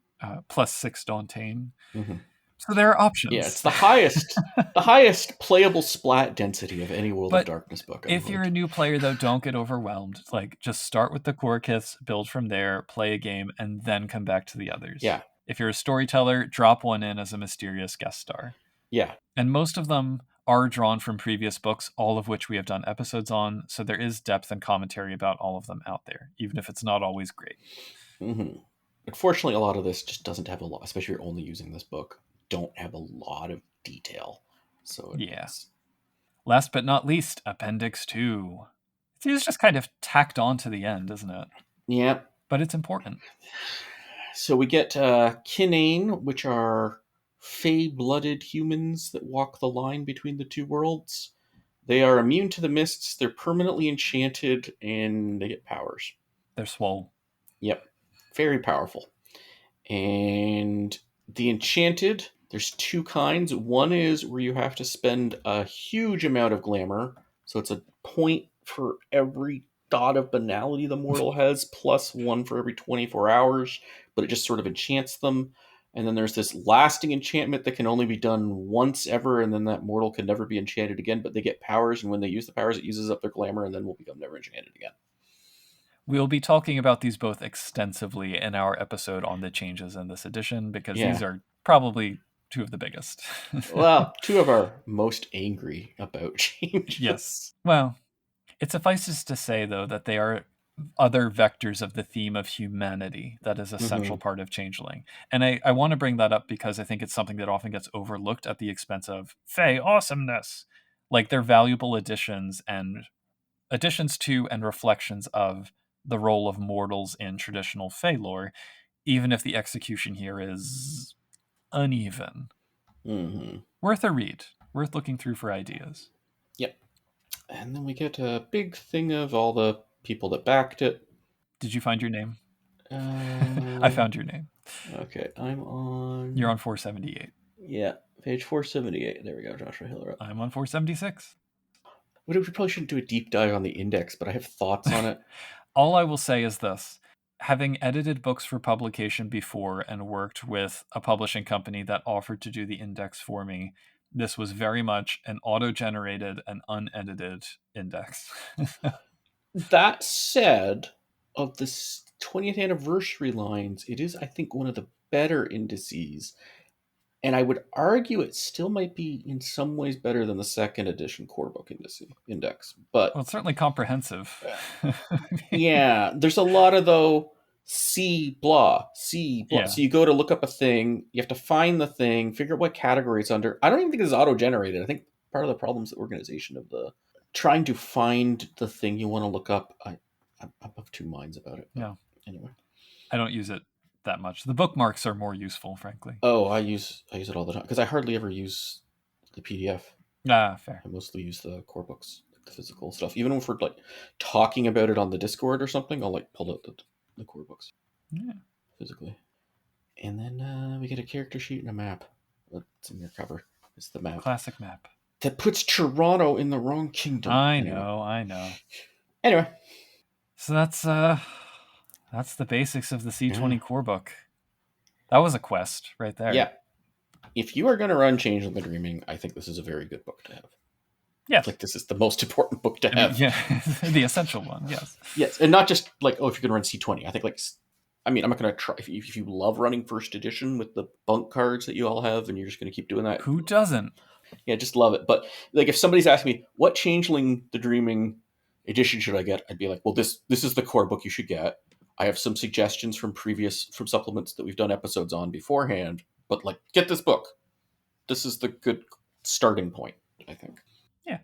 plus 6 Dauntain. Mm-hmm. So there are options. Yeah, it's the highest playable splat density of any World of Darkness book. If you're a new player, though, don't get overwhelmed. Like, just start with the core kiths, build from there, play a game, and then come back to the others. Yeah. If you're a storyteller, drop one in as a mysterious guest star. Yeah. And most of them are drawn from previous books, all of which we have done episodes on, so there is depth and commentary about all of them out there, even if it's not always great. Mm-hmm. Unfortunately, a lot of this just doesn't have a lot, especially if you're only using this book, don't have a lot of detail. So Last but not least, Appendix 2. It's just kind of tacked on to the end, isn't it? Yeah. But it's important. So we get Kinane, which are fey-blooded humans that walk the line between the two worlds. They are immune to the mists, they're permanently enchanted, and they get powers. They're swole. Yep. Very powerful. And the enchanted, there's 2 kinds. One is where you have to spend a huge amount of glamour. So it's a point for every dot of banality the mortal has, plus 1 for every 24 hours. But it just sort of enchants them. And then there's this lasting enchantment that can only be done once ever, and then that mortal can never be enchanted again, but they get powers, and when they use the powers, it uses up their glamour, and then will become never enchanted again. We'll be talking about these both extensively in our episode on the changes in this edition, because these are probably two of the biggest. Well, two of our most angry about changes. Yes. Well, it suffices to say, though, that they are other vectors of the theme of humanity that is a central part of Changeling. And I want to bring that up because I think it's something that often gets overlooked at the expense of Fae awesomeness. Like, they're valuable additions to and reflections of the role of mortals in traditional Fae lore, even if the execution here is uneven. Worth a read. Worth looking through for ideas. Yep. And then we get a big thing of all the people that backed it. Did you find your name? I found your name. Okay, You're on 478. Yeah, page 478. There we go, Joshua Hillerup. I'm on 476. We probably shouldn't do a deep dive on the index, but I have thoughts on it. All I will say is this. Having edited books for publication before and worked with a publishing company that offered to do the index for me, this was very much an auto-generated and unedited index. That said, of the 20th anniversary lines, it is, I think, one of the better indices. And I would argue it still might be in some ways better than the second edition core book index. But well, it's certainly comprehensive. Yeah, there's a lot of, though, C blah. Yeah. So you go to look up a thing, you have to find the thing, figure out what category it's under. I don't even think this is auto-generated. I think part of the problem is the organization of the trying to find the thing you want to look up. I'm of two minds about it. Yeah. Anyway, I don't use it that much. The bookmarks are more useful, frankly. Oh, I use it all the time because I hardly ever use the PDF. Fair. I mostly use the core books, the physical stuff. Even if we're like talking about it on the Discord or something, I'll like pull out the core books. Yeah. Physically. And then we get a character sheet and a map. What's in your cover? It's the map. Classic map. That puts Toronto in the wrong kingdom. I know. Anyway. So that's the basics of the C20 core book. That was a quest right there. Yeah. If you are going to run Changeling the Dreaming, I think this is a very good book to have. Yes. Like, this is the most important book to have. Yeah, the essential one, yes. Yes, and not just like, if you're going to run C20. I think, I'm not going to try. If you love running first edition with the bunk cards that you all have and you're just going to keep doing that. Who doesn't? Yeah, just love it. But, like, if somebody's asking me, what Changeling the Dreaming edition should I get? I'd be like, well, this is the core book you should get. I have some suggestions from supplements that we've done episodes on beforehand, but like, get this book. This is the good starting point, I think. Yeah.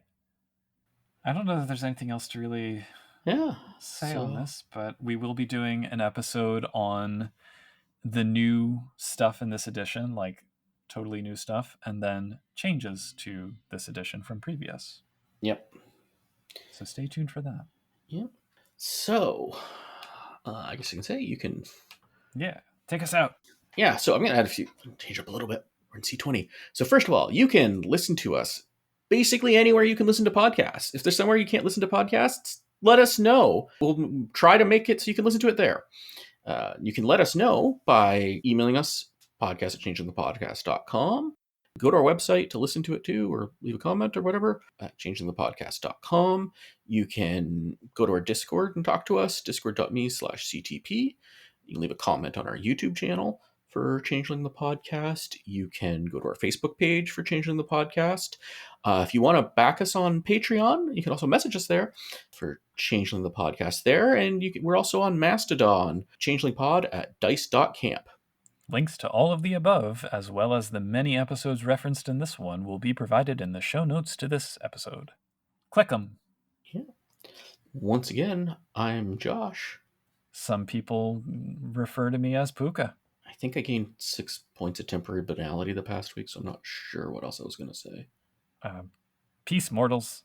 I don't know that there's anything else to really say on this, but we will be doing an episode on the new stuff in this edition, like totally new stuff, and then changes to this edition from previous. Yep. So stay tuned for that. Yep. So, I guess I can say you can... Yeah, take us out. Yeah, so I'm going to change up a little bit. We're in C20. So first of all, you can listen to us basically anywhere you can listen to podcasts. If there's somewhere you can't listen to podcasts, let us know. We'll try to make it so you can listen to it there. You can let us know by emailing us, podcast@changingthepodcast.com. Go to our website to listen to it too, or leave a comment or whatever at changingthepodcast.com. You can go to our Discord and talk to us, discord.me/CTP. You can leave a comment on our YouTube channel for Changeling the Podcast. You can go to our Facebook page for Changeling the Podcast. If you want to back us on Patreon, you can also message us there for Changeling the Podcast there. And we're also on Mastodon, changelingpod at dice.camp. Links to all of the above, as well as the many episodes referenced in this one, will be provided in the show notes to this episode. Click them. Yeah. Once again, I'm Josh. Some people refer to me as Puka. I think I gained 6 points of temporary banality the past week, so I'm not sure what else I was going to say. Peace, mortals.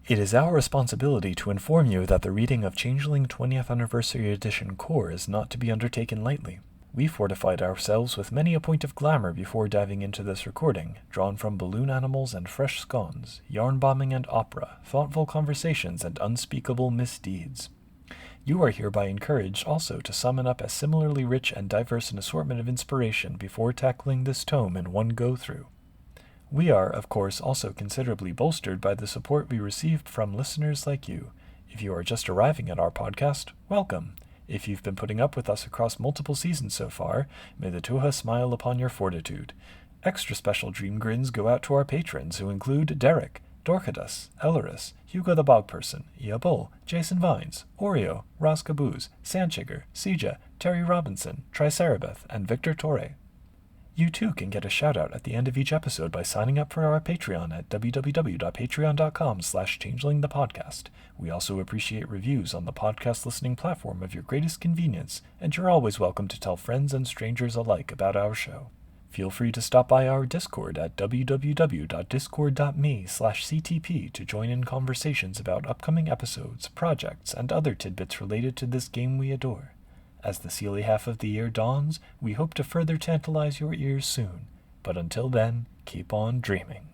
It is our responsibility to inform you that the reading of Changeling 20th Anniversary Edition Core is not to be undertaken lightly. We fortified ourselves with many a point of glamour before diving into this recording, drawn from balloon animals and fresh scones, yarn bombing and opera, thoughtful conversations and unspeakable misdeeds. You are hereby encouraged also to summon up a similarly rich and diverse an assortment of inspiration before tackling this tome in one go-through. We are, of course, also considerably bolstered by the support we received from listeners like you. If you are just arriving at our podcast, welcome. If you've been putting up with us across multiple seasons so far, may the Tuha smile upon your fortitude. Extra special dream grins go out to our patrons, who include Derek, Dorcadus, Ellerus, Hugo the Bogperson, Ia Bull, Jason Vines, Oreo, Ross Caboose, Sandchigger, Sija, Terry Robinson, Tricerabeth, and Victor Torre. You too can get a shout-out at the end of each episode by signing up for our Patreon at www.patreon.com/changelingthepodcast. We also appreciate reviews on the podcast listening platform of your greatest convenience, and you're always welcome to tell friends and strangers alike about our show. Feel free to stop by our Discord at www.discord.me/ctp to join in conversations about upcoming episodes, projects, and other tidbits related to this game we adore. As the Sealy half of the year dawns, we hope to further tantalize your ears soon. But until then, keep on dreaming.